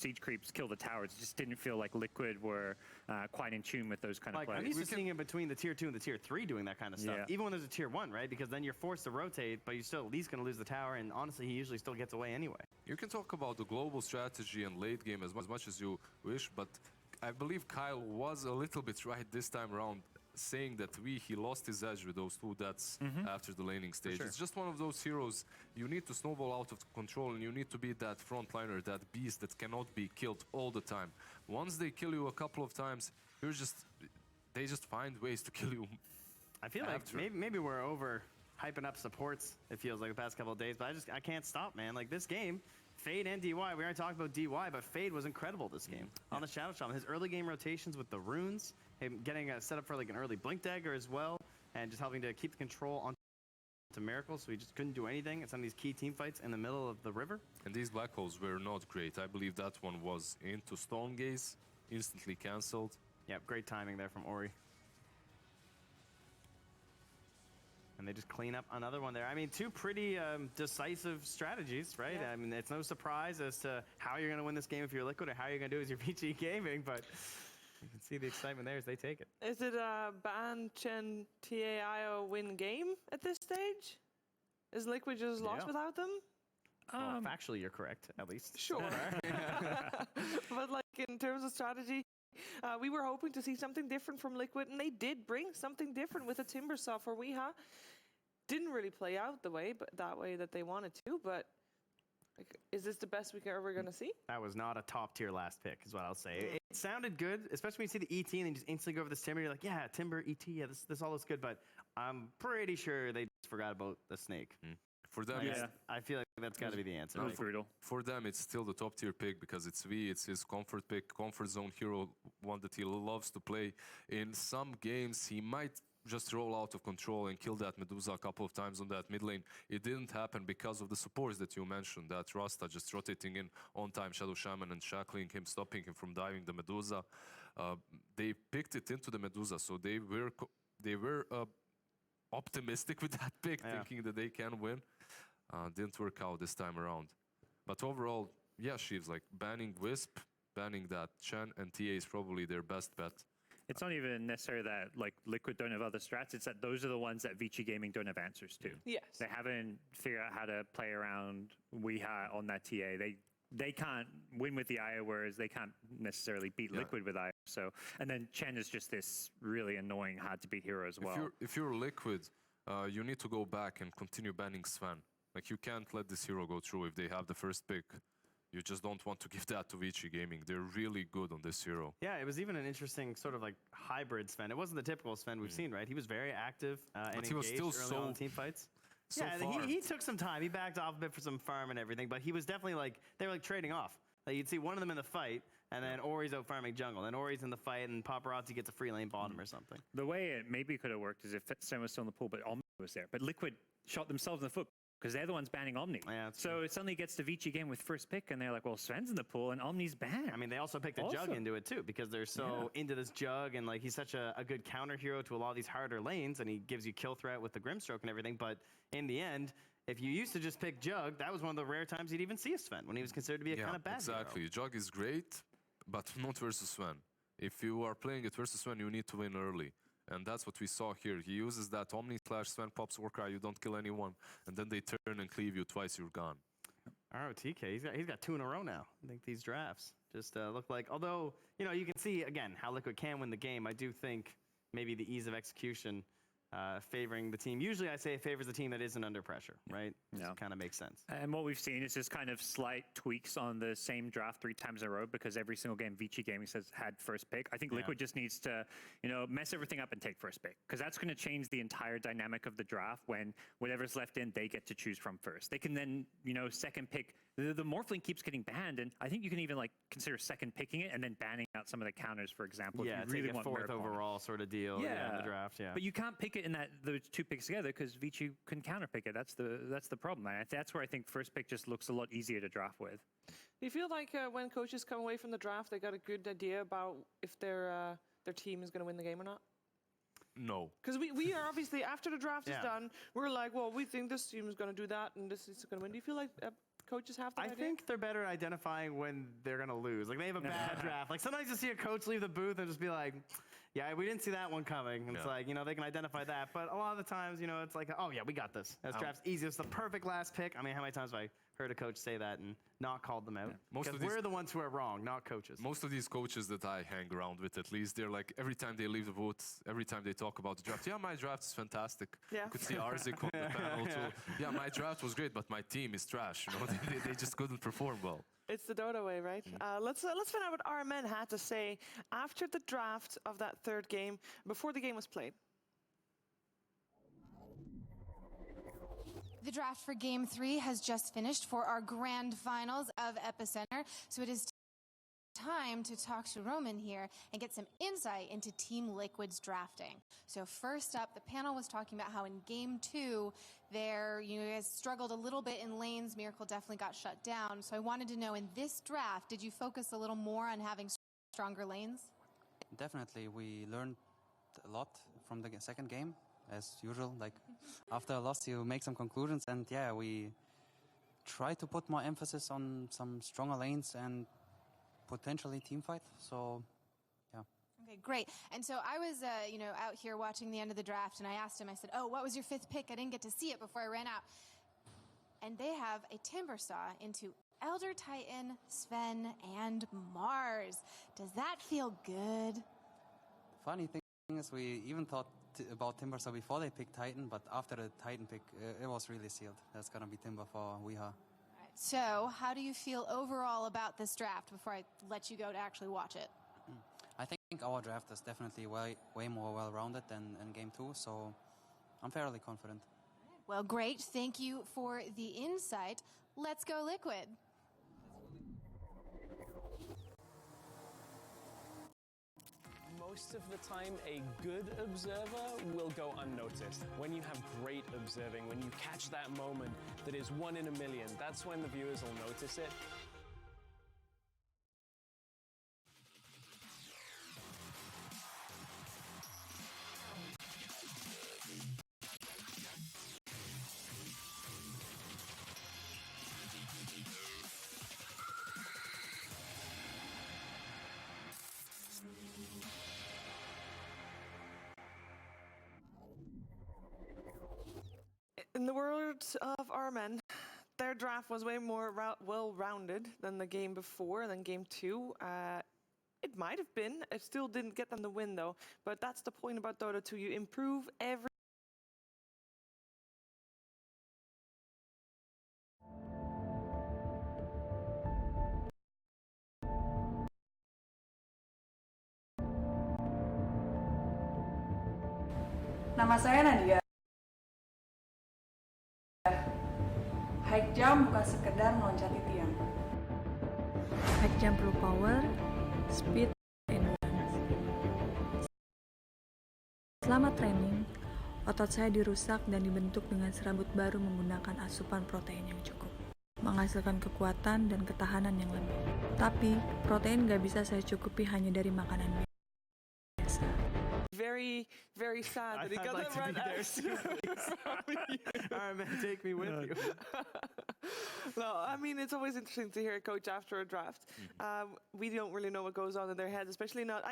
siege creeps kill the towers. It just didn't feel like Liquid were quite in tune with those kind of plays. I'm used to seeing it between the tier 2 and the tier 3 doing that kind of stuff. Even when there's a tier 1, right? Because then you're forced to rotate, but you're still at least going to lose the tower, and honestly, he usually still gets away anyway. You can talk about the global strategy and late game as much as you wish, but I believe Kyle was a little bit right this time around, saying that he lost his edge with those 2 deaths after the laning stage. It's just one of those heroes you need to snowball out of control, and you need to be that frontliner, that beast that cannot be killed all the time. Once they kill you a couple of times, they just find ways to kill you. I feel like maybe we're over hyping up supports, it feels like, the past couple of days, but I can't stop, man. Like this game, Fade and DY, we already talked about DY, but Fade was incredible this game on the Shadow Shaman. His early game rotations with the runes, him getting set up for like an early Blink Dagger as well, and just helping to keep the control on to Miracle, so he just couldn't do anything at some of these key team fights in the middle of the river. And these black holes were not great. I believe that one was into Stone Gaze, instantly cancelled. Yeah, great timing there from Ori. And they just clean up another one there. I mean, 2 pretty decisive strategies, right? I mean, it's no surprise as to how you're going to win this game if you're Liquid, or how you're going to do as your VICI Gaming, but you can see the excitement there as they take it. Is it a ban Chen TAIO win game at this stage? Is Liquid just lost without them? Well, factually, you're correct, at least. Sure. But like in terms of strategy, we were hoping to see something different from Liquid, and they did bring something different with a Timbersaw for Weeha. Didn't really play out the way, but that way that they wanted to. But like, is this the best we're ever going to see? That was not a top tier last pick, is what I'll say. It sounded good, especially when you see the ET and then just instantly go over this Timber. You're like, yeah, Timber, ET, yeah, this all looks good. But I'm pretty sure they just forgot about the Snake. For them, I feel like that's got to be the answer. For them, it's still the top tier pick because it's it's his comfort pick, comfort zone hero, one that he loves to play. In some games, he might just roll out of control and kill that Medusa a couple of times on that mid lane. It didn't happen because of the supports that you mentioned, that Rasta just rotating in on time Shadow Shaman and shackling him, stopping him from diving the Medusa. They picked it into the Medusa, so they were optimistic with that pick, thinking that they can win. Didn't work out this time around. But overall, yeah, Sheaves, like banning Wisp, banning that Chen and TA is probably their best bet. It's not even necessarily that like Liquid don't have other strats, it's that those are the ones that VICI Gaming don't have answers to. Yes. They haven't figured out how to play around Weeha on that TA. They can't win with the Aya, whereas they can't necessarily beat Liquid with Aya. So, and then Chen is just this really annoying, hard to beat hero as well. If you're Liquid, you need to go back and continue banning Sven. Like, you can't let this hero go through if they have the first pick. You just don't want to give that to VICI Gaming. They're really good on this hero. Yeah, it was even an interesting sort of like hybrid Sven. It wasn't the typical Sven we've seen, right? He was very active and he was still early on in team fights. So he took some time. He backed off a bit for some farm and everything, but he was definitely like, they were like trading off. Like, you'd see one of them in the fight, and then Ori's out farming jungle, and Ori's in the fight, and Paparazzi gets a free lane bottom or something. The way it maybe could have worked is if Sven was still in the pool, but Omni was there. But Liquid shot themselves in the foot because they're the ones banning Omni. Yeah, so it suddenly gets to VICI game with first pick, and they're like, well, Sven's in the pool, and Omni's banned. I mean, they also picked a Jug into it, too, because they're so into this Jug, and like he's such a good counter hero to a lot of these harder lanes, and he gives you kill threat with the Grimstroke and everything, but in the end, if you used to just pick Jug, that was one of the rare times you'd even see a Sven, when he was considered to be a kind of bad exactly. hero. Jug is great, but not versus Sven. If you are playing it versus Sven, you need to win early. And that's what we saw here. He uses that Omni/Sven pops Warcry, you don't kill anyone, and then they turn and cleave you twice, you're gone. ROTK, he's got 2 in a row now. I think these drafts just look like, although, you know, you can see, again, how Liquid can win the game. I do think maybe the ease of execution favoring the team. Usually I say it favors the team that isn't under pressure, right? Yeah. Kind of makes sense. And what we've seen is just kind of slight tweaks on the same draft 3 times in a row because every single game VICI Gaming has had first pick. I think Liquid just needs to, you know, mess everything up and take first pick because that's going to change the entire dynamic of the draft when whatever's left in, they get to choose from first. They can then, you know, second pick. The Morphling keeps getting banned, and I think you can even like consider second picking it and then banning out some of the counters, for example. Yeah, if you really take a want 4th overall sort of deal in the draft. Yeah, but you can't pick it in those 2 picks together because VICI can counterpick it. That's the problem. And that's where I think first pick just looks a lot easier to draft with. Do you feel like when coaches come away from the draft, they got a good idea about if their team is going to win the game or not? No. Because we are obviously, after the draft is done, we're like, well, we think this team is going to do that and this is going to win. Do you feel like coaches have that I idea? think they're better at identifying when they're going to lose. Like, they have a bad draft. Like, sometimes you see a coach leave the booth and just be like, yeah, we didn't see that one coming. And it's like, you know, they can identify that. But a lot of the times, you know, it's like, oh, yeah, we got this. This draft's easy. It's the perfect last pick. I mean, how many times have I heard a coach say that and not called them out? Because we're the ones who are wrong, not coaches. Most of these coaches that I hang around with, at least, they're like, every time they leave the booth, every time they talk about the draft, yeah, my draft is fantastic. Yeah. You could see Arzik on the panel too. Yeah, my draft was great, but my team is trash. You know, they just couldn't perform well. It's the Dota way, right? Let's find out what our men had to say after the draft of that third game, before the game was played. The draft for Game 3 has just finished for our grand finals of EPICENTER, so it is time to talk to Roman here and get some insight into Team Liquid's drafting. So first up, the panel was talking about how in Game 2, you guys struggled a little bit in lanes. Miracle definitely got shut down. So I wanted to know, in this draft, did you focus a little more on having stronger lanes? Definitely, we learned a lot from the second game, as usual. Like, after a loss, you make some conclusions, and yeah, we try to put more emphasis on some stronger lanes and potentially team fight. So, yeah. Okay, great. And so I was, out here watching the end of the draft, and I asked him, I said, oh, what was your fifth pick? I didn't get to see it before I ran out. And they have a Timbersaw into Elder Titan, Sven, and Mars. Does that feel good? Funny thing is, we even thought about Timbersaw before they picked Titan, but after the Titan pick, it was really sealed. That's going to be Timber for Weha. So, how do you feel overall about this draft before I let you go to actually watch it? I think our draft is definitely way more well-rounded than in Game 2, so I'm fairly confident. Well, great. Thank you for the insight. Let's go Liquid. Most of the time, a good observer will go unnoticed. When you have great observing, when you catch that moment that is 1 in a million, that's when the viewers will notice it. In the words of our men, their draft was way more well-rounded than the game before, than Game 2. It might have been. It still didn't get them the win, though. But that's the point about Dota 2. You improve every... Nama saya Nadia. High jump bukan sekedar meloncati tiang. High jump perlu power, speed, endurance. Selama training, otot saya dirusak dan dibentuk dengan serabut baru menggunakan asupan protein yang cukup, menghasilkan kekuatan dan ketahanan yang lebih. Tapi, protein gak bisa saya cukupi hanya dari makanan biasa. Very, very sad that he got I'd like the to red be there X. too, please. All right, man, take me with you. No, I mean, it's always interesting to hear a coach after a draft. We don't really know what goes on in their heads, especially not...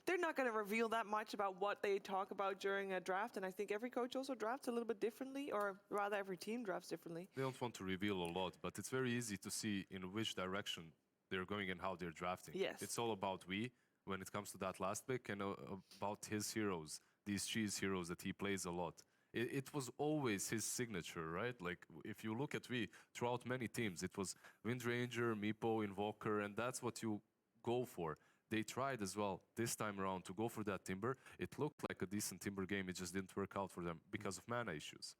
they're not going to reveal that much about what they talk about during a draft, and I think every coach also drafts a little bit differently, or rather every team drafts differently. They don't want to reveal a lot, but it's very easy to see in which direction they're going and how they're drafting. Yes. It's all about when it comes to that last pick, and about his heroes, these cheese heroes that he plays a lot. It was always his signature, right? Like, if you look at throughout many teams, it was Windranger, Meepo, Invoker, and that's what you go for. They tried as well this time around to go for that Timber. It looked like a decent Timber game. It just didn't work out for them because of mana issues.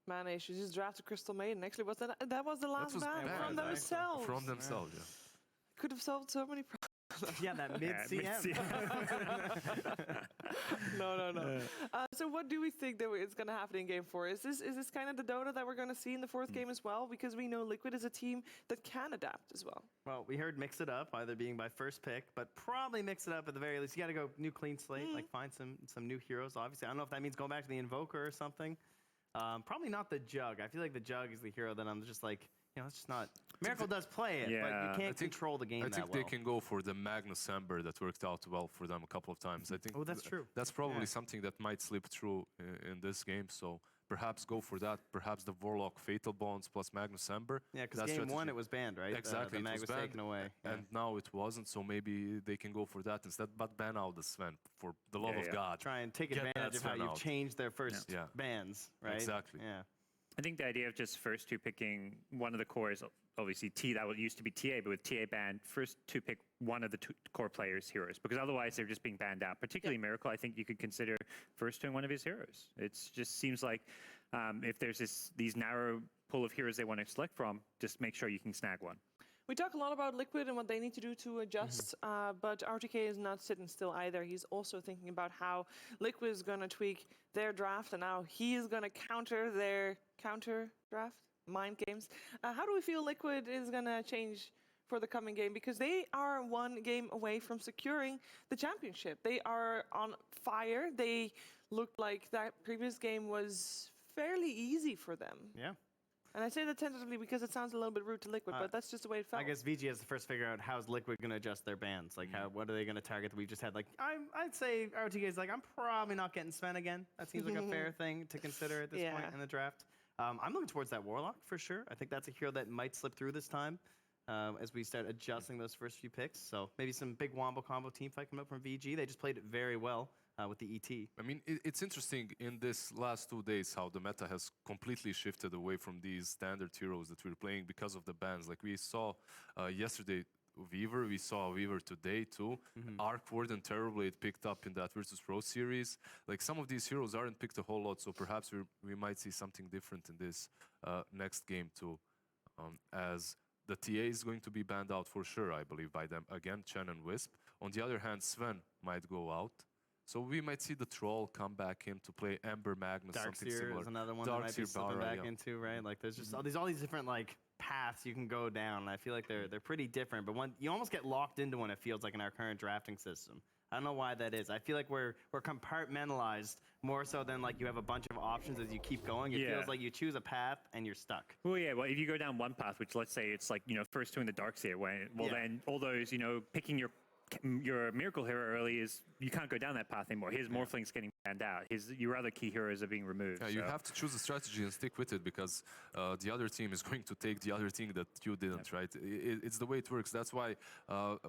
Mana issues. Just drafted Crystal Maiden. Actually, that was the last ban from bad, themselves. From themselves, yeah. Could have solved so many problems. Yeah, that mid-CM. No. So what do we think that is going to happen in Game 4? Is this kind of the Dota that we're going to see in the fourth game as well? Because we know Liquid is a team that can adapt as well. Well, we heard mix it up, either being by first pick, but probably mix it up at the very least. You got to go new clean slate, like find some new heroes. Obviously, I don't know if that means going back to the Invoker or something. Probably not the Jug. I feel like the Jug is the hero that I'm just like, it's just not. Miracle does play it, but you can't control the game I think that well. they can go for the Magnus Ember that worked out well for them a couple of times. I think that's true. That's probably something that might slip through in this game. So perhaps go for that. Perhaps the Warlock Fatal Bonds plus Magnus Ember. Yeah, because game one it was banned, right? Exactly, the mag it was was banned, taken away. and now it wasn't. So maybe they can go for that instead. But ban out the Sven for the love of God. Try and take Get advantage of how Sven you've out. changed their first bans, right? Exactly. Yeah. I think the idea of just first two picking one of the cores, obviously that used to be TA, but with TA banned, first to pick one of the two core players' heroes, because otherwise they're just being banned out. Particularly Miracle, I think you could consider first doing one of his heroes. It just seems like if there's these narrow pool of heroes they want to select from, just make sure you can snag one. We talk a lot about Liquid and what they need to do to adjust, but RTK is not sitting still either. He's also thinking about how Liquid is going to tweak their draft, and now he is going to counter their counter draft, mind games. How do we feel Liquid is going to change for the coming game? Because they are one game away from securing the championship. They are on fire. They looked like that previous game was fairly easy for them. Yeah. And I say that tentatively because it sounds a little bit rude to Liquid, but that's just the way it felt. I guess VG has to first figure out how's Liquid going to adjust their bans. Like, what are they going to target? We've just had, like, I'd say RTK is like, I'm probably not getting Sven again. That seems like a fair thing to consider at this point in the draft. I'm looking towards that Warlock for sure. I think that's a hero that might slip through this time as we start adjusting those first few picks. So maybe some big Wombo combo team fight coming up from VG. They just played it very well. With the ET. I mean, it's interesting in this last 2 days how the meta has completely shifted away from these standard heroes that we're playing because of the bans. Like we saw yesterday Weaver, we saw Weaver today too. Arc Warden Terrorblade picked up in that Virtus Pro series. Like some of these heroes aren't picked a whole lot, so perhaps we might see something different in this next game too. As the TA is going to be banned out for sure, I believe, by them. Again, Chen and Wisp. On the other hand, Sven might go out. So we might see the Troll come back in to play Ember Magnus, something similar. Is another one that might be slipping back into, right? Like there's just all these different like paths you can go down. And I feel like they're pretty different, but you almost get locked into one, it feels like, in our current drafting system. I don't know why that is. I feel like we're compartmentalized more so than like you have a bunch of options as you keep going. It feels like you choose a path and you're stuck. Well, yeah. Well, if you go down one path, which let's say it's like first two in the Darkseer, then all those picking your Miracle hero early is you can't go down that path anymore. His Morphling's getting banned out. Your other key heroes are being removed. Yeah, you have to choose a strategy and stick with it because the other team is going to take the other thing that you didn't, right? It's the way it works. That's why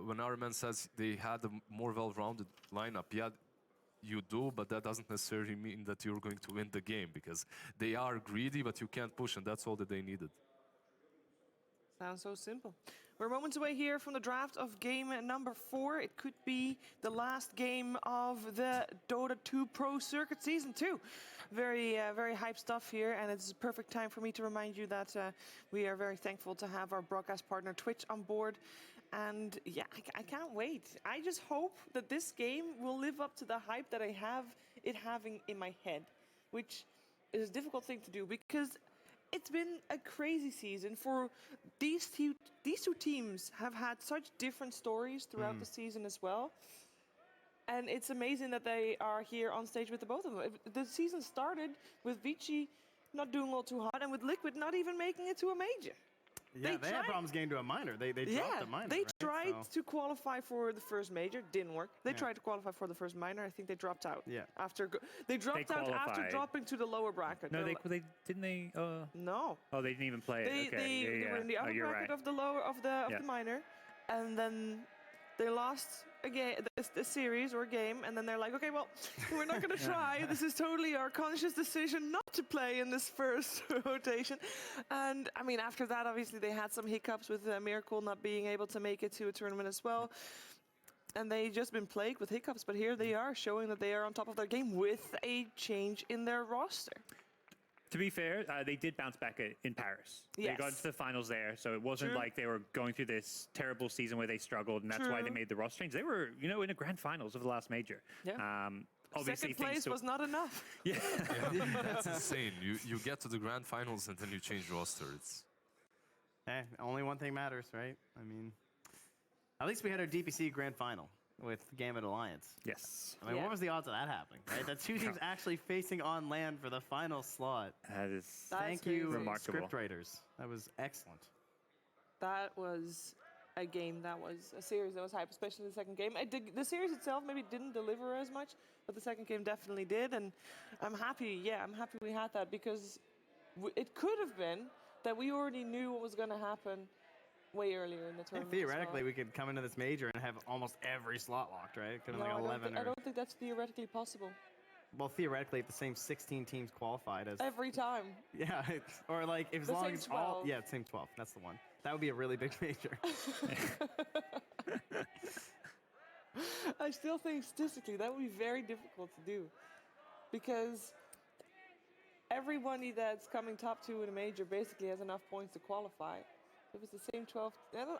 when our man says they had a more well-rounded lineup, yeah, you do, but that doesn't necessarily mean that you're going to win the game because they are greedy, but you can't push, and that's all that they needed. Sounds so simple. We're moments away here from the draft of game number 4. It could be the last game of the Dota 2 Pro Circuit Season 2. Very hype stuff here, and it's a perfect time for me to remind you that we are very thankful to have our broadcast partner Twitch on board. And yeah, I can't wait. I just hope that this game will live up to the hype that I have it having in my head, which is a difficult thing to do because it's been a crazy season for these two teams have had such different stories throughout the season as well. And it's amazing that they are here on stage with the both of them. The season started with VICI not doing all too hot and with Liquid not even making it to a major. Yeah, they had problems getting to a minor. They dropped a minor. They tried to qualify for the first major, didn't work. They tried to qualify for the first minor. I think they dropped out. Yeah. They dropped out after dropping to the lower bracket. No, didn't they? No. Oh, they didn't even play. They were in the upper bracket of the lower of the minor, and then they lost a series or a game, and then they're like, okay, well, we're not going to try. This is totally our conscious decision not to play in this first rotation. And I mean, after that, obviously, they had some hiccups with Miracle not being able to make it to a tournament as well. And they just been plagued with hiccups, but here they are showing that they are on top of their game with a change in their roster. To be fair, they did bounce back in Paris. Yes. They got into the finals there, so it wasn't like they were going through this terrible season where they struggled, and that's why they made the roster change. They were, in the grand finals of the last major. Yeah. Obviously, second place was not enough. Yeah. That's insane. You get to the grand finals and then you change roster. It's only one thing matters, right? I mean, at least we had our DPC grand final with Gambit Alliance. Yes. I mean, what was the odds of that happening, right? That two teams actually facing on LAN for the final slot. That is Thank you, remarkable. script writers. That was excellent. That was a game that was a series that was hype, especially the second game. The series itself maybe didn't deliver as much, but the second game definitely did. And I'm happy, I'm happy we had that because it could have been that we already knew what was going to happen way earlier in the tournament. Theoretically, we could come into this major and have almost every slot locked, right? Could have like 11 I don't think that's theoretically possible. Well, theoretically, if the same 16 teams qualified as Every time. Yeah, or like if as long same as all 12. same 12. That's the one. That would be a really big major. I still think statistically that would be very difficult to do because everybody that's coming top 2 in a major basically has enough points to qualify. If it's the same 12,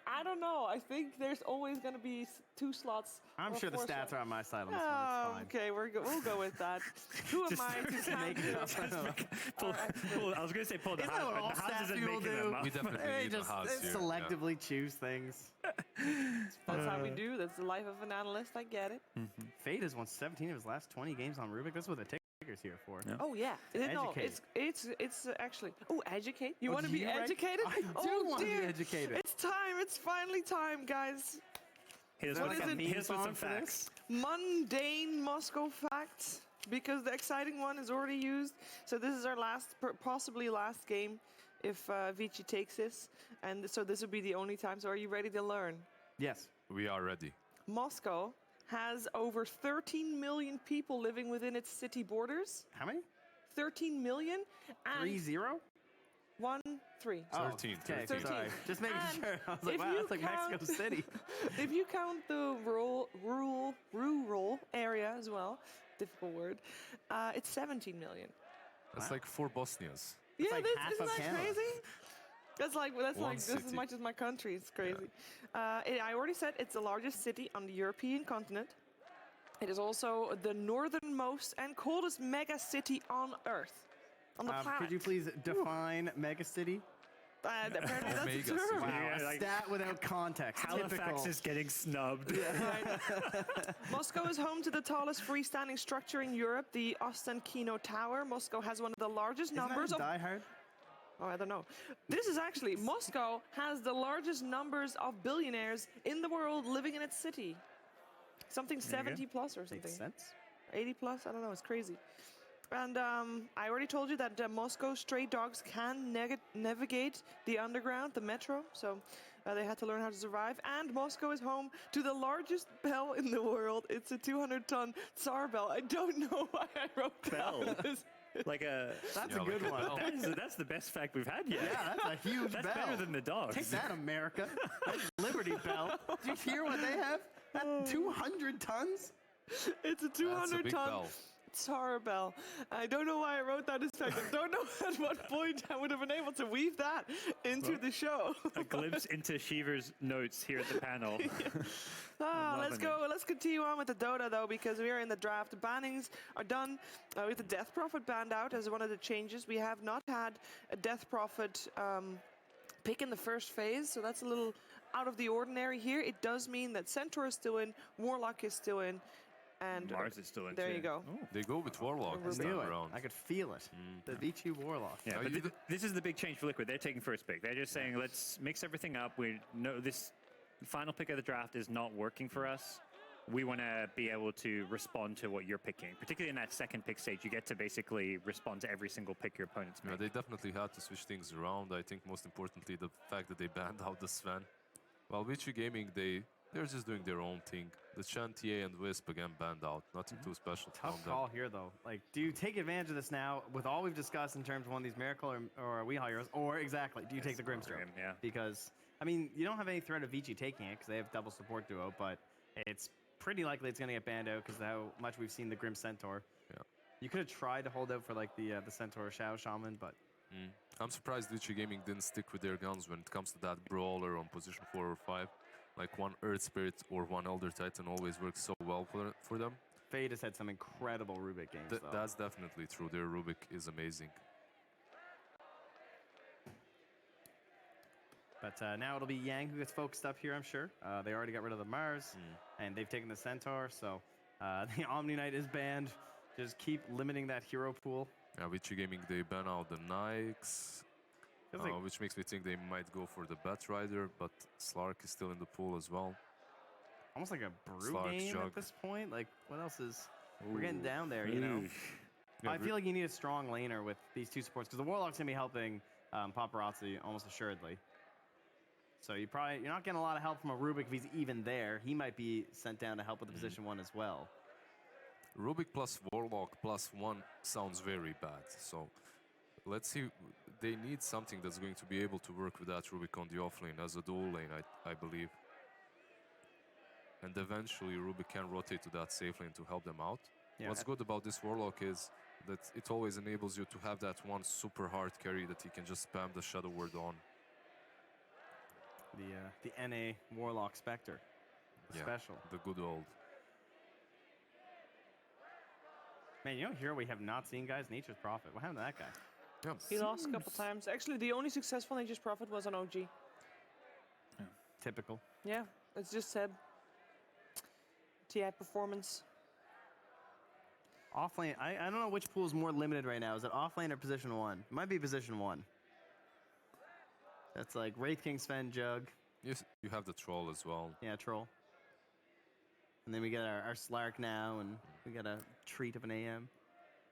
I don't know. I think there's always going to be 2 slots. I'm sure the stats are on my side on this one. It's fine. Okay, we'll go with that. Who am I to make it up? I was going to say pull the Isn't that Haas, what all but the Haas stats isn't people making do? them up. We definitely They need the just Haas here. selectively choose things. That's how we do. That's the life of an analyst. I get it. Fade has won 17 of his last 20 games on Rubik. That's what the ticker's here for. Yeah. Oh yeah. No, Educate. it's actually. Oh, educate. You Oh, want to do be you, right? educated? I do oh, want to be dear. educated. It's time. It's finally time, guys. Here's What with is some, it? here's with Meme some song for facts. Mundane Moscow facts, because the exciting one is already used. So this is our possibly last game if VICI takes this, and so this would be the only time. So are you ready to learn? Yes. We are ready. Moscow has over 13 million people living within its city borders. How many? 13 million. And 3-0? 1, 3. 13. Okay, 13. sorry. Just making And sure. I was like, if wow, you that's like Mexico City. If you count the rural area as well, difficult word, it's 17 million. That's like 4 Bosnias. Yeah, like half isn't of that Canada. crazy? That's like One just as city. much as my country. It's crazy. I already said it's the largest city on the European continent. It is also the northernmost and coldest mega city on Earth, on the planet. Could you please define megacity? Apparently that's Mega a term. city. Wow, Yeah, a like- stat without context. Halifax Typical. is getting snubbed. Right. Moscow is home to the tallest freestanding structure in Europe, the Ostankino Tower. Moscow has one of the largest numbers of... Die Hard? Oh, I don't know. This is actually... Moscow has the largest numbers of billionaires in the world living in its city. Something 70 plus or something. Makes sense. 80 plus? I don't know. It's crazy. And I already told you that Moscow stray dogs can navigate the underground, the metro. So they had to learn how to survive. And Moscow is home to the largest bell in the world. It's a 200-ton Tsar bell. I don't know why I wrote Bell? down this. Like a... That's Yeah, a good like a one. bell. That's the best fact we've had yet. Yeah, that's a huge That's bell. better than the dogs. Take that, America. That's Liberty Bell. Do you hear what they have? At 200 tons? It's a That's a big 200-ton bell. Tsar bell. I don't know why I wrote that as fact. I don't know at what point I would have been able to weave that into the show. A glimpse into Shiver's notes here at the panel. Let's loving go. Let's continue on with the Dota though, because we are in the draft. The bannings are done with the Death Prophet banned out as one of the changes. We have not had a Death Prophet pick in the first phase, so that's a little out of the ordinary here. It does mean that Centaur is still in, Warlock is still in, and Mars is still in. there too. you go. They go with Warlock this Knew time it. around. I could feel it. The VICI Warlock. Yeah, Are but you this is the big change for Liquid. They're taking first pick. They're just saying, let's mix everything up. We know this final pick of the draft is not working for us. We want to be able to respond to what you're picking. Particularly in that second pick stage, you get to basically respond to every single pick your opponents Yeah, make. they definitely had to switch things around. I think most importantly, the fact that they banned out the Sven. While VICI Gaming, they're just doing their own thing. The Chantier and Wisp again banned out. Nothing too special from Tough them. call here, though. Like, do you take advantage of this now with all we've discussed in terms of one of these Miracle or Weehawk heroes? Or exactly, do you take the Grimstroke? Grim, yeah. Because, I mean, you don't have any threat of VICI taking it because they have double support duo, but it's pretty likely it's going to get banned out because of how much we've seen the Grim Centaur. Yeah. You could have tried to hold out for, like, the Centaur Shao Shaman, but I'm surprised VICI Gaming didn't stick with their guns when it comes to that brawler on position 4 or 5. Like one Earth Spirit or one Elder Titan always works so well for them. Fade has had some incredible Rubik games, though. That's definitely true. Their Rubik is amazing. But now it'll be Yang who gets focused up here, I'm sure. They already got rid of the Mars, and they've taken the Centaur, so the Omni Knight is banned. Just keep limiting that hero pool. Yeah, VICI Gaming, they ban out the Nikes. which makes me think they might go for the Bat Rider, but Slark is still in the pool as well. Almost like a brew Slark's game jug. at this point. Like, what else is... We're getting down there, you know? Yeah, I feel like you need a strong laner with these two supports, because the Warlock's going to be helping Paparazzi almost assuredly. So you're not getting a lot of help from a Rubik if he's even there. He might be sent down to help with the position 1 as well. Rubik plus Warlock plus 1 sounds very bad. So let's see. They need something that's going to be able to work with that Rubik on the offlane as a dual lane, I believe. And eventually Rubik can rotate to that safe lane to help them out. Yeah. What's good about this Warlock is that it always enables you to have that one super hard carry that you can just spam the Shadow Word on. The NA Warlock Spectre. The special. The good old. Man, you know here we have not seen, guys? Nature's Prophet. What happened to that guy? Yeah. He lost a couple times. Actually, the only successful Nature's Prophet was on OG. Typical. Yeah, it's just Seb. TI performance. Offlane, I don't know which pool is more limited right now. Is it offlane or position 1? It might be position 1. That's like Wraith King, Sven, Jug. Yes, you have the Troll as well. Yeah, Troll. And then we get our Slark now, and we got a treat of an AM.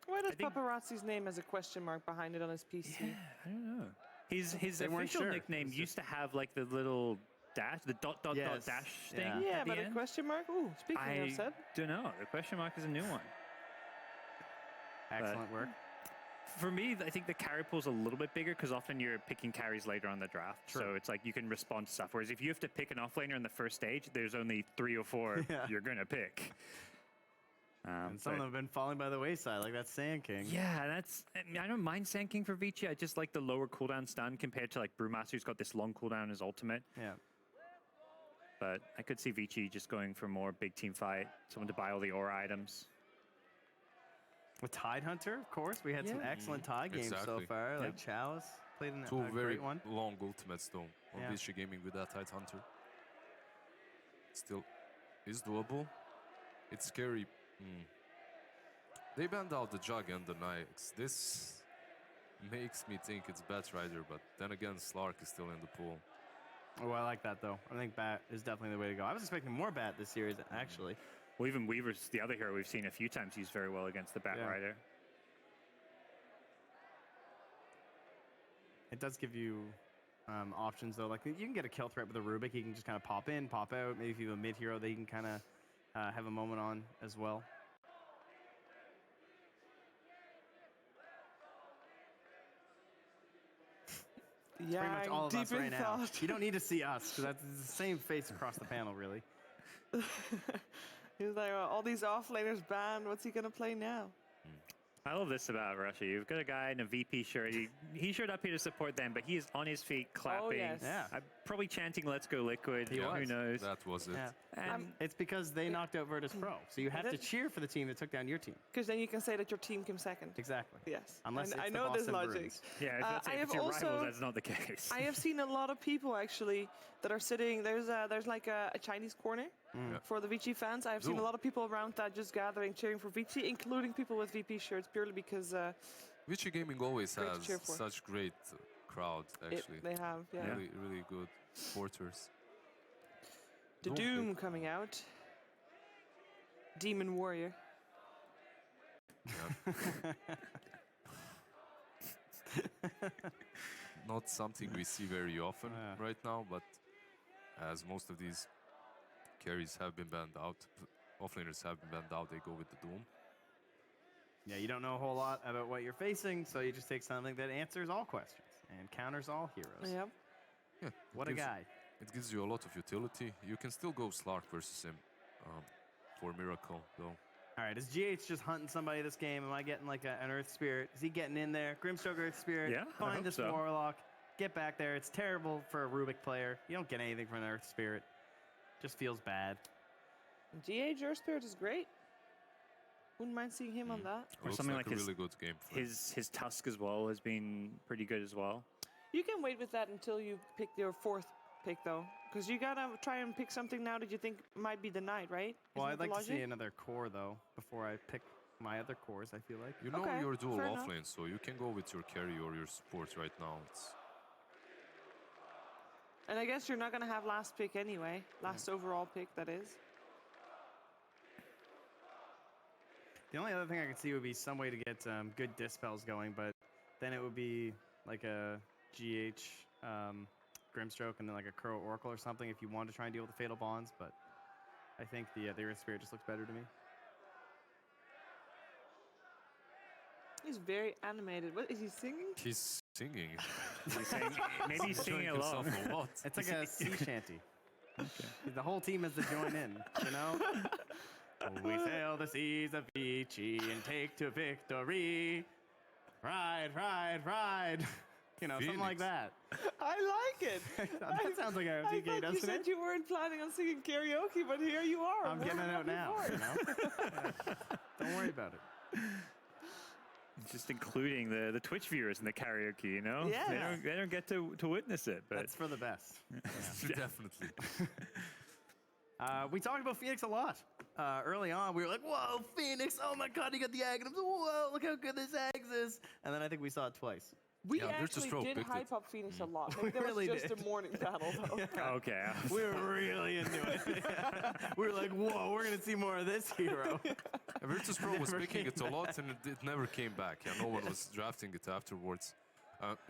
Why does Paparazzi's name has a question mark behind it on his PC? Yeah, I don't know. His They weren't official sure. nickname used to have like the little dash, the dot Yes. dash thing. Yeah. Yeah, at the but a end. question mark? Ooh, speaking of I Seb. don't know. The question mark is a new one. Excellent work. For me, I think the carry pool is a little bit bigger because often you're picking carries later on the draft. True. So it's like you can respond to stuff. Whereas if you have to pick an offlaner in the first stage, there's only 3 or 4 you're going to pick. And some of them have been falling by the wayside, like that Sand King. Yeah, I don't mind Sand King for VICI. I just like the lower cooldown stun compared to like Brewmaster, who's got this long cooldown in his ultimate. Yeah. But I could see VICI just going for more big team fight, someone to buy all the aura items. With Tide Hunter, of course. We had some excellent Tide games so Exactly. far. Like Chalice played in 2 a very great one. long ultimates though on Yeah. VICI Gaming with that Tide Hunter. Still is doable. It's scary. They banned out the Jug and the Nyx. This makes me think it's Bat Rider, but then again, Slark is still in the pool. Oh, I like that, though. I think Bat is definitely the way to go. I was expecting more Bat this series, actually. Well, even Weaver's the other hero we've seen a few times used very well against the Bat Rider. It does give you options, though. Like, you can get a kill threat with a Rubik. He can just kind of pop in, pop out. Maybe if you have a mid-hero that you can kind of have a moment on as well. Yeah, Pretty much all of us deep in right now. thought. You don't need to see us, because that's the same face across the panel, really. He was like, oh, all these offlaners banned. What's he going to play now? I love this about Russia. You've got a guy in a VP shirt. He showed up here to support them, but he is on his feet clapping. yes. Yeah. Probably chanting "Let's go Liquid." He Who was. knows? That was it. Yeah. It's because they knocked out Virtus Pro, so you have to cheer for the team that took down your team. Because then you can say that your team came second. Exactly. Yes. Unless And it's I the know this Boston logic. Bruins. Yeah, if, I if have it's your also- rivals, that's not the case. I have seen a lot of people actually that are sitting. There's like a Chinese corner for the VICI fans. I have seen a lot of people around that just gathering, cheering for VICI, including people with VP shirts, purely because VICI Gaming always Great to has cheer for. such great crowd, actually. they have. Yeah. Really, really good supporters. The Doom coming out. Demon Warrior. Not something we see very often right now, but as most of these carries have been banned out, offlaners have been banned out, they go with the Doom. Yeah, you don't know a whole lot about what you're facing, so you just take something that answers all questions and counters all heroes. Yep. Yeah, What a guy. It gives you a lot of utility. You can still go Slark versus him for Miracle, though. All right, is GH just hunting somebody this game? Am I getting like an Earth Spirit? Is he getting in there? Grimstroke Earth Spirit. Yeah, I Find hope this so. Warlock. Get back there. It's terrible for a Rubik player. You don't get anything from an Earth Spirit. Just feels bad. GA Earth Spirit is great. Wouldn't mind seeing him on that. Or Looks something like like a his- really good game for him. His Tusk as well has been pretty good as well. You can wait with that until you pick your fourth pick, though. Because you gotta try and pick something now that you think might be the night, right? Well, Isn't I'd that the like to see logic? another core, though, before I pick my other cores, I feel like. You know Okay, your dual fair enough. offlane, so you can go with your carry or your support right now. And I guess you're not going to have last pick anyway. Last overall pick, that is. The only other thing I could see would be some way to get good dispels going, but then it would be like a GH Grimstroke and then like a Curl Oracle or something if you want to try and deal with the Fatal Bonds, but I think the Earth Spirit just looks better to me. He's very animated. What is he singing? He's singing. Maybe he's singing himself along. a lot. It's like a sea shanty. Okay. The whole team has to join in, you know? We sail the seas of VICI and take to victory. Ride, ride, ride. You know, something like that. I like it. That sounds like a I TK, thought you doesn't said it? you weren't planning on singing karaoke, but here you are. I'm getting it out now, you know? Yeah. Don't worry about it. Just including the Twitch viewers in the karaoke, you know? Yeah. They don't get to witness it, but That's for the best. Definitely. We talked about Phoenix a lot. Early on, we were like, whoa, Phoenix, oh my god, you got the Aghanims. Whoa, look how good this Aghs is. And then I think we saw it twice. We Yeah, actually Virtus.pro did picked hype it. up Phoenix a lot. We Like, that really was just did. a morning battle, though. okay. We were really into it. We were like, whoa, we're going to see more of this hero. Virtus.pro was Never picking came it a lot, and it never came back. Yeah, no one was drafting it afterwards.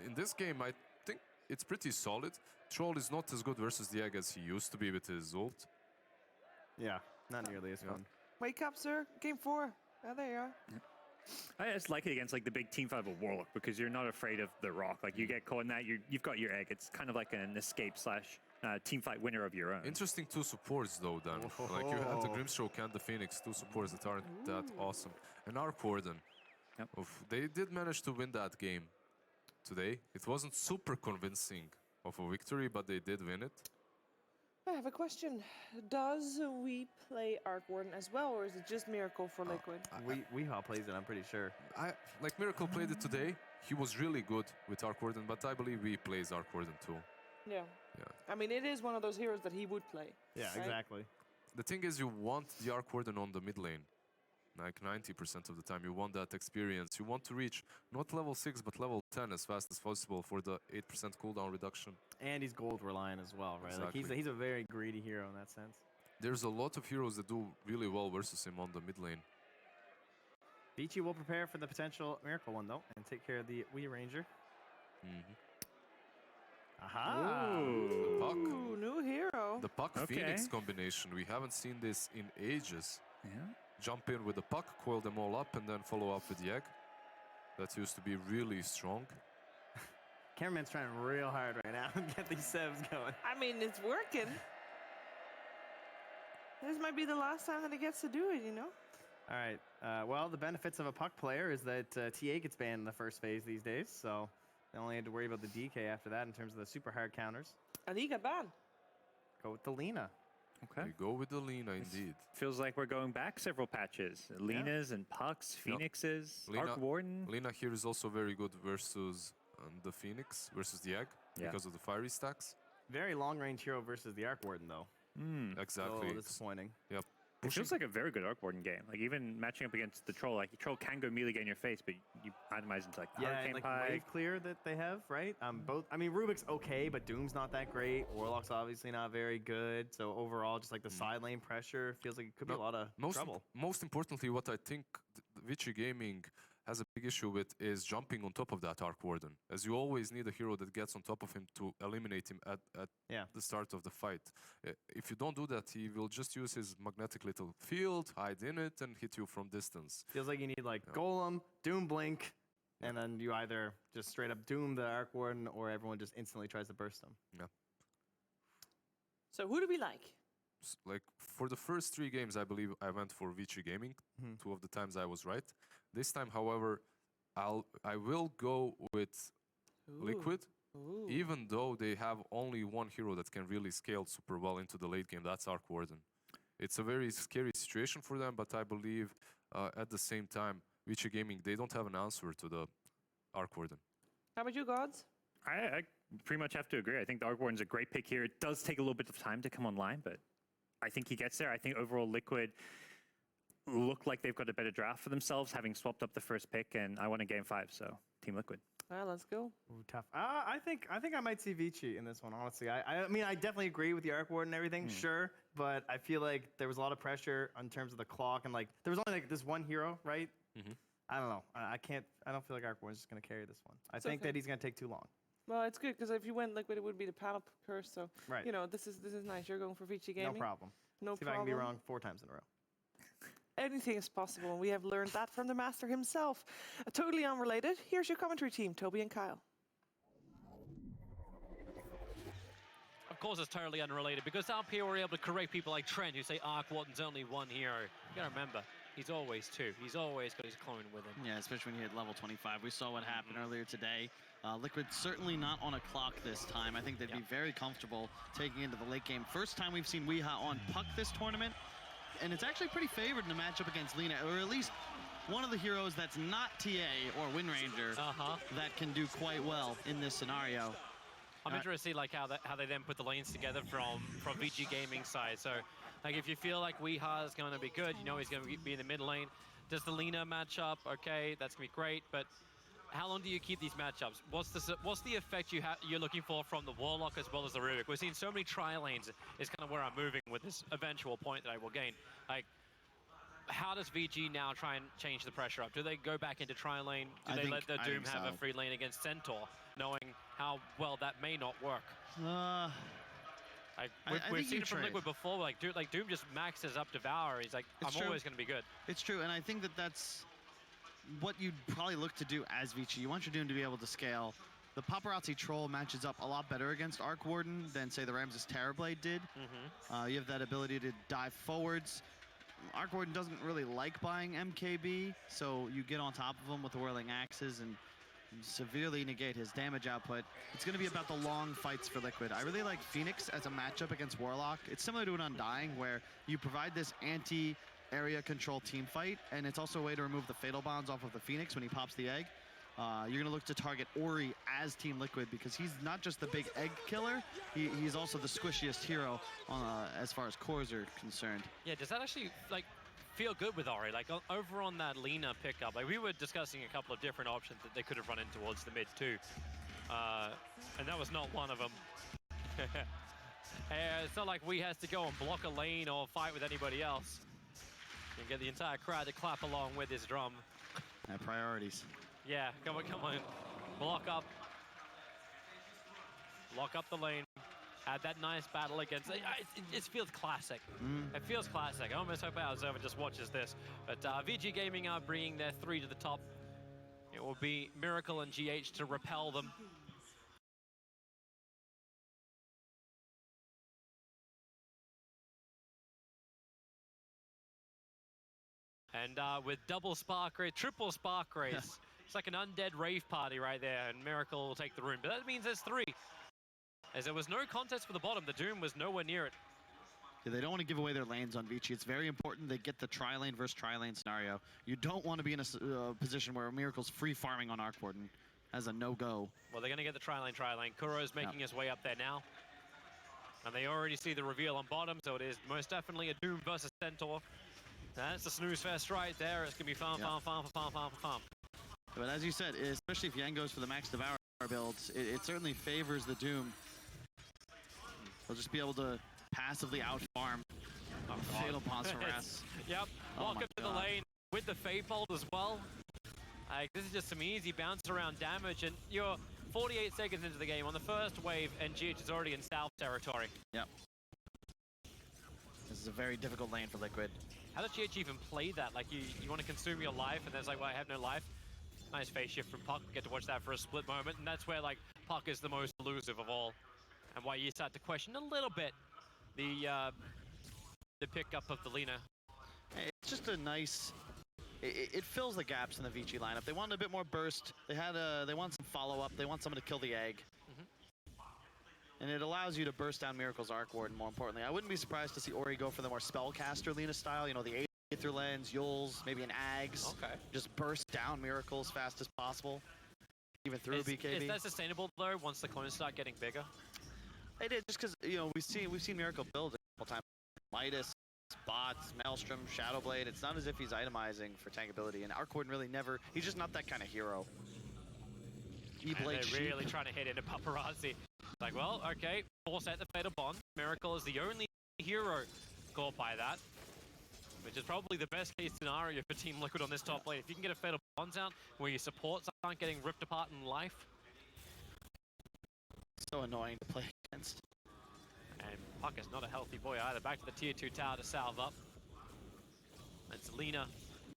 In this game, I think it's pretty solid. Troll is not as good versus the Egg as he used to be with his ult. Yeah, not nearly as fun. Wake up, sir. Game 4. Oh, there you are. I just like it against like the big team fight of Warlock because you're not afraid of the rock. Like you get caught in that, you've got your egg. It's kind of like an escape slash team fight winner of your own. Interesting two supports though, Dan. Like you have the Grimstroke and the Phoenix, two supports that aren't that awesome. And Arc Warden. Yep. They did manage to win that game today. It wasn't super convincing of a victory, but they did win it. I have a question. Does we play Arc Warden as well, or is it just Miracle for Liquid? Weehaw plays it, I'm pretty sure. Like Miracle played it today. He was really good with Arc Warden, but I believe he plays Arc Warden too. Yeah. Yeah. I mean, it is one of those heroes that he would play. Yeah, right? exactly. The thing is, you want the Arc Warden on the mid lane. Like 90% of the time, you want that experience. You want to reach not level 6, but level 10 as fast as possible for the 8% cooldown reduction. And he's gold reliant as well, right? Exactly. Like he's a very greedy hero in that sense. There's a lot of heroes that do really well versus him on the mid lane. VICI will prepare for the potential Miracle one, though, and take care of the Wii Ranger. Aha! Ooh. The Puck. Ooh, new hero. The Puck Okay. Phoenix combination. We haven't seen this in ages. Yeah. Jump in with the Puck, coil them all up, and then follow up with the Egg. That used to be really strong. Cameraman's trying real hard right now to get these sevs going. I mean, it's working. This might be the last time that he gets to do it, you know? All right. Well, the benefits of a Puck player is that TA gets banned in the first phase these days, so they only had to worry about the DK after that in terms of the super hard counters. And he got banned. Go with the Lena. Okay. We go with the Lena indeed. Feels like we're going back several patches. Lena's and Pucks, Phoenixes, Arc Warden. Lena here is also very good versus the Phoenix, versus the Egg, because of the fiery stacks. Very long range hero versus the Arc Warden, though. Exactly. Oh, disappointing. Yep. It feels like a very good Arc Warden game. Like even matching up against the Troll, like the Troll can go melee get in your face, but you itemize into like the Yeah, Hurricane and like Pike. wave clear that they have, right? Both. I mean, Rubik's okay, but Doom's not that great. Warlock's obviously not very good. So overall, just like the side lane pressure feels like it could be a lot of trouble. Most importantly, what I think VICI Gaming has a big issue with is jumping on top of that Arc Warden, as you always need a hero that gets on top of him to eliminate him at the start of the fight. If you don't do that, he will just use his magnetic little field, hide in it, and hit you from distance. Feels like you need like Golem, Doom Blink, and then you either just straight up Doom the Arc Warden, or everyone just instantly tries to burst them. Yeah. So who do we like? Like for the first 3 games, I believe I went for VICI Gaming. 2 of the times I was right. This time, however, I will go with Liquid, even though they have only one hero that can really scale super well into the late game. That's Arc Warden. It's a very scary situation for them, but I believe at the same time, VICI Gaming, they don't have an answer to the Arc Warden. How about you, Gods? I pretty much have to agree. I think the Arc Warden's a great pick here. It does take a little bit of time to come online, but I think he gets there. I think overall Liquid look like they've got a better draft for themselves, having swapped up the first pick, and I want a game 5, so Team Liquid. Let's go. Ooh, tough. I think I might see VICI in this one, honestly. I mean, I definitely agree with the Arc Ward and everything, sure, but I feel like there was a lot of pressure in terms of the clock, and like there was only like this one hero, right? I don't know. I don't feel like Arc Ward is just gonna carry this one. I think that he's gonna take too long. Well, it's good because if you went Liquid, it would be the panel curse. So Right. you know, this is nice. You're going for VICI Gaming. No problem. No See problem. if I can be wrong 4 times in a row. Anything is possible, and we have learned that from the master himself. Totally unrelated. Here's your commentary team, Toby and Kyle. Of course, it's totally unrelated because up here we're able to correct people like Trent who say Arc Warden's only one hero. You gotta remember, he's always two. He's always got his clone with him. Yeah, especially when you hit level 25. We saw what happened earlier today. Liquid certainly not on a clock this time. I think they'd be very comfortable taking into the late game. First time we've seen Weeha on puck this tournament, and it's actually pretty favored in a matchup against Lina, or at least one of the heroes that's not TA or Wind Ranger that can do quite well in this scenario. I'm interested to see like how they then put the lanes together from VG Gaming side. So, like if you feel like Weeha is going to be good, you know he's going to be in the mid lane. Does the Lina match up? Okay, that's going to be great. But how long do you keep these matchups? What's the effect you're looking for from the Warlock as well as the Rubik? We're seeing so many tri-lanes is kind of where I'm moving with this eventual point that I will gain. Like, how does VG now try and change the pressure up? Do they go back into tri-lane? Do they let the Doom have a free lane against Centaur, knowing how well that may not work? We've seen it from Liquid before. Like Doom just maxes up Devour. He's like, I'm always going to be good. It's true, and I think that's what you'd probably look to do as VICI. You want your Doom to be able to scale. The Paparazzi Troll matches up a lot better against Arc Warden than, say, the Ramses Terrorblade did. You have that ability to dive forwards. Arc Warden doesn't really like buying MKB, so you get on top of him with the Whirling Axes and severely negate his damage output. It's going to be about the long fights for Liquid. I really like Phoenix as a matchup against Warlock. It's similar to an Undying, where you provide this anti-area control team fight, and it's also a way to remove the Fatal Bonds off of the Phoenix when he pops the egg. You're going to look to target Ori as Team Liquid because he's not just the big egg killer, he's also the squishiest hero as far as cores are concerned. Yeah, does that actually like feel good with Ori? Like over on that Lina pickup, like we were discussing a couple of different options that they could have run in towards the mid too. And that was not one of them. It's not like we has to go and block a lane or fight with anybody else. You can get the entire crowd to clap along with his drum. Priorities. Yeah, come on, come on. Block up. Lock up the lane. Had that nice battle against... It feels classic. It feels classic. I almost hope our observer just watches this. But VG Gaming are bringing their 3 to the top. It will be Miracle and GH to repel them. And with double spark race, triple spark race. It's like an undead rave party right there, and Miracle will take the room. But that means there's 3. As there was no contest for the bottom, the Doom was nowhere near it. Yeah, they don't want to give away their lanes on VICI. It's very important they get the tri-lane versus tri-lane scenario. You don't want to be in a position where Miracle's free farming on Arc Warden as a no-go. Well, they're going to get the tri-lane. Kuro's making his way up there now. And they already see the reveal on bottom, so it is most definitely a Doom versus Centaur. That's the snooze fest right there. It's going to be farm. But as you said, especially if Yang goes for the Max Devour builds, it certainly favors the Doom. They'll just be able to passively out-farm Fatal Bonds harass. Yep, walk up to the lane with the Fayfold as well. This is just some easy bounce around damage, and you're 48 seconds into the game on the first wave, and GH is already in South territory. Yep. This is a very difficult lane for Liquid. How does GH even play that? Like, you want to consume your life, and there's like, well, I have no life. Nice phase shift from Puck. Get to watch that for a split moment, and that's where, like, Puck is the most elusive of all. And why you start to question a little bit the pickup of the Lina. It's just a nice... It fills the gaps in the VICI lineup. They wanted a bit more burst. They want some follow-up. They want someone to kill the egg. And it allows you to burst down Miracle's Arc Warden, more importantly. I wouldn't be surprised to see Ori go for the more Spellcaster Lina style, you know, the Aether Lens, Yules, maybe an Ags. Okay. Just burst down Miracle as fast as possible, even through BKB. Is that sustainable, though, once the clones start getting bigger? It is, just because, you know, we've seen Miracle build a couple times. Midas, Bots, Maelstrom, Shadowblade. It's not as if he's itemizing for tankability, and Arc Warden really never... He's just not that kind of hero. They're really trying to hit into Paparazzi. Like, well, okay, force out the Fatal Bond. Miracle is the only hero caught by that, which is probably the best case scenario for Team Liquid on this top lane. If you can get a Fatal Bonds out where your supports aren't getting ripped apart in life. So annoying to play against. And Puck is not a healthy boy either. Back to the tier 2 tower to salve up. It's Lena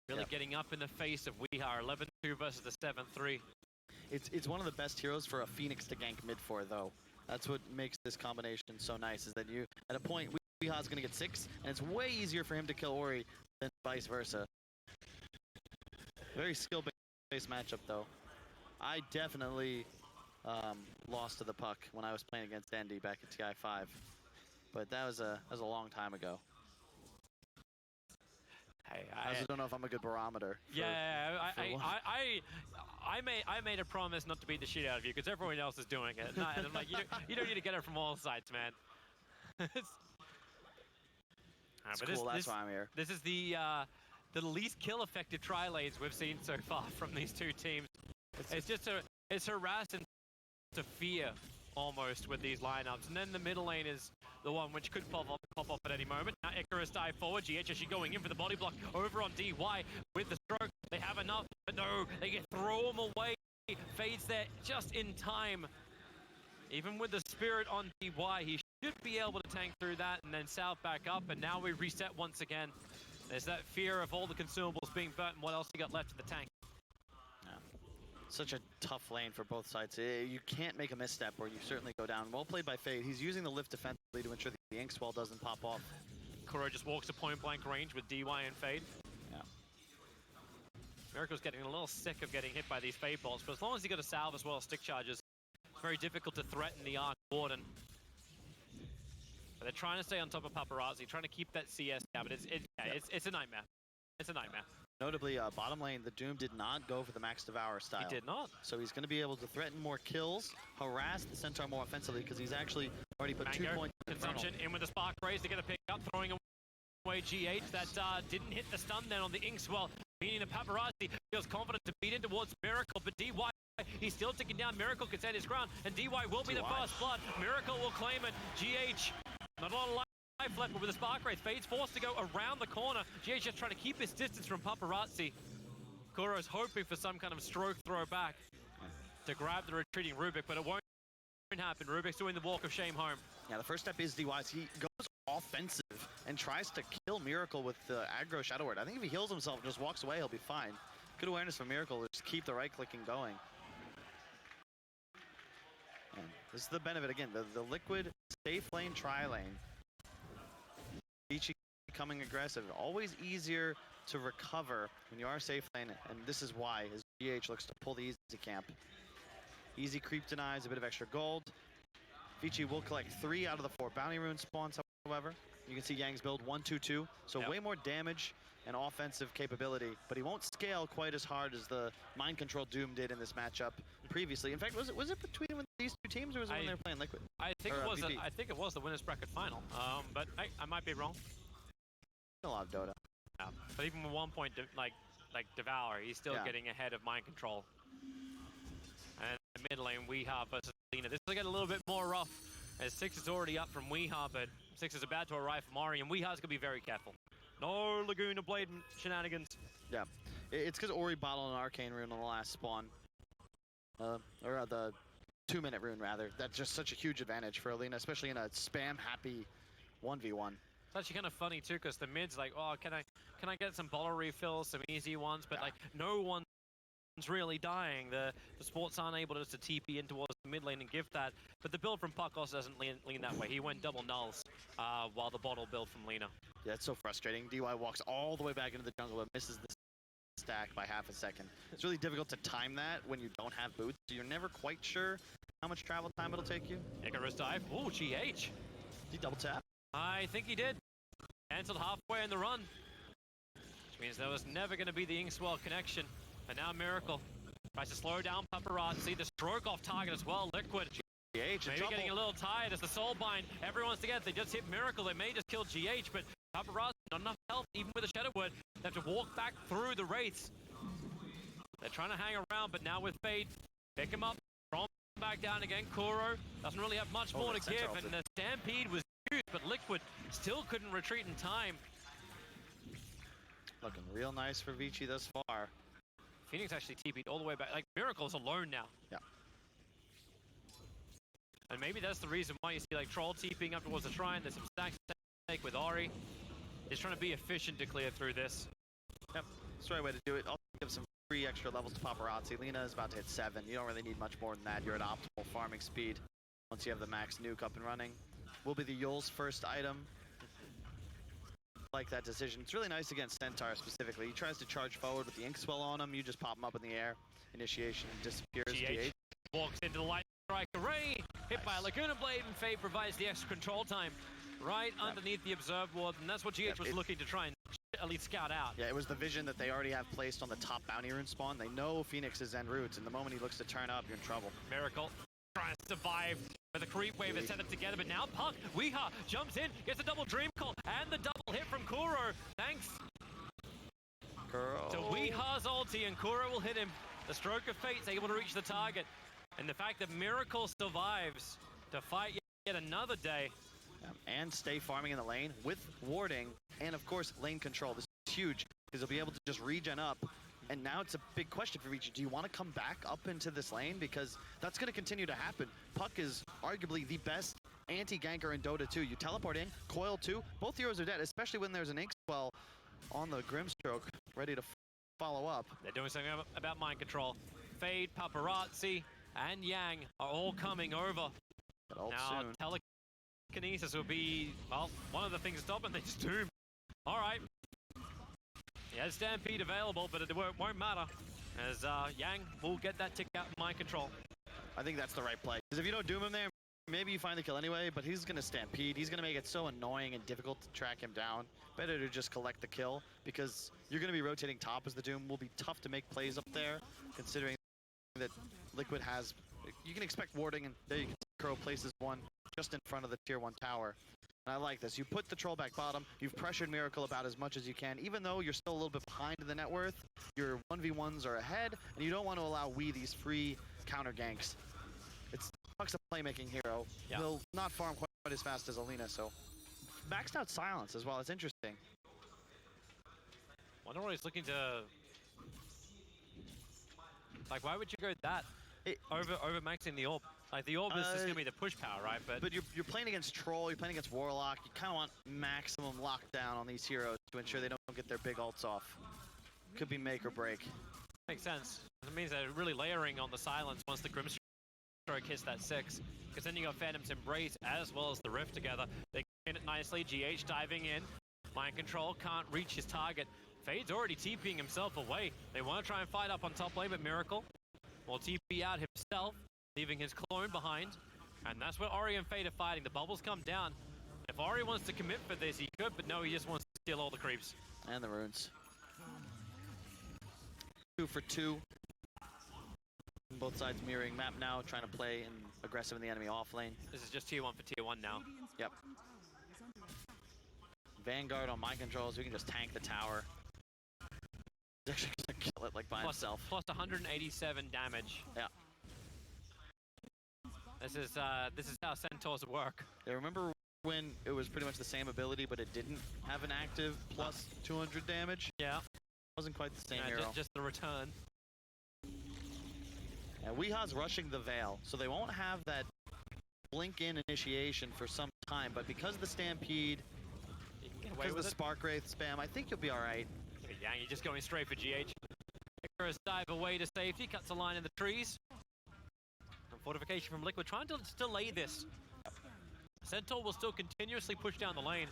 really getting up in the face of Weehaw. 11-2 versus the 7-3. It's one of the best heroes for a Phoenix to gank mid for, though. That's what makes this combination so nice, is that you, at a point, Weehaw's going to get 6, and it's way easier for him to kill Ori than vice versa. Very skill-based matchup, though. I definitely lost to the Puck when I was playing against Andy back at TI5, but that was a long time ago. Hey, I also don't know if I'm a good barometer. I made a promise not to beat the shit out of you because everyone else is doing it, and I'm like, you don't need to get it from all sides, man. That's cool. That's why I'm here. This is the least kill-effective tri-lanes we've seen so far from these two teams. It's harassing to fear almost with these lineups, and then the middle lane is the one which could pop up at any moment. Now Icarus dive forward, GH actually going in for the body block over on DY with the stroke. They have enough, but no, they get throw him away. Fades there just in time. Even with the spirit on DY, he should be able to tank through that and then south back up, and now we reset once again. There's that fear of all the consumables being burnt and what else you got left in the tank. Such a tough lane for both sides. You can't make a misstep or you certainly go down. Well played by Fade. He's using the lift defensively to ensure that the ink swell doesn't pop off. Kuro just walks to point blank range with DY and Fade. Yeah. Miracle's getting a little sick of getting hit by these Fade bolts, but as long as he got a salve as well as stick charges, it's very difficult to threaten the Arc Warden. But they're trying to stay on top of Paparazzi, trying to keep that CS down, but it's a nightmare. It's a nightmare. Notably, bottom lane, the Doom did not go for the Max Devour style. He did not. So he's going to be able to threaten more kills, harass the Centaur more offensively, because he's actually already put Mango, 2 points consumption in with the Spark Raise. They're going to pick up, throwing away GH. That didn't hit the stun then on the Inkswell. Meaning the Paparazzi feels confident to beat in towards Miracle, but DY, he's still ticking down. Miracle can stand his ground, and DY will be the first blood. Miracle will claim it. GH, not a lot of life left, but with the Spark Wraith, Fade's forced to go around the corner. GH just trying to keep his distance from Paparazzi. Kuro's hoping for some kind of stroke throw back to grab the retreating Rubik, but it won't happen. Rubik's doing the walk of shame home. Yeah, the first step is DY's. He goes offensive and tries to kill Miracle with the aggro Shadow Word. I think if he heals himself and just walks away, he'll be fine. Good awareness from Miracle to just keep the right-clicking going. And this is the benefit, again, the Liquid safe lane, tri-lane. VICI becoming aggressive. Always easier to recover when you are safe lane, and this is why, as GH looks to pull the easy camp. Easy creep denies, a bit of extra gold. VICI will collect 3 out of the 4 bounty rune spawns, however. You can see Yang's build 1-2-2, so way more damage and offensive capability, but he won't scale quite as hard as the mind control Doom did in this matchup previously. In fact, was it between these two teams, or was it when they were playing Liquid? I think it was the winners bracket final, but I might be wrong. A lot of Dota. Yeah, but even with 1 point, like Devour, he's still getting ahead of mind control. And in the mid lane, Weehaw versus Lena. This will get a little bit more rough, as 6 is already up from Weehaw, but 6 is about to arrive from Ori, and Weehaw's going to be very careful. No Laguna Blade shenanigans. Yeah, it's because Ori bottled an Arcane Rune on the last spawn. Or the 2-minute rune, rather. That's just such a huge advantage for Alina, especially in a spam-happy 1v1. It's actually kind of funny, too, because the mid's like, oh, can I get some bottle refills, some easy ones? But, like, no one's really dying. The sports aren't able to TP in towards the mid lane and give that. But the build from Puck also doesn't lean that way. He went double nulls while the bottle build from Lena. Yeah, it's so frustrating. DY walks all the way back into the jungle but misses the stack by half a second. It's really difficult to time that when you don't have boots. So you're never quite sure how much travel time it'll take you. Icarus dive. Ooh, GH. Did he double tap? I think he did. Cancelled halfway in the run. Which means there was never going to be the Inkswell connection. And now Miracle tries to slow down Paparazzi. The stroke off target as well. Liquid. GH maybe getting a little tired as the soul bind. Everyone's together. They just hit Miracle. They may just kill GH, but Paparazzi not enough health, even with a Shadow Word. They have to walk back through the Wraiths. They're trying to hang around, but now with Fade, pick him up. From back down again, Kuro doesn't really have much more to give, and the Stampede was used, but Liquid still couldn't retreat in time. Looking real nice for VICI thus far. Phoenix actually TP'd all the way back. Like, Miracle's alone now. Yeah. And maybe that's the reason why you see like Troll TPing up towards the shrine. There's some stacks to take with Ori. He's trying to be efficient to clear through this. Yep, that's the right way to do it. Also give some free extra levels to Paparazzi. Lena is about to hit 7. You don't really need much more than that. You're at optimal farming speed once you have the max nuke up and running. Will be the Yul's first item. Like that decision. It's really nice against Centaur specifically. He tries to charge forward with the ink swell on him. You just pop him up in the air. Initiation disappears. GH walks into the light strike array. Hit by a Laguna Blade, and Faye provides the extra control time right underneath the Observe Ward, and that's what GH was looking to try and at least scout out. Yeah, it was the vision that they already have placed on the top bounty rune spawn. They know Phoenix is en route, and the moment he looks to turn up, you're in trouble. Miracle trying to survive with a creep wave that's set up together, but now Puck, Weeha jumps in, gets a double dream call, and the double hit from Kuro. Thanks to Weeha's ulti, and Kuro will hit him. The stroke of fate's able to reach the target, and the fact that Miracle survives to fight yet another day. And stay farming in the lane with warding and, of course, lane control. This is huge because he'll be able to just regen up. And now it's a big question for VICI. Do you want to come back up into this lane? Because that's going to continue to happen. Puck is arguably the best anti-ganker in Dota 2. You teleport in, Coil 2, both heroes are dead, especially when there's an ink swell on the Grimstroke ready to follow up. They're doing something about mind control. Fade, Paparazzi, and Yang are all coming over. Now, telekinesis will be, well, one of the things stopping this Doom. All right. He has Stampede available, but it won't matter, as Yang will get that tick out in mind control. I think that's the right play. Because if you don't Doom him there, maybe you find the kill anyway, but he's going to Stampede. He's going to make it so annoying and difficult to track him down. Better to just collect the kill, because you're going to be rotating top as the Doom. Will be tough to make plays up there, considering that Liquid has... You can expect warding, and there you can see Crow places one just in front of the tier 1 tower. And I like this. You put the troll back bottom, you've pressured Miracle about as much as you can. Even though you're still a little bit behind in the net worth, your 1v1s are ahead, and you don't want to allow these free counter ganks. It's Puck's a playmaking hero. Yeah. He'll not farm quite as fast as Alina, so maxed out silence as well. It's interesting. Wonder what he's looking to... Like, why would you go that? Over maxing the orb. Like, the orb is just going to be the push power, right? But you're playing against Troll, you're playing against Warlock. You kind of want maximum lockdown on these heroes to ensure they don't get their big ults off. Could be make or break. Makes sense. It means they're really layering on the silence once the Grimstroke hits that 6. Because then you got Phantom's Embrace as well as the Rift together. They get it nicely. GH diving in. Mind control can't reach his target. Fade's already TPing himself away. They want to try and fight up on top lane, but Miracle will TP out himself, leaving his clone behind. And that's where Ori and Fade are fighting. The bubbles come down. If Ori wants to commit for this, he could, but no, he just wants to steal all the creeps. And the runes. 2 for 2. Both sides mirroring map now, trying to play aggressive in the enemy off lane. This is just tier 1 for tier 1 now. Yep. Vanguard on mind controls, we can just tank the tower. He's actually gonna kill it like by himself. Plus 187 damage. Yeah. This is how Centaurs work. Yeah, remember when it was pretty much the same ability, but it didn't have an active plus 200 damage? Yeah. Wasn't quite the same hero. Just the return. And Weeha's rushing the Veil, so they won't have that blink-in initiation for some time, but because of the Stampede, because of the Spark Wraith spam, I think you'll be alright. Yang, you're just going straight for GH. Icarus dive away to safety, cuts a line in the trees. And fortification from Liquid, trying to delay this. Centaur will still continuously push down the lane.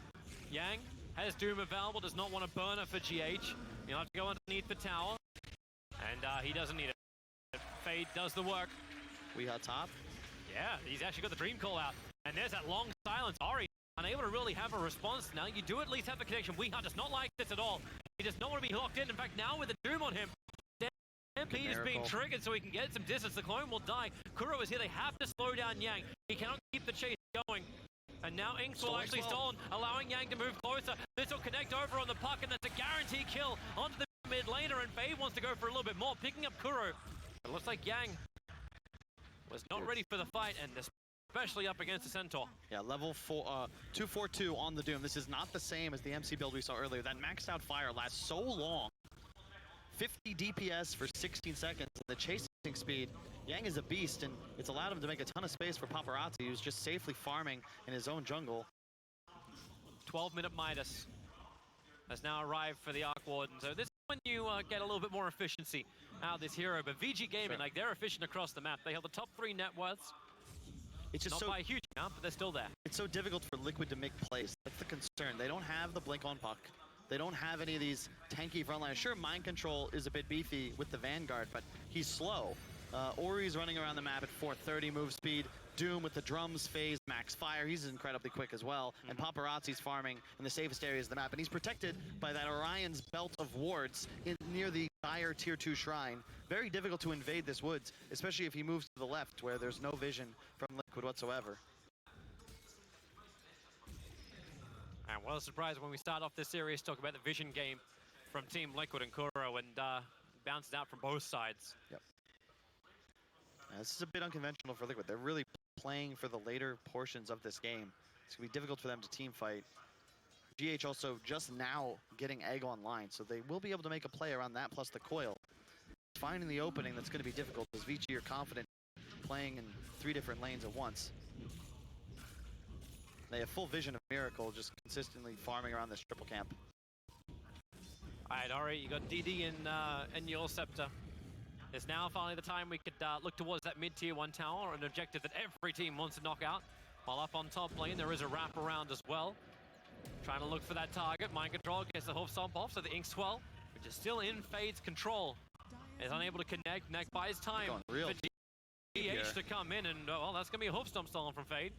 Yang has Doom available, does not want to burn it for GH. He'll have to go underneath the tower. And he doesn't need it. Fade does the work. Weeha top. Yeah, he's actually got the dream call out. And there's that long silence. Ori unable to really have a response now. You do at least have the connection. Weeha does not like this at all. He does not want to be locked in. In fact, now with the Doom on him, Stampede is being triggered so he can get some distance. The clone will die. Kuro is here. They have to slow down Yang. He cannot keep the chase going. And now Inks will actually stolen, allowing Yang to move closer. This will connect over on the Puck, and that's a guaranteed kill onto the mid laner. And Faye wants to go for a little bit more, picking up Kuro. It looks like Yang was not ready for the fight, and especially up against the Centaur. Yeah, level 242 on the Doom. This is not the same as the MC build we saw earlier. That maxed out fire lasts so long. 50 DPS for 16 seconds. The chasing speed, Yang is a beast, and it's allowed him to make a ton of space for Paparazzi, who's just safely farming in his own jungle. 12-minute Midas has now arrived for the Arc Warden. So this is when you get a little bit more efficiency out of this hero. But VG Gaming, like, they're efficient across the map. They have the top 3 net worths. It's just not by a huge amount, but they're still there. It's so difficult for Liquid to make plays. That's the concern. They don't have the blink on puck. They don't have any of these tanky frontliners. Sure, Mind Control is a bit beefy with the Vanguard, but he's slow. Ori's running around the map at 430 move speed. Doom with the drums phase, max fire. He's incredibly quick as well. And Paparazzi's farming in the safest areas of the map. And he's protected by that Orion's belt of wards near the Dire Tier 2 shrine. Very difficult to invade this woods, especially if he moves to the left where there's no vision from Liquid whatsoever. And what a surprise when we start off this series, talk about the vision game from Team Liquid and Kuro, and bouncing out from both sides. Yep. This is a bit unconventional for Liquid. They're really playing for the later portions of this game. It's going to be difficult for them to team fight. GH also just now getting Egg online, so they will be able to make a play around that plus the coil. Finding the opening that's going to be difficult as VICI are confident playing in 3 different lanes at once. They have full vision of Miracle, just consistently farming around this triple camp. All right, Ori, you got DD in your scepter. It's now finally the time we could look towards that mid-tier 1 tower, an objective that every team wants to knock out. While up on top lane, there is a wraparound as well. Trying to look for that target. Mind Control gets the hoof stomp off, so the Ink Swell, which is still in Fade's control, is unable to connect. Neck buys time for GH to come in, and well, that's going to be a hoof stomp stolen from Fade.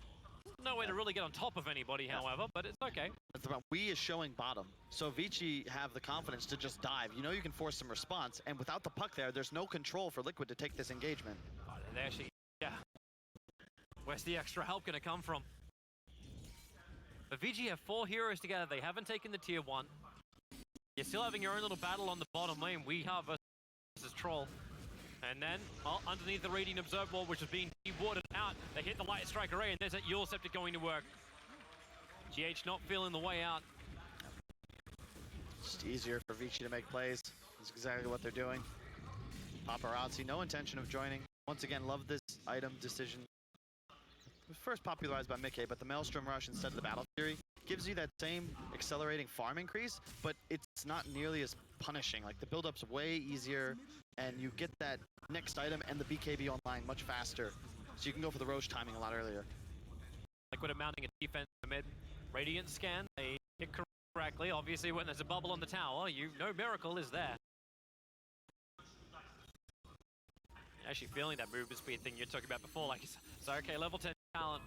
No way to really get on top of anybody, however, but it's okay. That's about We is showing bottom. So VICI have the confidence to just dive. You know you can force some response, and without the puck there, there's no control for Liquid to take this engagement. They actually, yeah. Where's the extra help going to come from? But VG have 4 heroes together. They haven't taken the tier 1. You're still having your own little battle on the bottom lane. We have versus Troll. And then, well, underneath the Radiant Observer, which is being de-warded out, they hit the Light Strike Array, and there's that Yule Scepter going to work. GH not feeling the way out. Just easier for VICI to make plays. That's exactly what they're doing. Paparazzi, no intention of joining. Once again, love this item decision. It was first popularized by Mickey, but the Maelstrom Rush instead of the Battle Fury gives you that same accelerating farm increase, but it's not nearly as punishing. Like, the build-up's way easier, and you get that next item and the BKB online much faster. So you can go for the Roche timing a lot earlier. Liquid are mounting a defense mid. Radiant scan, they hit correctly. Obviously, when there's a bubble on the tower, you know Miracle is there. Actually feeling that movement speed thing you're talking about before. Like, so okay, level 10 talent.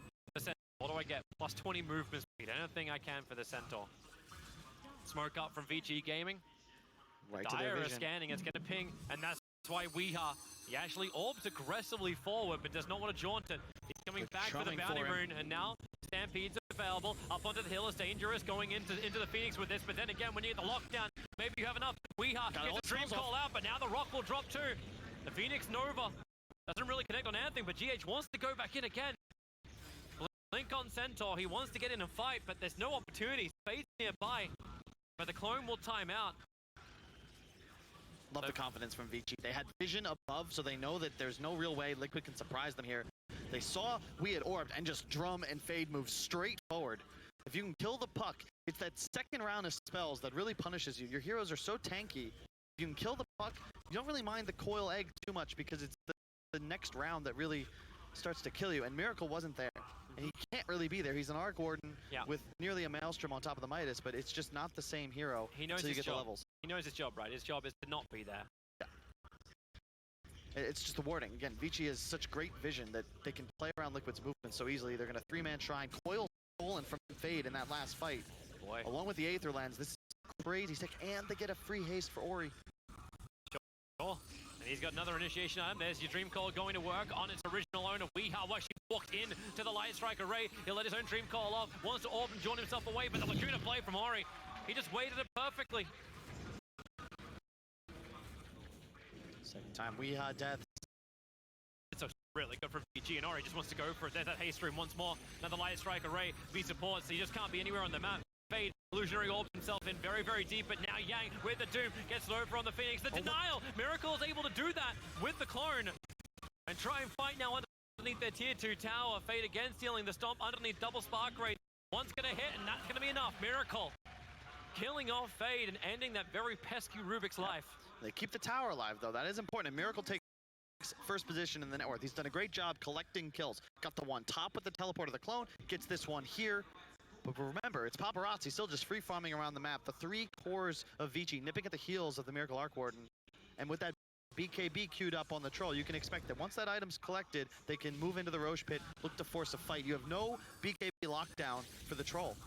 What do I get? Plus 20 movement speed. Anything I can for the Centaur. Smoke up from VG Gaming. Right to their Dire vision. scanning, it's gonna ping, and that's why he actually orbs aggressively forward, but does not want to jaunt it. He's coming back for the bounty rune, and now Stampede's available. Up onto the hill is dangerous, going into the Phoenix with this, but then again, when you get the lockdown, maybe you have enough. Weeha gets a dream call out, but now the rock will drop too. The Phoenix Nova doesn't really connect on anything, but GH wants to go back in again. Blink on Centaur, he wants to get in and fight, but there's no opportunity. Fade's nearby, but the clone will time out. Love the confidence from VICI. They had vision above, so they know that there's no real way Liquid can surprise them here. They saw we had orbed and just Drum and Fade move straight forward. If you can kill the puck, it's that second round of spells that really punishes you. Your heroes are so tanky. If you can kill the puck, you don't really mind the coil egg too much because it's the next round that really starts to kill you. And Miracle wasn't there. And he can't really be there. He's an Arc Warden with nearly a Maelstrom on top of the Midas, but it's just not the same hero until you get the levels. He knows his job, right? His job is to not be there. Yeah. It's just the warding. Again, VICI has such great vision that they can play around Liquid's movement so easily. They're going to 3-man shrine, coil stolen from Fade in that last fight. Boy. Along with the Aether Lens, this is crazy sick, and they get a free haste for Ori. Sure. And he's got another initiation item. There's your Dream Call going to work on its original owner. Weeha actually walked in to the Light Strike Array. He'll let his own Dream Call off. Wants to orb and join himself away, but the Laguna play from Ori. He just waited it perfectly. Second time Weeha death. So really good from VG, and Ori just wants to go for it. There's that haste stream once more. Another light strike array. V supports, so he just can't be anywhere on the map. Fade, illusionary orbs himself in very, very deep, but now Yang with the Doom gets over on the Phoenix. The denial! Miracle is able to do that with the clone and try and fight now underneath their tier 2 tower. Fade again stealing the stomp underneath double spark rate. One's gonna hit, and that's gonna be enough. Miracle killing off Fade and ending that very pesky Rubik's life. They keep the tower alive, though. That is important. And Miracle takes first position in the net worth. He's done a great job collecting kills. Got the one top with the teleporter, the clone. Gets this one here. But remember, it's Paparazzi still just free farming around the map. The 3 cores of VICI nipping at the heels of the Miracle Arc Warden. And with that BKB queued up on the Troll, you can expect that once that item's collected, they can move into the Roche Pit, look to force a fight. You have no BKB lockdown for the Troll.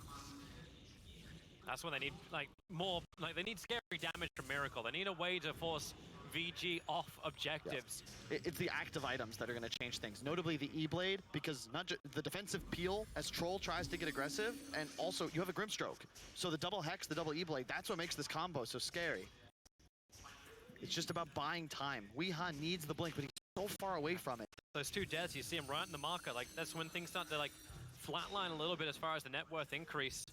That's when they need they need scary damage from Miracle. They need a way to force VG off objectives. Yes. It's the active items that are going to change things. Notably the E-Blade, because not just the defensive peel as Troll tries to get aggressive, and also you have a Grimstroke. So the double Hex, the double E-Blade, that's what makes this combo so scary. It's just about buying time. Weeha needs the blink, but he's so far away from it. Those 2 deaths, you see him right in the marker. Like, that's when things start to flatline a little bit as far as the net worth increase.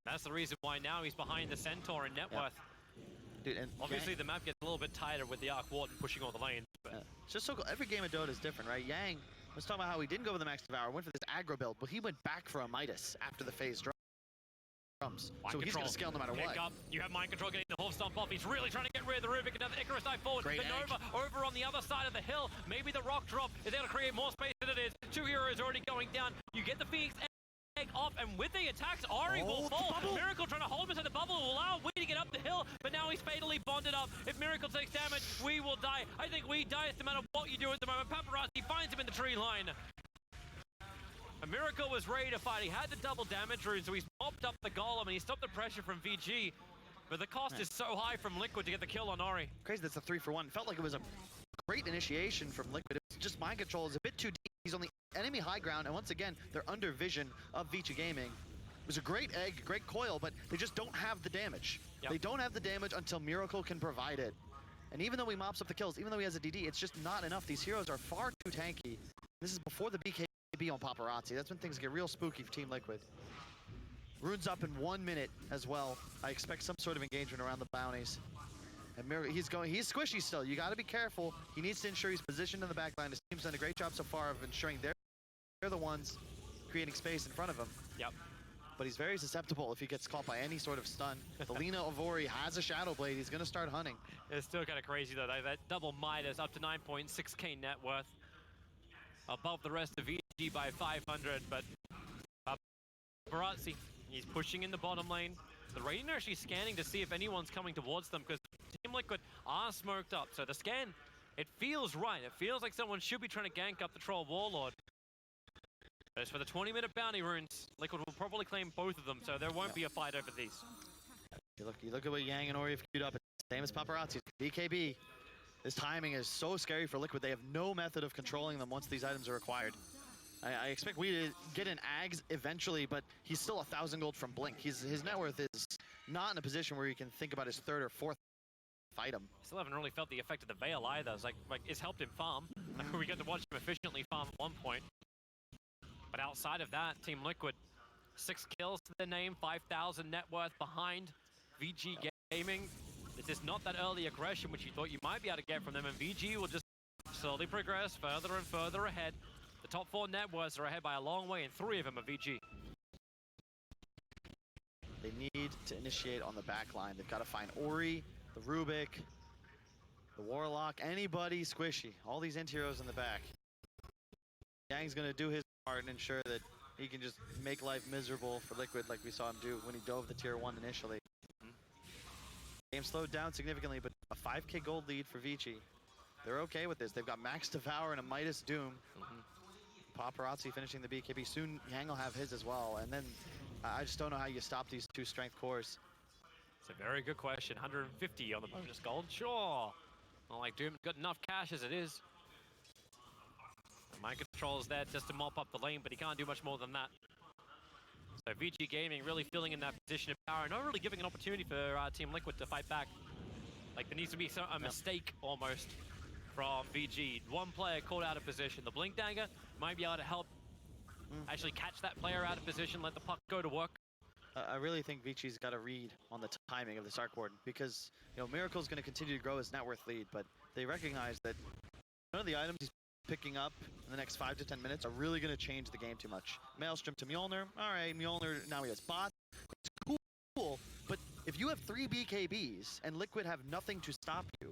That's the reason why now he's behind the Centaur in net worth. Dude, and obviously the map gets a little bit tighter with the Arc Warden pushing all the lanes. But it's just so cool. Every game of Dota is different, right? Yang was talking about how he didn't go with the Max Devour, went for this aggro build, but he went back for a Midas after the phase drums. So he's going to scale no matter what. You have Mind Control getting the Wolf Stomp off. He's really trying to get rid of the Rubik. Another Icarus dive forward. Great Nova over on the other side of the hill. Maybe the Rock Drop is able to create more space than it is. 2 heroes already going down. You get the Phoenix off, and with the attacks, Ari will fall. Miracle trying to hold him into the bubble will allow Wee to get up the hill, but now he's fatally bonded up. If Miracle takes damage, Wee will die. I think Wee dies no matter what you do at the moment. Paparazzi finds him in the tree line. A Miracle was ready to fight. He had the double damage rune, so he's mopped up the golem, and he stopped the pressure from VG. But the cost is so high from Liquid to get the kill on Ori. Crazy, that's a 3-for-1. Felt like it was a great initiation from Liquid. It was just Mind Control is a bit too deep. He's on the enemy high ground, and once again, they're under vision of VICI Gaming. It was a great egg, great coil, but they just don't have the damage. They don't have the damage until Miracle can provide it. And even though he mops up the kills, even though he has a DD, it's just not enough. These heroes are far too tanky. This is before the BKB on Paparazzi. That's when things get real spooky for Team Liquid. Rune's up in 1 minute as well. I expect some sort of engagement around the bounties. And he's squishy still. You got to be careful. He needs to ensure he's positioned in the back line. His team's done a great job so far of ensuring they're the ones creating space in front of him. Yep. But he's very susceptible if he gets caught by any sort of stun. The Lena of Ori has a Shadow Blade. He's going to start hunting. It's still kind of crazy though. That double Midas up to 9.6k net worth. Above the rest of VG by 500, but Paparazzi, he's pushing in the bottom lane. The Radiant are actually scanning to see if anyone's coming towards them because Team Liquid are smoked up. So the scan, it feels right. It feels like someone should be trying to gank up the Troll Warlord. As for the 20-minute bounty runes, Liquid will probably claim both of them, so there won't be a fight over these. You look at what Yang and Ori have queued up. Same as Paparazzi. BKB. This timing is so scary for Liquid. They have no method of controlling them once these items are acquired. I expect we to get an Ags eventually, but he's still 1,000 gold from Blink. His net worth is not in a position where he can think about his 3rd or 4th item. Still haven't really felt the effect of the Veil either. It's like it's helped him farm. We got to watch him efficiently farm at one point. But outside of that, Team Liquid, 6 kills to their name, 5,000 net worth behind VG Gaming. This is not that early aggression which you thought you might be able to get from them, and VG will just slowly progress further and further ahead. The top 4 net worths are ahead by a long way, and 3 of them are VG. They need to initiate on the back line. They've got to find Ori, the Rubik, the Warlock, anybody squishy. All these anti-heroes in the back. Yang's going to do his part and ensure that he can just make life miserable for Liquid like we saw him do when he dove the tier 1 initially. Game slowed down significantly, but a 5k gold lead for VICI. They're okay with this. They've got Max Devour and a Midas Doom. Paparazzi finishing the BKB. Soon Yang will have his as well. And then I just don't know how you stop these 2 strength cores. It's a very good question. 150 on the bonus gold. Sure. Not like Doom got enough cash as it is. Mind Control is there just to mop up the lane, but he can't do much more than that. So VG Gaming really filling in that position of power and not really giving an opportunity for Team Liquid to fight back. Like there needs to be a mistake almost from VG. One player caught out of position. The Blink Dagger might be able to help actually catch that player out of position, let the puck go to work. I really think VICI's got a read on the timing of this Arc Warden because, you know, Miracle's going to continue to grow his net worth lead, but they recognize that none of the items he's picking up in the next 5 to 10 minutes are really going to change the game too much. Maelstrom to Mjolnir. All right, Mjolnir, now he has bot. It's cool, but if you have 3 BKBs and Liquid have nothing to stop you,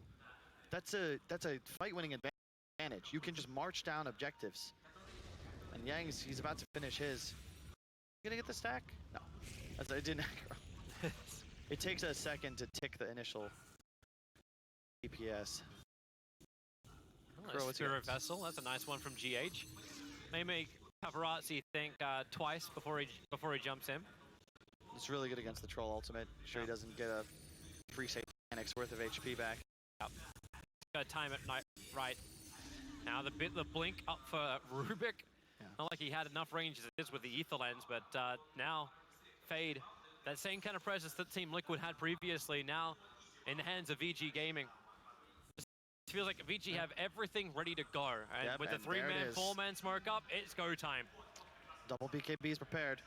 that's a fight-winning advantage. You can just march down objectives. And Yang's, he's about to finish his. Gonna get the stack? No. It didn't. It takes a second to tick the initial DPS. Oh, Spirit Vessel, that's a nice one from GH. May make Paparazzi think twice before he jumps in. It's really good against the Troll ultimate. Sure, he doesn't get a free Satanix worth of HP back. Yep. Got to time it right. Now the blink up for Rubik. Yeah. Not like he had enough range as it is with the Ether Lens, but now Fade, that same kind of presence that Team Liquid had previously, now in the hands of VG Gaming. It feels like VG have everything ready to go. And with the 3-man, 4-man smoke up, it's go time. Double BKBs prepared.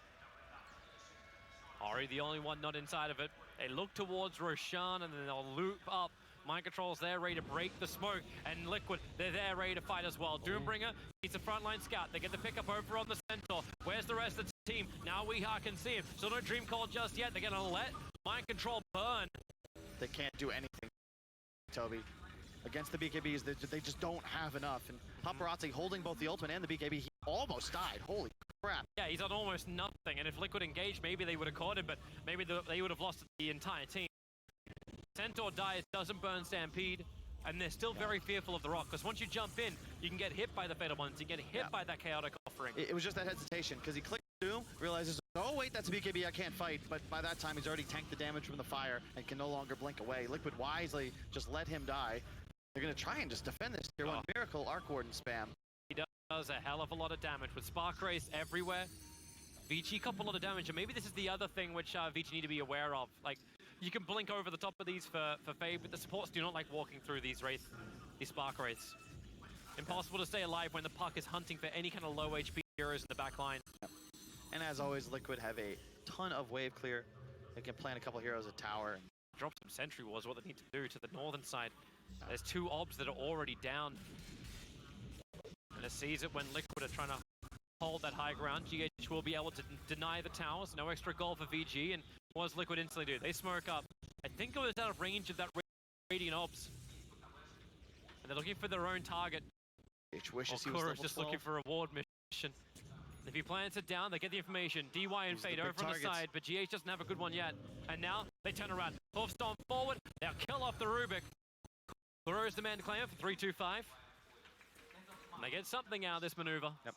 Ori the only one not inside of it. They look towards Roshan and then they'll loop up. Mind Control's there ready to break the smoke, and Liquid, they're there ready to fight as well. Doombringer, he's a frontline scout. They get the pickup over on the Centaur. Where's the rest of the team? Now Weeha can see him. So no Dream Call just yet. They're gonna let Mind Control burn. They can't do anything, Toby. Against the BKBs, they just don't have enough. And Paparazzi holding both the ultimate and the BKB, he almost died. Holy crap. Yeah, he's on almost nothing. And if Liquid engaged, maybe they would have caught him, but maybe they would have lost the entire team. Centaur dies, doesn't burn Stampede, and they're still very fearful of the rock, because once you jump in, you can get hit by the Fatal Ones, you get hit by that Chaotic Offering. It was just that hesitation, because he clicked Doom, realizes, oh wait, that's a BKB, I can't fight, but by that time he's already tanked the damage from the fire and can no longer blink away. Liquid wisely just let him die. They're going to try and just defend this tier 1 Miracle Arc Warden spam. He does a hell of a lot of damage with Spark Race everywhere. VG couple a lot of damage, and maybe this is the other thing which VG need to be aware of. Like, you can blink over the top of these for Fade, but the supports do not like walking through these Spark Wraiths. Impossible to stay alive when the puck is hunting for any kind of low HP heroes in the back line. Yep. And as always, Liquid have a ton of wave clear. They can plant a couple heroes at tower. Drop some Sentry Wars, what they need to do to the northern side. There's 2 obs that are already down. And it sees it when Liquid are trying to hold that high ground. GH will be able to deny the towers. No extra goal for VG. And what does Liquid instantly do? They smoke up. I think it was out of range of that Radiant Obs. And they're looking for their own target. Kuro's just looking for a ward mission. If he plants it down, they get the information. DY and Fade over on the side, but GH doesn't have a good one yet. And now they turn around. Hoofstorm forward. They'll kill off the Rubik. Kuro's the man to claim for 3-2-5. And they get something out of this maneuver. Yep.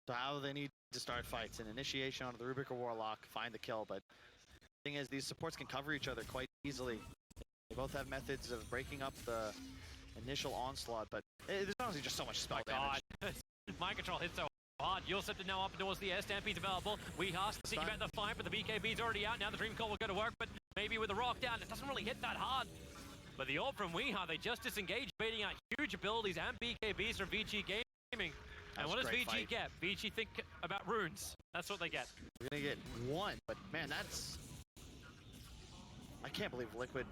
So how they need to start fights, an initiation onto the Rubik or Warlock, find the kill, but the thing is these supports can cover each other quite easily. They both have methods of breaking up the initial onslaught, but there's honestly just so much spell damage. Mind Control hits so hard. Yulsip now up towards the air. Stampede's available. Weeha thinking about the fight, but the BKB's already out. Now the Dream Call will go to work, but maybe with the rock down, it doesn't really hit that hard. But the orb from Weeha, they just disengage, baiting out huge abilities and BKBs from VG Gaming. And what does VG get? VG think about runes. That's what they get. We're gonna get 1, but man, that's... I can't believe Liquid...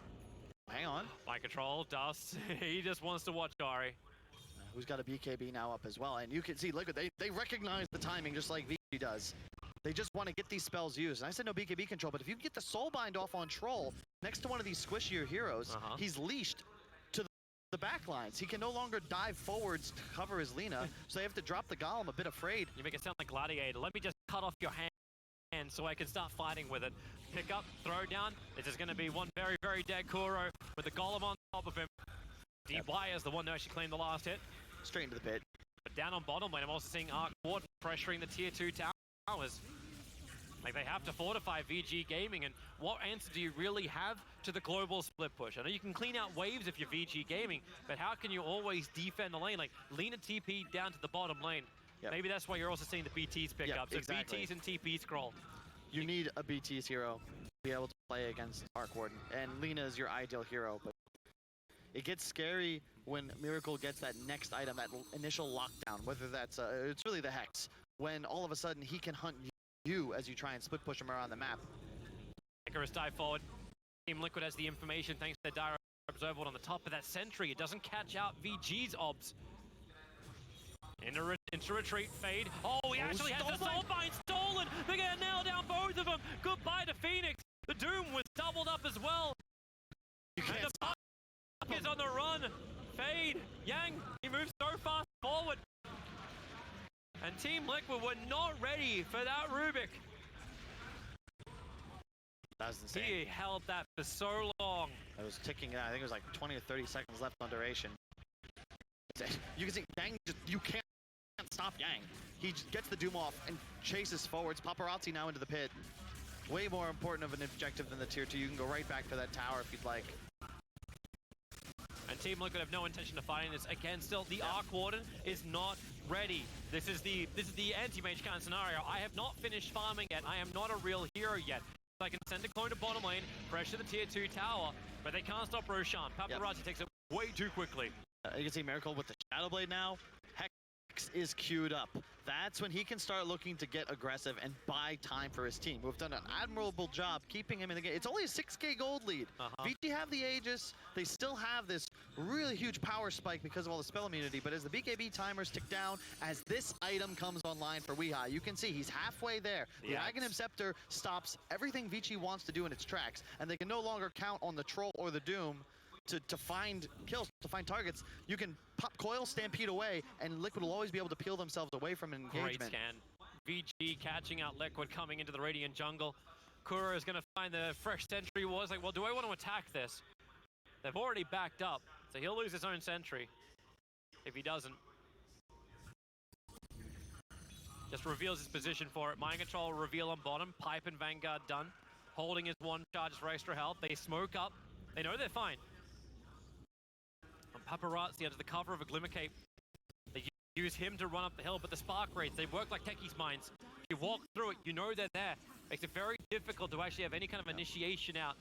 Hang on. Mind Control does. He just wants to watch Gary. Who's got a BKB now up as well. And you can see Liquid, they recognize the timing just like VG does. They just want to get these spells used. And I said no BKB control, but if you get the Soulbind off on Troll next to one of these squishier heroes, he's leashed to the back lines. He can no longer dive forwards to cover his Lina, so they have to drop the Golem a bit afraid. You make it sound like Gladiator. Let me just cut off your hand so I can start fighting with it. Pick up, throw down. This is going to be one very, very dead Kuro with the Golem on top of him. DY is the one to actually claim the last hit. Straight into the pit. But down on bottom lane, I'm also seeing Arc Ward pressuring the tier 2 towers. Like, they have to fortify VG Gaming, and what answer do you really have to the global split push? I know you can clean out waves if you're VG Gaming, but how can you always defend the lane? Like, Lina TP down to the bottom lane. Yep. Maybe that's why you're also seeing the BTs pick up. So exactly. BTs and TP scroll. You need a BT's hero to be able to play against Arc Warden, and Lina is your ideal hero, but It gets scary when Miracle gets that next item, that initial lockdown, whether that's, it's really the Hex, when all of a sudden he can hunt you as you try and split push him around the map. Icarus dive forward. Team Liquid has the information thanks to the direct observer on the top of that sentry. It doesn't catch out VG's obs. Into retreat, Fade. Oh, he actually has the Soulbind stolen! They're gonna nail down both of them! Goodbye to Phoenix! The Doom was doubled up as well! And the Puck is on the run! Fade! Yang, he moves so fast forward! And Team Liquid were not ready for that Rubik! That was insane. He held that for so long. It was ticking, I think it was like 20 or 30 seconds left on duration. You can see Yang, you can't stop Yang. He just gets the Doom off and chases forwards. Paparazzi now into the pit. Way more important of an objective than the tier 2. You can go right back for that tower if you'd like. And Team Liquid have no intention of fighting this. Again, still, the Arc Warden is not ready. This is the anti-mage kind of scenario. I have not finished farming yet. I am not a real hero yet. I can send a clone to bottom lane, pressure the tier 2 tower, but they can't stop Roshan. Paparazzi takes it way too quickly. You can see Miracle with the Shadow Blade now. Hex is queued up. That's when he can start looking to get aggressive and buy time for his team, who have done an admirable job keeping him in the game. It's only a 6k gold lead. VG have the Aegis. They still have this really huge power spike because of all the spell immunity, but as the BKB timers tick down, as this item comes online for Weeha, you can see he's halfway there. The Aghanim Scepter stops everything VG wants to do in its tracks, and they can no longer count on the Troll or the Doom to find kills, to find targets. You can pop Coil, Stampede away, and Liquid will always be able to peel themselves away from an engagement. Great scan. VG catching out Liquid coming into the Radiant jungle. Kura is going to find the fresh sentry wars. Like, well, do I want to attack this? They've already backed up, so he'll lose his own sentry if he doesn't. Just reveals his position for it. Mind Control reveal on bottom. Pipe and Vanguard done. Holding his one charge for extra health. They smoke up. They know they're fine. Paparazzi under the cover of a Glimmer Cape. They use him to run up the hill, but the spark rates, they work like Techie's mines. You walk through it, you know they're there. Makes it very difficult to actually have any kind of initiation out.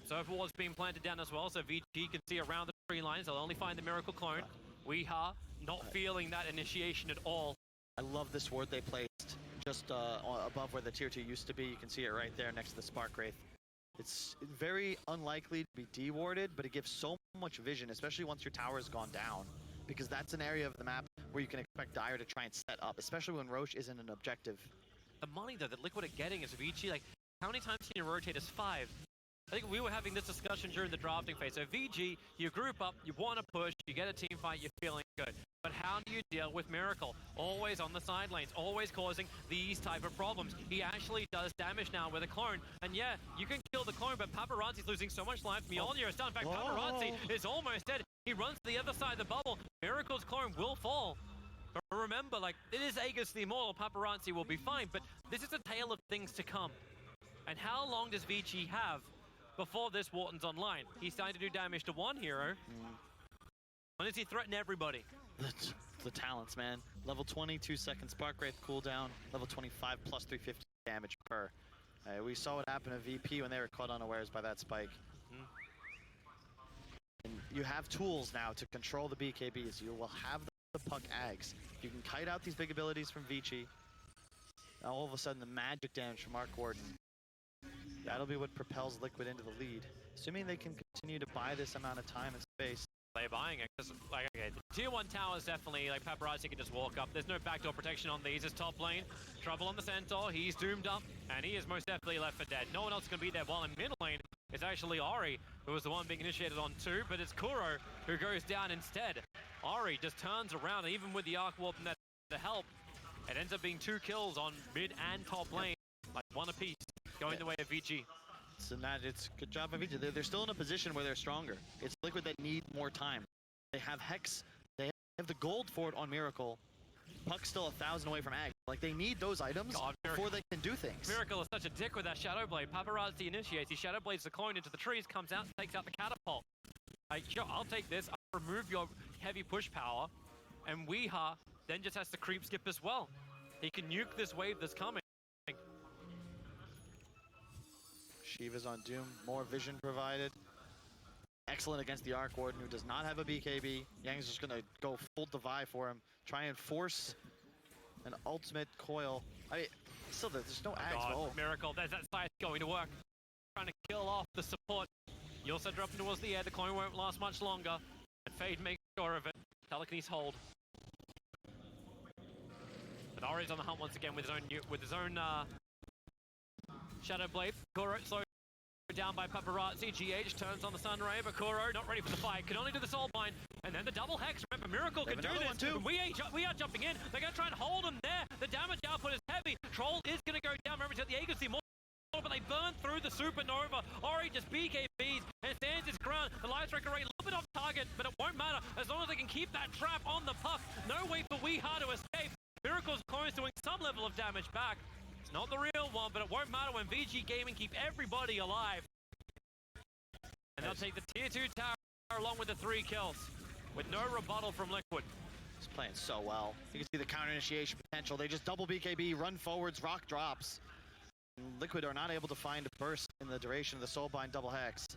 So Overwatch's being planted down as well, so VG can see around the tree lines. They'll only find the Miracle clone. Weeha not feeling that initiation at all. I love this ward they placed just above where the tier 2 used to be. You can see it right there next to the Spark Wraith. It's very unlikely to be dewarded, but it gives so much vision, especially once your tower has gone down, because that's an area of the map where you can expect Dire to try and set up, especially when Roche isn't an objective. The money, though, that Liquid are getting is VG, like, how many times can you rotate as 5? I think we were having this discussion during the drafting phase. So VG, you group up, you want to push, you get a team fight, you're feeling good. But how do you deal with Miracle? Always on the side lanes, always causing these type of problems. He actually does damage now with a clone. And yeah, you can kill the clone, but Paparazzi's losing so much life. Mjolnir is down. In fact, Paparazzi is almost dead. He runs to the other side of the bubble. Miracle's clone will fall. But remember, like, it is Aegis the Immortal. Paparazzi will be fine, but this is a tale of things to come. And how long does VG have before this Wharton's online? He's starting to do damage to one hero. When does he threaten everybody? The talents, man. Level 20, 2 seconds Spark Wraith cooldown. Level 25 plus 350 damage per. We saw what happened to VP when they were caught unawares by that spike. And you have tools now to control the BKBs. You will have the Puck Ags. You can kite out these big abilities from VICI. Now all of a sudden the magic damage from Arc Warden. That'll be what propels Liquid into the lead. Assuming they can continue to buy this amount of time and space. They're buying it, because, like, okay, the tier 1 towers definitely, like, Paparazzi can just walk up. There's no backdoor protection on these. It's top lane. Trouble on the Centaur. He's doomed up, and he is most definitely left for dead. No one else can be there, while in mid lane, it's actually Ori, who was the one being initiated on 2, but it's Kuro who goes down instead. Ori just turns around, and even with the Arc Warp and the help, it ends up being 2 kills on mid and top lane, like 1 apiece, going the way of VG. It's good job of VG. They're still in a position where they're stronger. It's Liquid that need more time. They have Hex, they have the gold for it on Miracle. Puck's still 1,000 away from Ag. Like, they need those items before they can do things. Miracle is such a dick with that Shadow Blade. Paparazzi initiates. He Shadow Blades the clone into the trees, comes out, takes out the catapult. Like, sure, I'll take this. I'll remove your heavy push power. And Weeha then just has to creep skip as well. He can nuke this wave that's coming. Shiva's on Doom, more vision provided. excellent against the Arc Warden, who does not have a BKB. Yang's just gonna go full Divide for him, try and force an ultimate coil. I mean, still, there's no Ags. God, Miracle, there's that side going to work. Trying to kill off the support. You also dropping towards the air. The clone won't last much longer. And Fade makes sure of it. Telekinesis hold. But Ori's on the hunt once again with his own Shadow Blade. Kuro slowed down by Paparazzi. GH turns on the Sunray, but Kuro not ready for the fight. Can only do the Soulbind. And then the double hex. Remember, Miracle can do this. Too. We are jumping in. They're going to try and hold him there. The damage output is heavy. Troll is going to go down. Remember, the Agency more. But they burn through the Supernova. Ori just BKBs and stands his ground. The Light Striker rate a little bit off target, but it won't matter as long as they can keep that trap on the puck. No way for Weeha to escape. Miracle's clone doing some level of damage back. It's not the real one, but it won't matter when VG Gaming keep everybody alive. And they'll take the tier 2 tower along with the 3 kills with no rebuttal from Liquid. He's playing so well. You can see the counter initiation potential. They just double BKB, run forwards, rock drops. Liquid are not able to find a burst in the duration of the Soulbind double hex.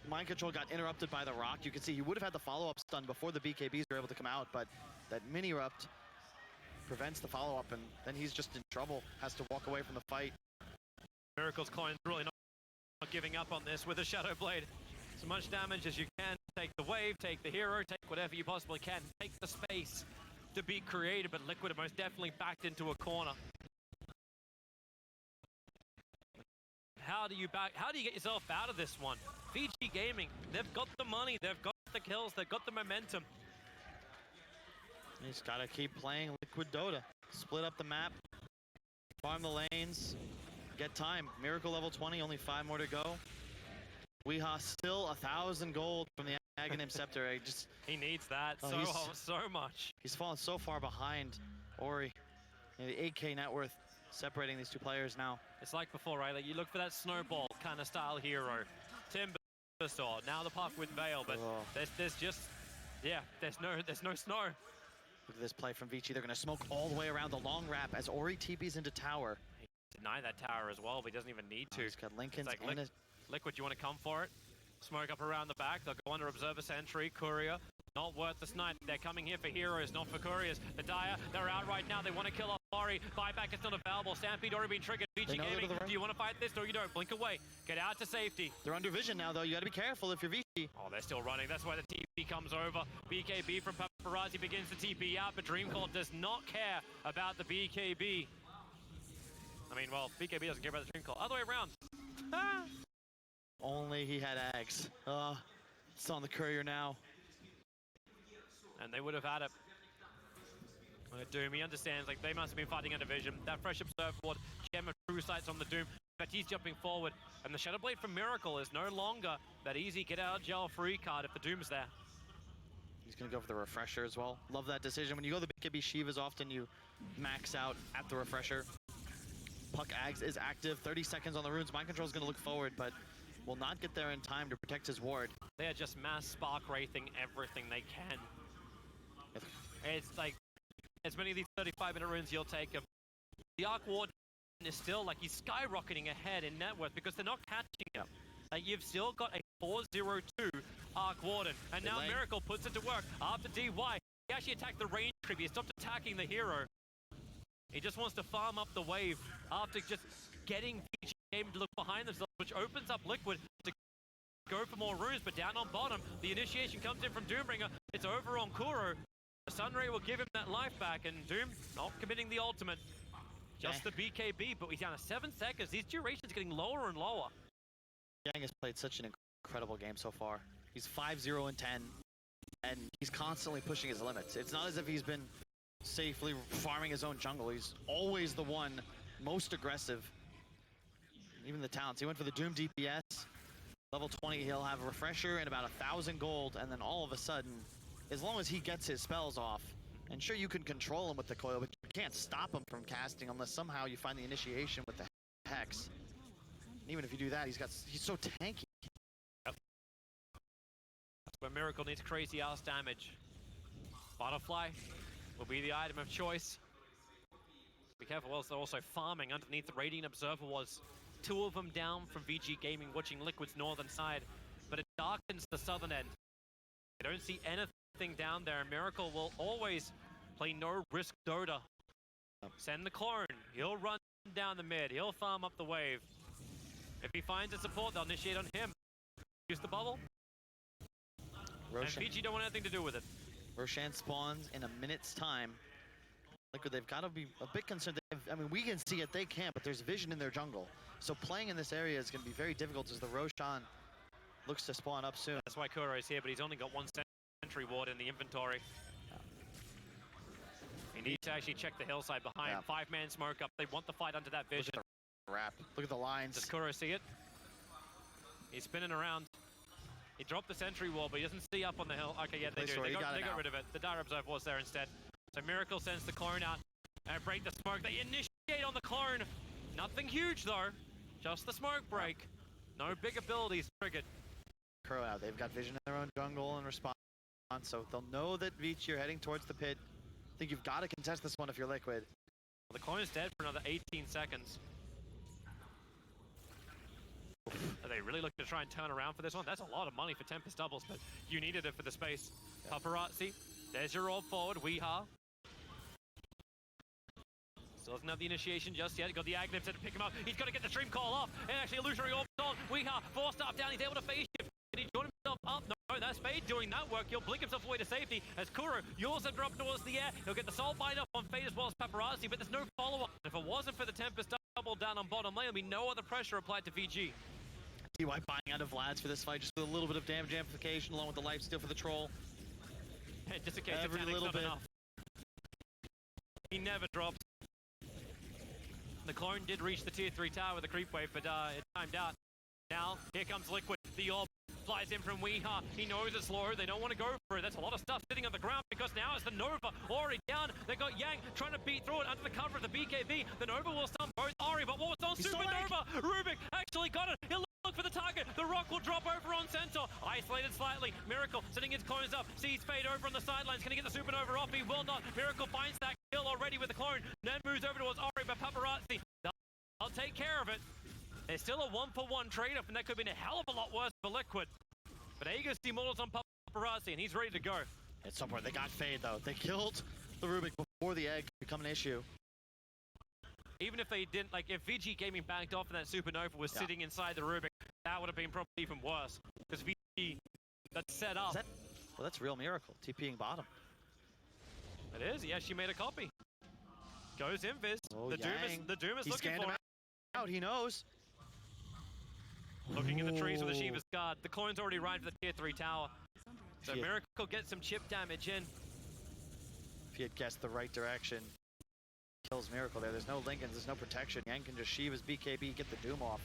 Mind Control got interrupted by the rock. You can see he would have had the follow-up stun before the BKBs were able to come out, but that mini-rupt prevents the follow-up, and then he's just in trouble, has to walk away from the fight. Miracle's Coin really not giving up on this with a Shadow Blade. As much damage as you can. Take the wave, take the hero, take whatever you possibly can. Take the space to be creative, but Liquid are most definitely backed into a corner. How do you get yourself out of this one? VG Gaming, they've got the money, they've got the kills, they've got the momentum. He's got to keep playing Liquid Dota. Split up the map, farm the lanes, get time. Miracle level 20, only 5 more to go. Weeha still 1,000 gold from the Aghanim Scepter. He needs that so much. He's fallen so far behind Ori. The 8K net worth separating these two players now. It's like before, right? Like you look for that snowball kind of style hero. Timbersaw, now the puck with Veil, but there's just, yeah, there's no snow. Look at this play from VICI. They're going to smoke all the way around the long wrap as Ori TPs into tower. He denied that tower as well, but he doesn't even need to. He's got Lincoln's like, Liquid, you want to come for it? Smoke up around the back. They'll go under Observer Sentry. Courier, not worth the snipe. They're coming here for heroes, not for couriers. The Dire, they're out right now. They want to kill off Ori. Buyback is not available. Stampede already been triggered. VG Gaming, do you want to fight this or you don't? Blink away. Get out to safety. They're under vision now, though. You got to be careful if you're VG. Oh, they're still running. That's why the TP comes over. BKB from Paparazzi begins to TP out, but Dreamcall does not care about the BKB. I mean, well, BKB doesn't care about the Dreamcall. Other way around. Ah! Only he had Ags. It's on the courier now. And they would have had it. Doom, he understands, like, they must have been fighting under vision. That fresh observe board, gem of true sights on the Doom, but he's jumping forward. And the Shadow Blade from Miracle is no longer that easy get out of jail free card if the Doom's there. He's gonna go for the refresher as well. Love that decision. When you go the BKB Shivas, often you max out at the refresher. Puck Ags is active, 30 seconds on the runes. Mind Control is gonna look forward, but will not get there in time to protect his ward. They are just mass spark wraithing everything they can. It's like, as many of these 35-minute runes you'll take him. The Arc Warden is still, like, he's skyrocketing ahead in net worth because they're not catching him. Like, you've still got a 4-0-2 Arc Warden, and now Miracle puts it to work after DY. He actually attacked the range creep. He stopped attacking the hero. He just wants to farm up the wave after just getting VG Game to look behind themselves, which opens up Liquid to go for more runes, but down on bottom, the initiation comes in from Doombringer. It's over on Kuro. The Sunray will give him that life back, and Doom not committing the ultimate. Just the BKB, but he's down to 7 seconds. These durations getting lower and lower. Yang has played such an incredible game so far. He's 5-0-10, and he's constantly pushing his limits. It's not as if he's been safely farming his own jungle. He's always the one most aggressive. Even the talents. He went for the Doom DPS. Level 20, he'll have a refresher and about 1,000 gold, and then all of a sudden, as long as he gets his spells off, and sure, you can control him with the coil, but you can't stop him from casting unless somehow you find the initiation with the hex. And even if you do that, he's so tanky. Yep. That's where Miracle needs crazy ass damage. Butterfly will be the item of choice. Be careful, they're also farming underneath the Radiant Observer was. 2 of them down from VG Gaming, watching Liquid's northern side. But it darkens the southern end. I don't see anything down there. Miracle will always play no risk Dota. Send the clone. He'll run down the mid. He'll farm up the wave. If he finds a support, they'll initiate on him. Use the bubble. Roshan. And VG don't want anything to do with it. Roshan spawns in a minute's time. Liquid, they've got to be a bit concerned. I mean, we can see it, they can't, but there's vision in their jungle. So playing in this area is going to be very difficult as the Roshan looks to spawn up soon. That's why Kuro is here, but he's only got one sentry ward in the inventory. He needs to actually check the hillside behind. Yeah. 5-man smoke up. They want the fight under that vision. Look at the wrap. Look at the lines. Does Kuro see it? He's spinning around. He dropped the sentry wall, but he doesn't see up on the hill. Okay, yeah, they do. They got rid of it. The dire observe was there instead. So Miracle sends the clone out and break the smoke. They initiate on the clone. Nothing huge though. Just the smoke break. No big abilities triggered. Kuro out. They've got vision in their own jungle and response, so they'll know that VICI are heading towards the pit. I think you've got to contest this one if you're Liquid. Well, the clone is dead for another 18 seconds. Are they really looking to try and turn around for this one? That's a lot of money for Tempest doubles, but you needed it for the space. Yeah. Paparazzi, there's your orb forward. Weeha. Still doesn't have the initiation just yet. Got the Aghanim to pick him up. He's got to get the stream call off. And actually, illusory orb on. Weeha, forced up down. He's able to phase shift. Can he join himself up? No, that's Fade doing that work. He'll blink himself away to safety as Kuro, you also drop towards the air. He'll get the soul bind up on Fade as well as Paparazzi, but there's no follow-up. If it wasn't for the Tempest double down on bottom lane, there'll be no other pressure applied to VG. DY buying out of Vlad's for this fight, just with a little bit of damage amplification along with the lifesteal for the troll. And just in case every little bit. Enough. He never drops. The clone did reach the tier 3 tower with the creep wave, but it timed out. Now, here comes Liquid. The orb flies in from Weeha. He knows it's low. They don't want to go for it. That's a lot of stuff sitting on the ground because now it's the Nova already down. They got Yang trying to beat through it under the cover of the BKB. The Nova will stun both Ari, but what was on Supernova? Rubik actually got it. He'll look for the target. The rock will drop over on Centaur. Isolated slightly. Miracle sitting his clones up. Sees Fade over on the sidelines. Can he get the Supernova off? He will not. Miracle finds that kill already with the clone. Then moves over towards Ari, but Paparazzi, they'll take care of it. There's still a 1-for-1 trade-off, and that could have been a hell of a lot worse for Liquid. But Aegis Immortals on Paparazzi, and he's ready to go. At some point, they got Fade, though. They killed the Rubik before the egg become an issue. Even if they didn't, like, if VG Gaming backed off and that Supernova was sitting inside the Rubik, that would have been probably even worse. Because VG, that's set up. Well, that's real Miracle, TPing bottom. It is, yeah, she made a copy. Goes Invis. Oh, the Doom is looking for it. Out, he knows. Looking in the trees with the Shiva's guard. The clone's already right for the tier 3 tower. So Miracle gets some chip damage in. If he had guessed the right direction, kills Miracle there. There's no Lincolns, there's no protection. Yang can just Shiva's BKB, get the Doom off.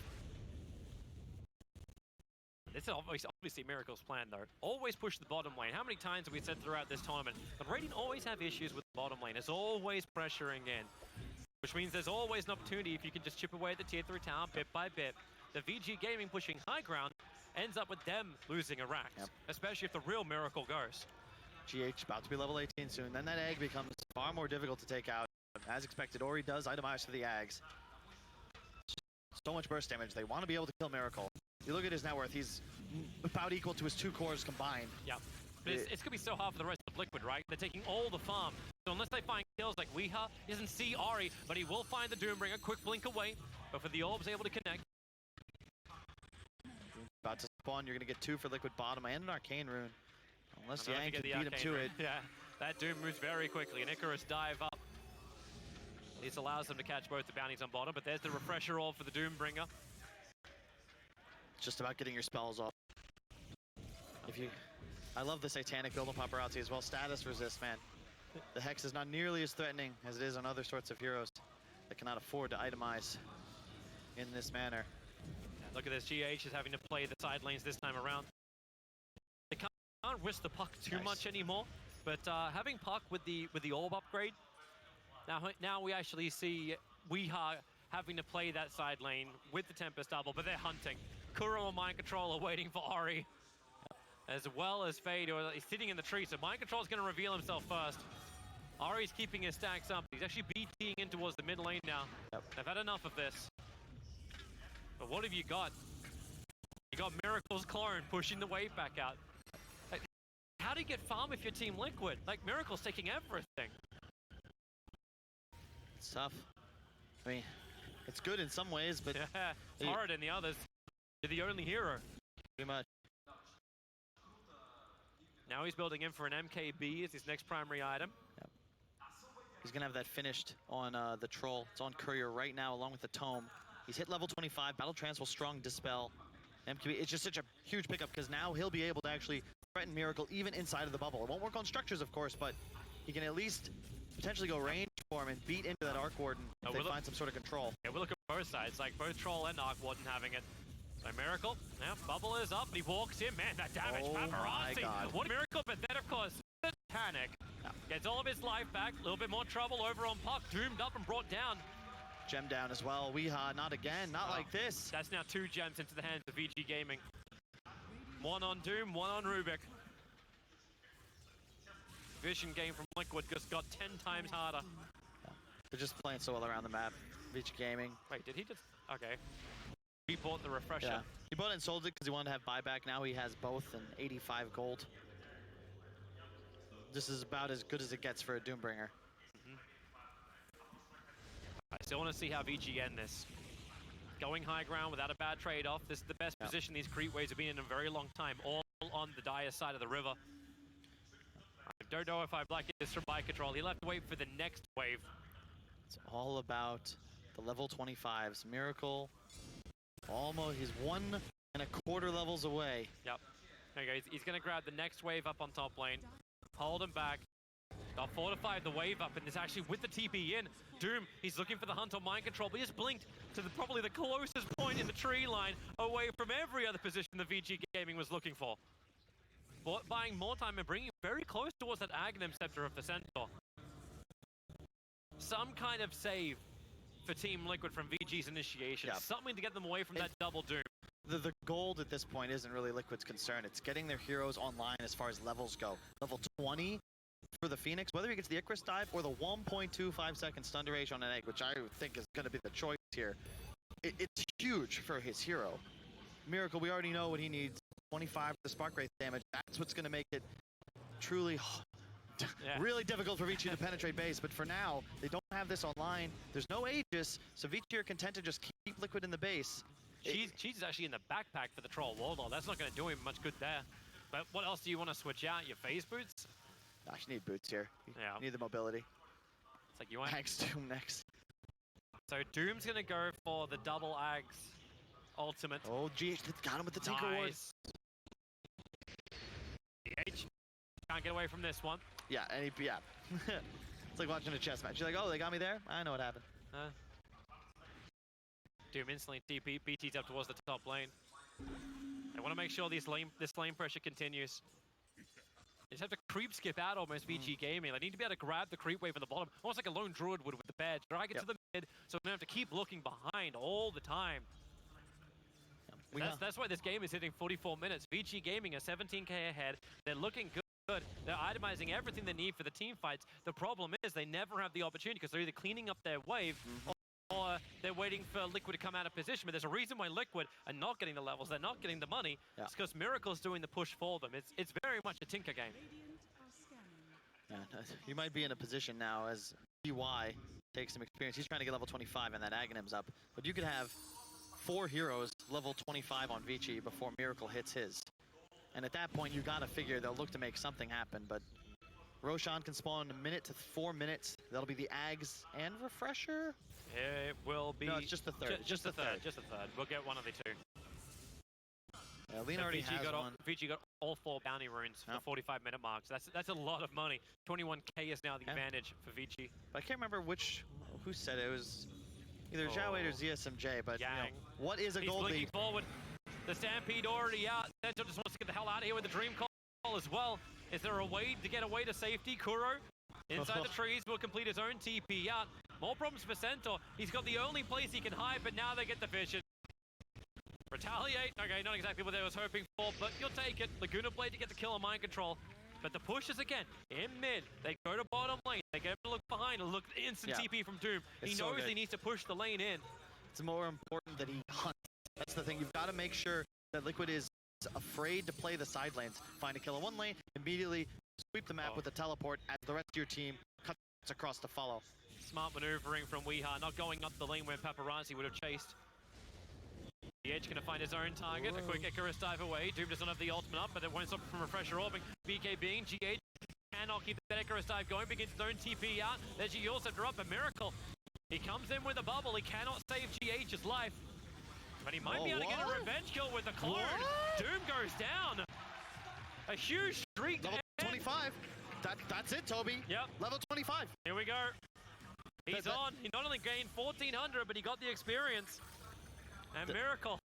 This is obviously Miracle's plan, though. Always push the bottom lane. How many times have we said throughout this tournament? But Radiant always have issues with the bottom lane. It's always pressuring in. Which means there's always an opportunity if you can just chip away at the tier 3 tower bit by bit. The VG Gaming pushing high ground ends up with them losing a rack, especially if the real Miracle goes. GH about to be level 18 soon. Then that egg becomes far more difficult to take out. As expected, Ori does itemize for the Ags. So much burst damage. They want to be able to kill Miracle. You look at his net worth, he's about equal to his 2 cores combined. Yeah, but it's going to be so hard for the rest of Liquid, right? They're taking all the farm. So unless they find kills like Weeha, he doesn't see Ari, but he will find the Doombringer, quick blink away. But for the orbs able to connect. About to spawn, you're going to get 2 for Liquid bottom and an Arcane Rune. Unless Yang can beat him to it. Yeah, that Doom moves very quickly. An Icarus dive up. This allows them to catch both the bounties on bottom, but there's the refresher orb for the Doombringer. It's just about getting your spells off. I love the Satanic build on Paparazzi as well. Status resist, man. The Hex is not nearly as threatening as it is on other sorts of heroes that cannot afford to itemize in this manner. Look at this, GH is having to play the side lanes this time around. They can't risk the puck too much anymore, but having puck with the orb upgrade, now we actually see Weeha having to play that side lane with the Tempest double, but they're hunting. Kuro and Mind Control are waiting for Ari, as well as Fade, who is sitting in the tree, so Mind Control is going to reveal himself first. Ari's keeping his stacks up. He's actually BTing in towards the mid lane now. They've had enough of this. But what have you got? You got Miracle's clone pushing the wave back out. Like, how do you get farm if you're Team Liquid? Like, Miracle's taking everything. It's tough. I mean, it's good in some ways, but yeah, it's hard in the others. You're the only hero. Pretty much. Now he's building in for an MKB as his next primary item. Yep. He's going to have that finished on the Troll. It's on Courier right now along with the Tome. He's hit level 25. Battle Trance will strong Dispel. MKB, it's just such a huge pickup because now he'll be able to actually threaten Miracle even inside of the bubble. It won't work on structures, of course, but he can at least potentially go range for him and beat into that Arc Warden if they find some sort of control. Yeah, we'll look at both sides, like both Troll and Arc Warden having it. So Miracle, yeah, bubble is up, and he walks in. Man, that damage, Paparazzi. What a Miracle, but then, of course, the panic. Gets all of his life back, a little bit more trouble over on Puck, doomed up and brought down. Gem down as well. Not again, not like this. That's now 2 gems into the hands of VG Gaming. 1 on Doom, 1 on Rubik. Vision game from Liquid just got 10 times harder. They're just playing so well around the map. VG Gaming. Wait, did he just... Okay. He bought the refresher. Yeah. He bought it and sold it because he wanted to have buyback. Now he has both and 85 gold. This is about as good as it gets for a Doombringer. I still want to see how VG end this. Going high ground without a bad trade-off. This is the best position these creep waves have been in a very long time. All on the dire side of the river. I don't know if I like this from my control. He'll have to wait for the next wave. It's all about the level 25s. Miracle, almost, he's 1.25 levels away. Yep. There you go. He's going to grab the next wave up on top lane. Hold him back. They'll fortify the wave up, and it's actually with the TP in. Doom, he's looking for the hunt on mind control, but he just blinked to probably the closest point in the tree line away from every other position the VG Gaming was looking for. Buying more time and bringing very close towards that Aghanim Scepter of the Centaur. Some kind of save for Team Liquid from VG's initiation. Something to get them away from that double Doom. The gold at this point isn't really Liquid's concern. It's getting their heroes online as far as levels go. Level 20 for the Phoenix, whether he gets the Icarus dive or the 1.25 second stun duration on an egg, which I think is going to be the choice here. It's huge for his hero. Miracle, we already know what he needs. 25 for the Spark Wraith damage. That's what's going to make it truly really difficult for VICI to penetrate base. But for now, they don't have this online. There's no Aegis, so VICI are content to just keep Liquid in the base. Cheese is actually in the backpack for the Troll Warlord. That's not going to do him much good there. But what else do you want to switch out? Your phase boots? Gosh, you need boots here. You need the mobility. It's like you want Ags Doom next. So Doom's gonna go for the double Ags ultimate. Oh gee, got him with the Tinker Ward. DH can't get away from this one. Yeah, and it's like watching a chess match. You're like, oh, they got me there? I know what happened. Doom instantly TP, BT's up towards the top lane. They want to make sure this lane pressure continues. They just have to creep skip out almost VG Gaming. They need to be able to grab the creep wave in the bottom, almost like a lone druid would with the badge. Drag it to the mid, so they don't have to keep looking behind all the time. That's why this game is hitting 44 minutes. VG Gaming are 17k ahead. They're looking good. They're itemizing everything they need for the team fights. The problem is they never have the opportunity because they're either cleaning up their wave or they're waiting for Liquid to come out of position. But there's a reason why Liquid are not getting the levels. They're not getting the money. It's because Miracle's doing the push for them. It's very much a Tinker game. Yeah, you might be in a position now as EY takes some experience. He's trying to get level 25 and that Aghanim's up. But you could have 4 heroes level 25 on VICI before Miracle hits his. And at that point, you gotta figure they'll look to make something happen. But Roshan can spawn in a minute to 4 minutes. That'll be the Ags and Refresher. It will be... No, it's just the third. Just the third. We'll get one of the 2. Yeah, Lena already has one. VG got all 4 bounty runes for the 45-minute mark. So that's a lot of money. 21k is now the advantage for VG. But I can't remember who said it. It was either Zhao or ZSMJ, but you know, what is a He's gold blinking lead? Forward. The Stampede already out. Centaur just wants to get the hell out of here with the Dream Call as well. Is there a way to get away to safety? Kuro inside the trees will complete his own TP out. More problems for Centaur. He's got the only place he can hide, but now they get the vision. Retaliate. Okay, not exactly what they was hoping for, but you'll take it. Laguna Blade to get the kill on mind control. But the pushes again in mid. They go to bottom lane. They get to look behind and look instant TP from Doom. He knows he needs to push the lane in. It's more important that he hunts. That's the thing. You've got to make sure that Liquid is afraid to play the side lanes. Find a kill in one lane, immediately sweep the map with a teleport as the rest of your team cuts across to follow. Smart maneuvering from Weeha, not going up the lane where Paparazzi would have chased. The Edge going to find his own target. Whoa. A quick Icarus dive away. Doom does not have the ultimate up, but it won't stop from Refresher orbing. BK being GH cannot keep that Icarus dive going. Begins his own TP out. There's GE also drop a Miracle. He comes in with a bubble. He cannot save GH's life. But he might be able to get a revenge kill with the clone. Doom goes down. A huge streak. Level 25. That's it, Toby. Yep. Level 25. Here we go. He's on. He not only gained 1,400, but he got the experience. And Miracle.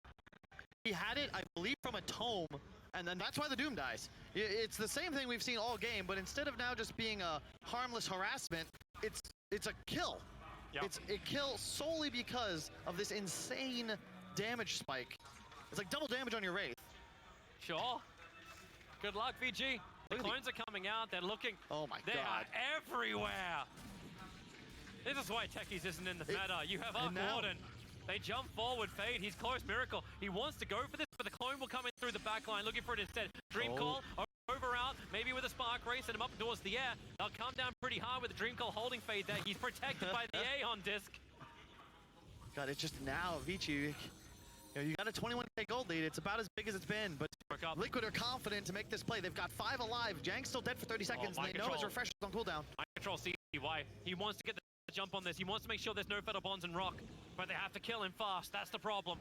He had it, I believe, from a tome, and then that's why the Doom dies. It's the same thing we've seen all game, but instead of now just being a harmless harassment, it's a kill. Yep. It's a kill solely because of this insane damage spike. It's like double damage on your Wraith. Sure. Good luck, VG. The clones are coming out. They're looking. Oh my God. They are everywhere. This is why Techies isn't in the meta. You have Arc Warden. They jump forward, Fade. He's close, Miracle. He wants to go for this, but the clone will come in through the back line, looking for it instead. Dream Call, over out, maybe with a Spark Ray, send him up towards the air. They'll come down pretty hard with the Dream Call holding Fade there. He's protected by the Aeon disc. God, it's just now, VICI. You got a 21k gold lead. It's about as big as it's been, but Liquid are confident to make this play. They've got 5 alive. Jang's still dead for 30 seconds, and they know his refresher's on cooldown. Mind Control CY. He wants to get the jump on this. He wants to make sure there's no Fatal Bonds and Rock, but they have to kill him fast. That's the problem.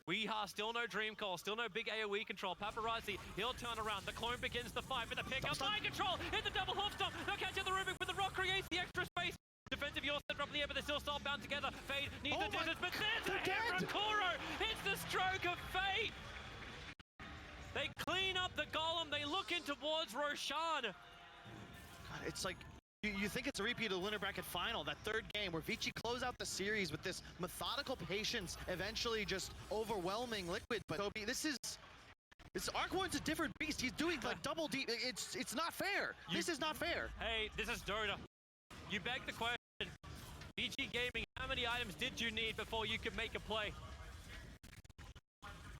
Weeha, still no Dream Call, still no big AoE control. Paparazzi, he'll turn around. The clone begins the fight with the pick up. Mind Control, hit the double hop stomp. They'll catch out the Rubik, but the Rock creates the extra space. Defensive York set up in the air, but they're still bound together. Fade needs the distance, but there's a hit from Kuro. It's the stroke of fate. They clean up the Golem. They look in towards Roshan. God, it's like, you think it's a repeat of the Lunar Bracket Final, that third game where VICI close out the series with this methodical patience, eventually just overwhelming Liquid. But Toby, this Arc Warden's a different beast. He's doing like double deep. It's not fair. This is not fair. Hey, this is Dota. You beg the question, VG Gaming, how many items did you need before you could make a play?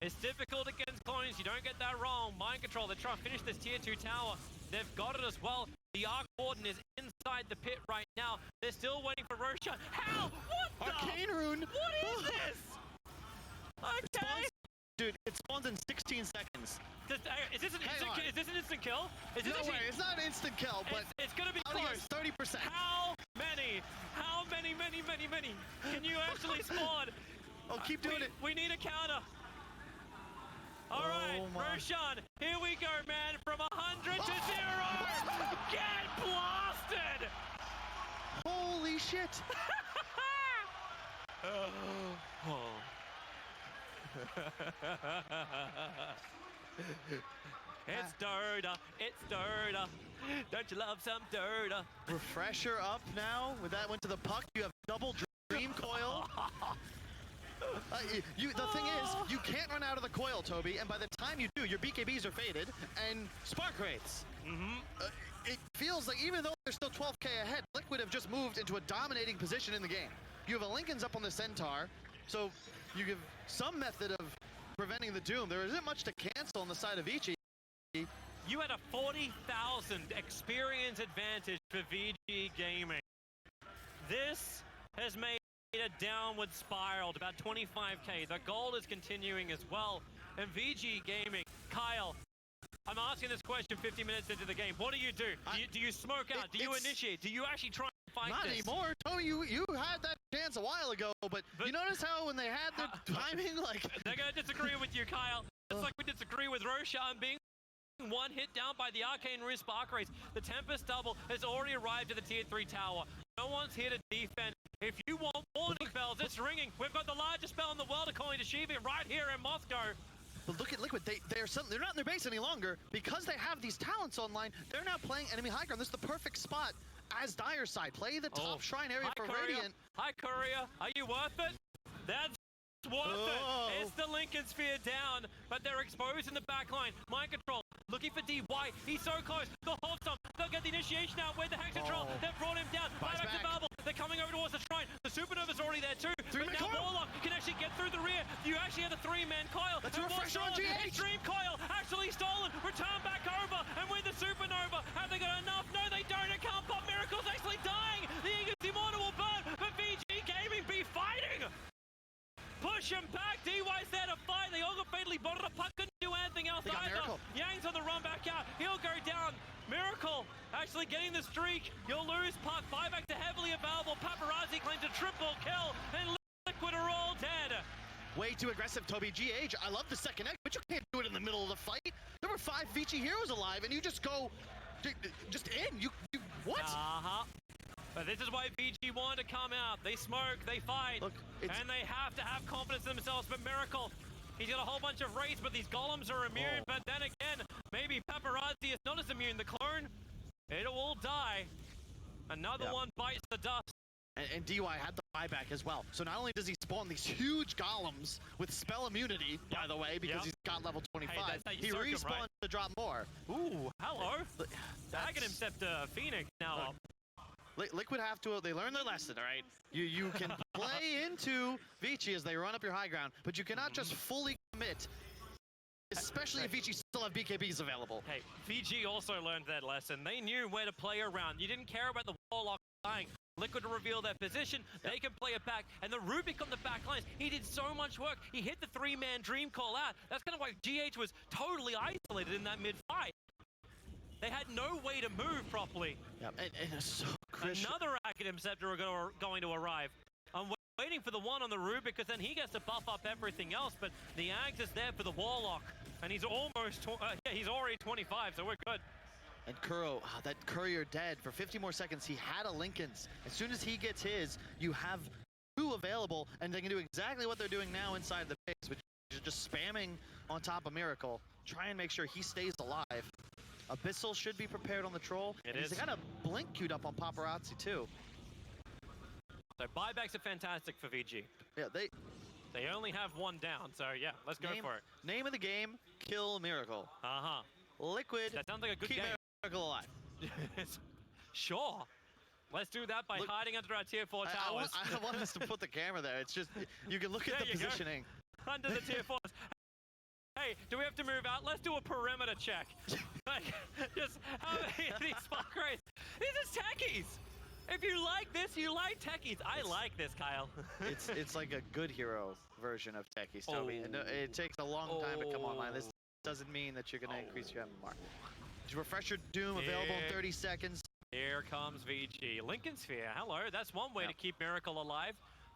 It's difficult against clones, you don't get that wrong. Mind Control, they're trying to finish this tier 2 tower. They've got it as well. The Arc Warden is inside the pit right now. They're still waiting for Roshan. How? What the? Arcane Rune. What is this? Okay. Dude, it spawns in 16 seconds. Is this an instant kill? Is this no way, it's not an instant kill, but it's gonna be close. 30%. How many? Many? Can you actually spawn? Oh, keep doing it. We need a counter. All right, Roshan, here we go, man. From 100 to 0. Get blasted! Holy shit! It's Dota. It's Dota. Don't you love some Dota? Refresher up now. With that went to the puck. You have double Dream Coil. The thing is, you can't run out of the coil, Toby, and by the time you do, your BKBs are faded, and Spark Rates. It feels like even though they're still 12k ahead, Liquid have just moved into a dominating position in the game. You have a Lincoln's up on the Centaur, so you give some method of preventing the Doom. There isn't much to cancel on the side of VICI. You had a 40,000 experience advantage for VG Gaming. This has made a downward spiral to about 25k. The gold is continuing as well. And VG Gaming, Kyle, I'm asking this question 50 minutes into the game. What do you do? Do you smoke out? Do you initiate? Do you actually try and fight this? Not anymore. Tony, you had that chance a while ago, but you notice how when they had their timing, like... They're going to disagree with you, Kyle. It's like we disagree with Roshan being one hit down by the Arcane Rune Spark Race. The Tempest double has already arrived at the tier 3 tower. No one's here to defend. If you want warning bells, it's ringing. We've got the largest spell in the world according to Shiva right here in Moscow. But look at Liquid, they're not in their base any longer. Because they have these talents online, they're now playing enemy high ground. This is the perfect spot as Dire side. Play the top shrine area for Radiant. Hi, Courier. Are you worth it? That's worth it. It's the Lincoln Sphere down, but they're exposed in the back line. Mind Control, looking for DY. He's so close. The hold stomp. They'll get the initiation out with the Hex Control. They've brought him down. Back to Babel. They're coming over towards the shrine. The Supernova's already there too. But now Warlock can actually get through the rear. there. You actually have the three-man coil. That's a refresher on GH. Extreme coil actually stolen. Return back over. And with the supernova, have they got enough? No, they don't. It can't pop. Miracle's actually dying. The Eagles Immortal will burn. But VG Gaming be fighting. Push him back. DY's there to fight. They all got fatally bottled up. Puck couldn't do anything else either. Miracle. Yang's on the run back out. He'll go down. Miracle actually getting the streak. You'll lose Puck. Buyback to heavily available. Paparazzi claims a triple kill. And Liquid are all dead. Way too aggressive, Toby. GH, I love the second egg, but you can't do it in the middle of the fight. There were 5 VICI heroes alive, and you just go, just in. You what? But this is why VG wanted to come out. They smoke, they fight, Look, and they have to have confidence in themselves. But Miracle, he's got a whole bunch of raids, but these golems are immune. But then again, maybe Paparazzi is not as immune. The clone, it will die. Another one bites the dust. And DY had the buyback as well. So not only does he spawn these huge golems with spell immunity, by the way, because he's got level 25, hey, he respawns to drop more. Ooh, hello. Dragon Inceptor Phoenix now up. Liquid have to, they learned their lesson, all right? You can play into VICI as they run up your high ground, but you cannot just fully commit, especially if VICI still have BKBs available. Hey, VG also learned that lesson. They knew where to play around. You didn't care about the Warlock dying. Liquid to reveal their position, they can play it back, and the Rubik on the back lines, he did so much work. He hit the three-man dream call out. That's kind of why GH was totally isolated in that mid-fight. They had no way to move properly. Yep, and it's so crucial. Another Racket Inceptor are going to arrive. I'm waiting for the one on the Rubik, because then he gets to buff up everything else, but the Ags is there for the Warlock, and he's almost, he's already 25, so we're good. And Kuro, that courier dead for 50 more seconds. He had a Lincoln's. As soon as he gets his, you have 2 available, and they can do exactly what they're doing now inside the base, which is just spamming on top of Miracle. Try and make sure he stays alive. Abyssal should be prepared on the troll. He's got a blink queued up on Paparazzi too. So buybacks are fantastic for VG. Yeah, they only have 1 down, so yeah, let's go for it. Name of the game, kill Miracle. Liquid, that sounds like a good keep game. Miracle alive. Sure. Let's do that by hiding under our tier 4 towers. I want us to put the camera there. It's just, you can look at the positioning. Under the tier 4s. Hey, do we have to move out? Let's do a perimeter check. Like, just how many of these spark rays? These are techies. If you like this, you like techies. I like this, Kyle. it's like a good hero version of techies, Toby. And it takes a long time to come online. This doesn't mean that you're going to increase your MMR. Refresher Doom available in 30 seconds. Here comes VG. Lincoln Sphere, hello. That's one way to keep Miracle alive.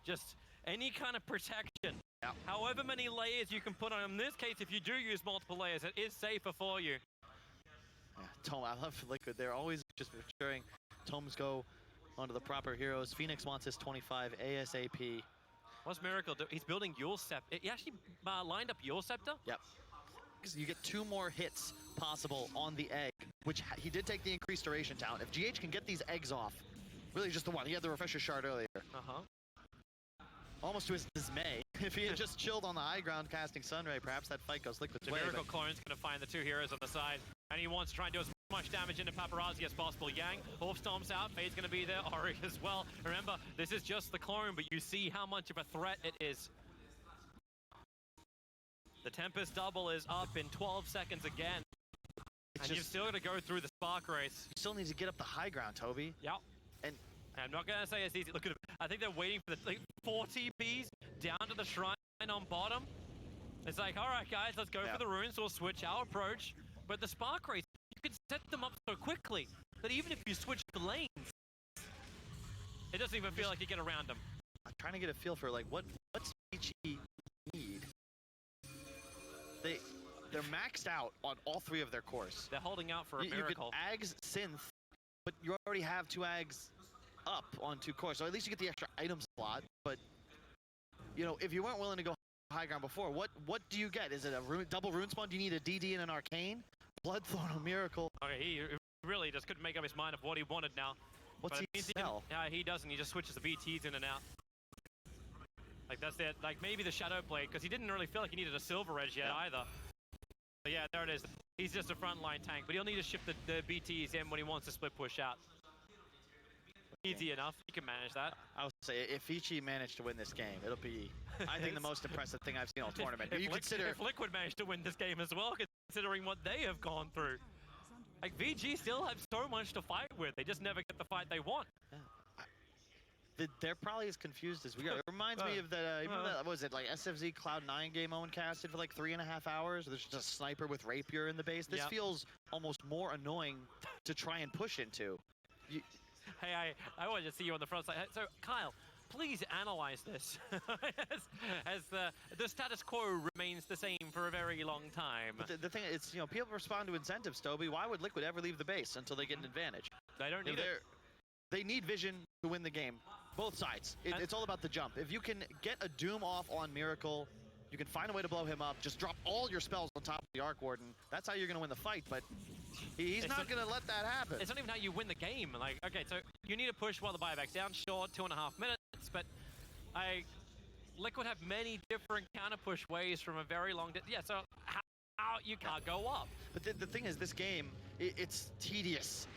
Just any kind of protection. However many layers you can put on. In this case, if you do use multiple layers, it is safer for you. Tom, I love Liquid. They're always just maturing. Tomes go onto the proper heroes. Phoenix wants his 25 ASAP. What's Miracle do? He's building Yule Scepter. He actually lined up Yule Scepter? Yep. Because you get 2 more hits possible on the egg, which he did take the increased duration talent. If GH can get these eggs off, really just the one. He had the refresher shard earlier. Almost to his dismay. If he had just chilled on the high ground casting Sunray, perhaps that fight goes Liquid's The way. Miracle Clone's going to find the 2 heroes on the side, and he wants to try and do as much damage into Paparazzi as possible. Yang, Wolf storms out, Fade's going to be there, Ori as well. Remember, this is just the clone, but you see how much of a threat it is. The Tempest double is up in 12 seconds again. And you've still got to go through the spark race. You still need to get up the high ground, Toby. Yep. And I'm not going to say it's easy. Look at it. I think they're waiting for the 40 Bs down to the shrine on bottom. It's like, all right, guys, let's go for the runes. We'll switch our approach. But the spark race, you can set them up so quickly that even if you switch the lanes, it doesn't even feel like you get around them. I'm trying to get a feel for like what's VICI need. They're maxed out on all 3 of their cores. They're holding out for a miracle. You could Ags Synth, but you already have 2 Ags up on 2 cores, so at least you get the extra item slot. But you know, if you weren't willing to go high ground before, what do you get? Is it a double rune spawn? Do you need a DD and an arcane? Bloodthorn, a miracle. Okay, he really just couldn't make up his mind of what he wanted now. What's he sell? He doesn't. He just switches the BTs in and out. Like that's it. Like maybe the Shadow Blade, because he didn't really feel like he needed a Silver Edge yet either. But yeah, there it is. He's just a frontline tank, but he'll need to shift the BTs in when he wants to split push out. Easy enough. You can manage that. I would say if VICI managed to win this game, it'll be, I think, the most impressive thing I've seen all tournament. If Liquid managed to win this game as well, considering what they have gone through. Like, VG still have so much to fight with. They just never get the fight they want. Yeah. They're probably as confused as we are. It reminds me of the, what was it, like SFZ Cloud9 game Owen casted for like 3.5 hours? There's just a sniper with rapier in the base. This feels almost more annoying to try and push into. Hey, I wanted to see you on the front side. So, Kyle, please analyze this as the status quo remains the same for a very long time. But the thing is, people respond to incentives, Toby. Why would Liquid ever leave the base until they get an advantage? They don't need it. They need vision to win the game. Both sides. It's all about the jump. If you can get a Doom off on Miracle, you can find a way to blow him up. Just drop all your spells on top of the Arc Warden. That's how you're going to win the fight, but he's not going to let that happen. It's not even how you win the game. Like, okay, so you need to push while the buyback's down. Sure, 2.5 minutes, but Liquid have many different counter-push ways from a very long distance. Yeah, so how you can't go up. But the thing is, this game, it's tedious.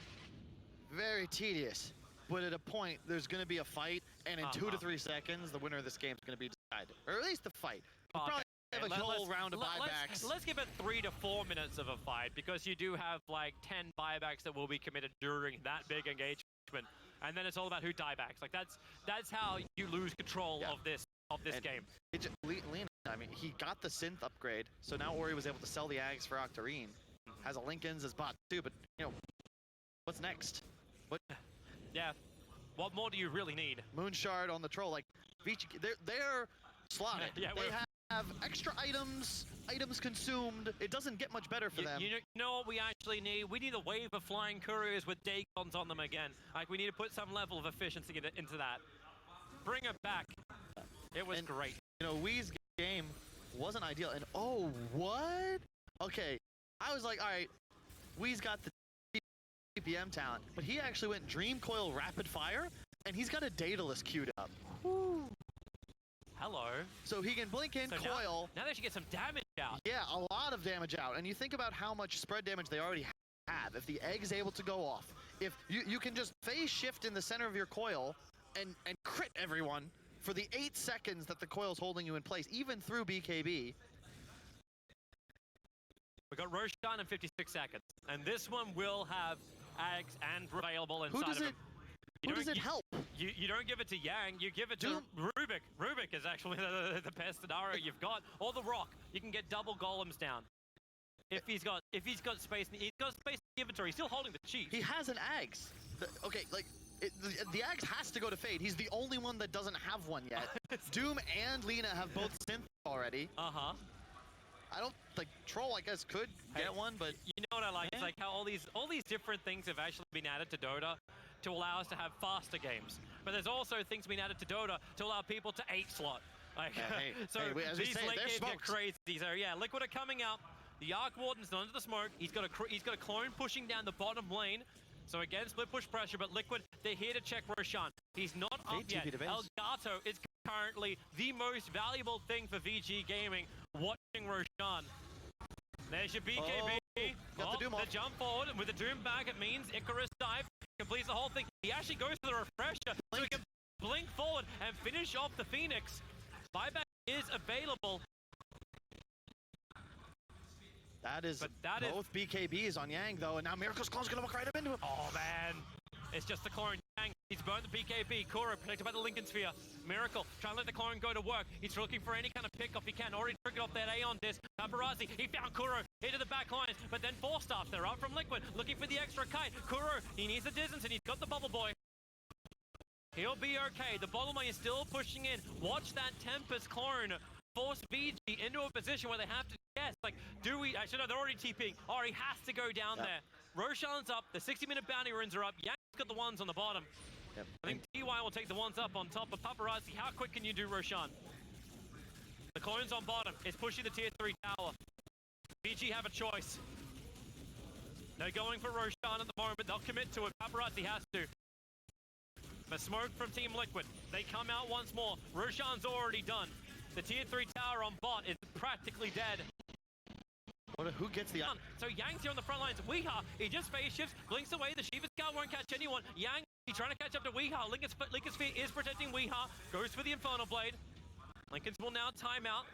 Very tedious. But at a point, there's going to be a fight, and in 2 to 3 seconds, the winner of this game is going to be decided. Or at least the fight. We'll probably have a whole round of buybacks. Let's give it 3 to 4 minutes of a fight, because you do have like 10 buybacks that will be committed during that big engagement. And then it's all about who diebacks. Like that's how you lose control of this game. Lena, I mean, he got the synth upgrade, so now Ori was able to sell the Ags for Octarine. Has a Linken's as bot too, but what's next? Yeah. What more do you really need? Moonshard on the troll, like VICI, they're slotted. Yeah, they have extra items consumed. It doesn't get much better for them. You know what we actually need? We need a wave of flying couriers with Dacons on them again. Like, we need to put some level of efficiency into that. Bring it back. It was great. Wee's game wasn't ideal, and oh, what? Okay, I was like, all right, Wee's got the CPM talent, but he actually went Dream Coil Rapid Fire, and he's got a Daedalus queued up. Woo. Hello. So he can blink in, coil. Now they should get some damage out. Yeah, a lot of damage out. And you think about how much spread damage they already have. If the egg's able to go off, if you can just phase shift in the center of your coil and crit everyone for the 8 seconds that the coil's holding you in place, even through BKB. We got Roshan in 56 seconds, and this one will have eggs and available inside of him. Who does it help? You don't give it to Yang, you give it to Rubik. Rubik is actually the best scenario you've got. Or the Rock. You can get double golems down. If he's got space, he's got space in the inventory. He's still holding the cheat. He has an Ags. Okay, like the Ags has to go to Fade. He's the only one that doesn't have one yet. Doom and Lena have both synth already. I don't like Troll. I guess could get one, but you know what I like? It's like how all these different things have actually been added to Dota to allow us to have faster games. But there's also things being added to Dota to allow people to 8-slot. Like, these late games get crazy. So yeah, Liquid are coming out. The Arc Warden's under the smoke. He's got a clone pushing down the bottom lane. So again, split push pressure, but Liquid, they're here to check Roshan. He's not up yet. Elgato is currently the most valuable thing for VG Gaming, watching Roshan. There's your BKB. Got the Doom off. The jump forward, and with the Doom back, it means Icarus dive completes the whole thing. He actually goes for the refresher, so he can blink forward and finish off the Phoenix. Buyback is available. That is both BKBs on Yang, though, and now Miracle's Clone's gonna walk right up into him. Oh, man. It's just the clone. Yang, he's burned the BKB. Kuro protected by the Lincoln Sphere. Miracle trying to let the clone go to work. He's looking for any kind of pick-off he can. Already triggered off that Aeon disc. Paparazzi, he found Kuro into the back lines, but then Force Staff, they're out from Liquid, looking for the extra kite. Kuro, he needs the distance, and he's got the Bubble Boy. He'll be okay. The bottom lane is still pushing in. Watch that Tempest clone force VG into a position where they have to guess, like, do we... Actually, no, they're already TPing. Ori has to go down there. Roshan's up. The 60-minute bounty runes are up. Yang's got the ones on the bottom. I think DY will take the ones up on top of Paparazzi. How quick can you do Roshan? The clone's on bottom. It's pushing the tier 3 tower. VG have a choice. They're going for Roshan at the moment. They'll commit to it. Paparazzi has to. But smoke from Team Liquid. They come out once more. Roshan's already done. The tier 3 tower on bot is practically dead. Who gets the... So Yang's here on the front lines. Weeha, he just phase shifts, blinks away. The Shiva Scout won't catch anyone. Yang, he's trying to catch up to Weeha. Lincoln Sphere is protecting Weeha. Goes for the Infernal Blade. Lincoln's will now time out.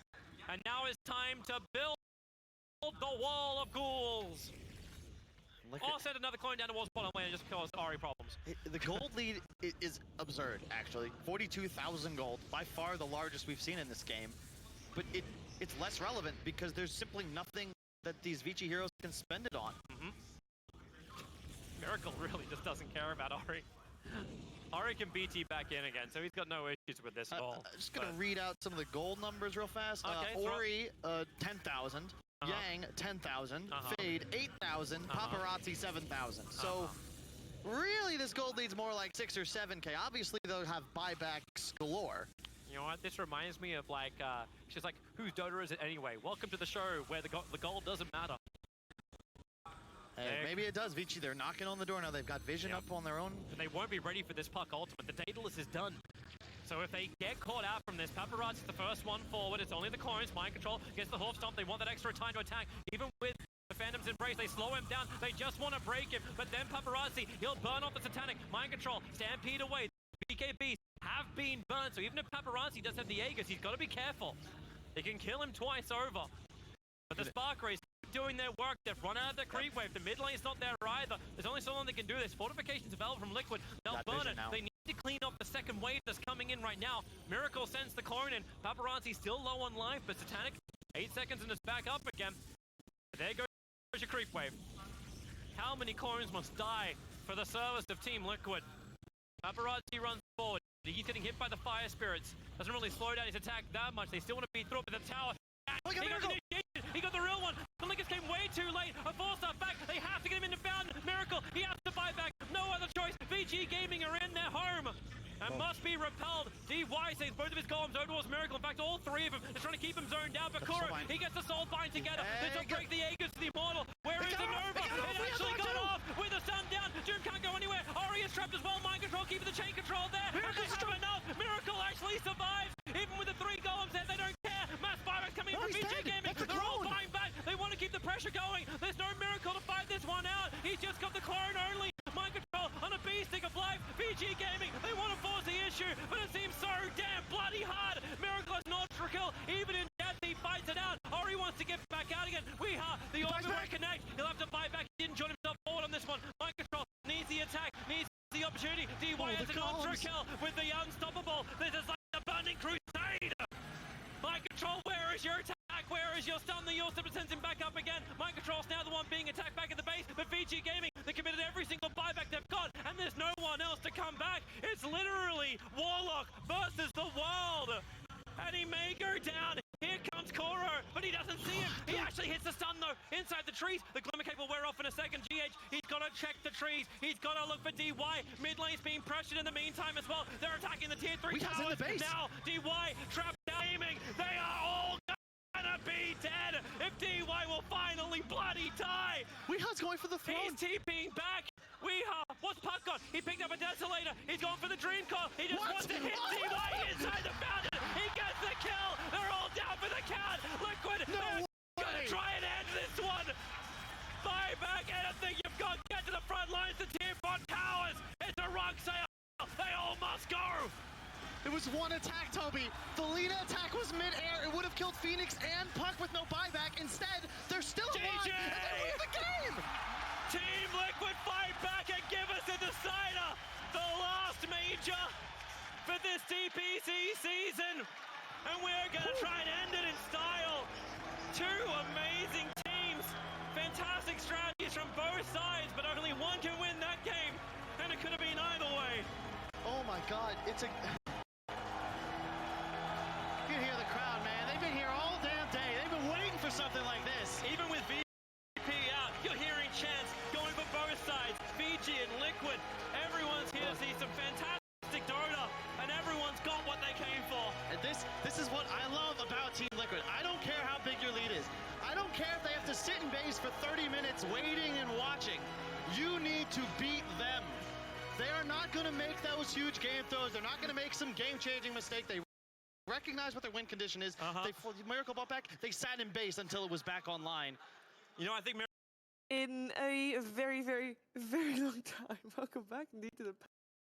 And now it's time to build the wall of ghouls. Or send another coin down towards bottom lane just cause Ari problems. The gold lead is absurd, actually. 42,000 gold, by far the largest we've seen in this game. But it's less relevant because there's simply nothing that these VICI heroes can spend it on. Miracle really just doesn't care about Ari. Ari can BT back in again, so he's got no issues with this at all. I'm just going to read out some of the gold numbers real fast. Okay, Ori, 10,000. Yang, 10,000. Fade, 8,000. Paparazzi, 7,000. So, really, this gold lead's more like 6 or 7K. Obviously, they'll have buybacks galore. You know what? This reminds me of like, she's like, whose Dota is it anyway? Welcome to the show where the gold doesn't matter. Hey, maybe it does, VICI. They're knocking on the door now. They've got vision up on their own. And they won't be ready for this puck ultimate. The Daedalus is done. So if they get caught out from this, Paparazzi's the first one forward. It's only the coins. Mind control gets the hoof stomp. They want that extra time to attack. Even with the Phantom's Embrace, they slow him down. They just want to break him. But then Paparazzi, he'll burn off the Satanic. Mind control, Stampede away. BKBs have been burned. So even if Paparazzi does have the Aegis, he's got to be careful. They can kill him twice over. But the Spark Rays doing their work. They've run out of the creep wave. The mid lane's not there either. There's only so long they can do this. Fortifications available from Liquid. They'll burn it. They need to clean up the second wave that's coming in right now. Miracle sends the coin in. Paparazzi still low on life, but Satanic, 8 seconds and it's back up again. There goes your creep wave. How many coins must die for the service of Team Liquid? Paparazzi runs forward. He's getting hit by the Fire Spirits. Doesn't really slow down his attack that much. They still want to beat through with the tower. He got the real one. The Lincolns came way too late. A 4-star back. They have to get him into Fountain. Miracle. He has to buy back. No other choice. VG Gaming are in their home and must be repelled. DY saves both of his golems over towards Miracle. In fact, all three of them are trying to keep him zoned down. But Kuro, he gets the soul bind together. This will break the Aegis to the Immortal. Where is the Nova? It actually got off with the sun down. Doom can't go anywhere. Ori is trapped as well. Mind control, keeping the chain control there. And they have enough. Miracle actually survives. Even with the 3 golems there, they don't care. Mass buybacks coming in from VG Gaming. They're all buying back. They want to keep the pressure going. There's no Miracle to fight this one out. He's just got the clone only. Mind control on a B-stick of life. VG Gaming, they want to force the issue, but it seems so damn bloody hard. Miracle has not for kill. Even in death, he fights it out. Ori wants to get back out again. Weeha, the Orbi won't connect. He'll have to buy back. He didn't join himself forward on this one. Mind control needs the attack, needs the opportunity. DY has an ultra kill with the unstoppable. This is like the burning crusade. Mind control, where is your attack? Where is your stun? The Yorster sends him back up again. Mind control's now the one being attacked back at the base, but VG Gaming, they committed every single buyback they've got, and there's no one else to come back. It's literally Warlock versus the world. And he may go down. Here comes Koro, but he doesn't see him. He actually hits the stun though, inside the trees. The Glimmer Cape will wear off in a second. GH, he's got to check the trees. He's got to look for DY. Mid lane's being pressured in the meantime as well. They're attacking the tier 3 towers. Now, DY trapped down aiming. They are all gonna be dead if DY will finally bloody die. Weeha's going for the throne. He's TPing back. Weeha, what's Puck got? He picked up a Desolator. He's going for the Dream Call. He just wants to hit DY inside the fountain. He gets the kill. They're all down for the count. Liquid, they're gonna try and end this one. Buy back anything you've got. Get to the front lines. The tier 4 towers. It's a rug sale. They all must go. It was one attack, Toby. The Lina attack was mid-air. It would have killed Phoenix and Puck with no buyback. Instead, they're still alive, and they win the game! Team Liquid fight back and give us the decider. The last major for this TPC season. And we're going to try and end it in style. 2 amazing teams. Fantastic strategies from both sides, but only one can win that game. And it could have been either way. Oh my God, it's a... You can hear the crowd, man. They've been here all damn day. They've been waiting for something like this. Even with VP out, you're hearing chants going for both sides. VG and Liquid. Everyone's here to see some fantastic Dota, and everyone's got what they came for. And this is what I love about Team Liquid. I don't care how big your lead is. I don't care if they have to sit in base for 30 minutes waiting and watching. You need to beat them. They are not going to make those huge game throws. They're not going to make some game-changing mistake. They recognize what their win condition is. They Miracle bought back. They sat in base until it was back online. You know, I think in a very, very, very long time. Welcome back indeed to the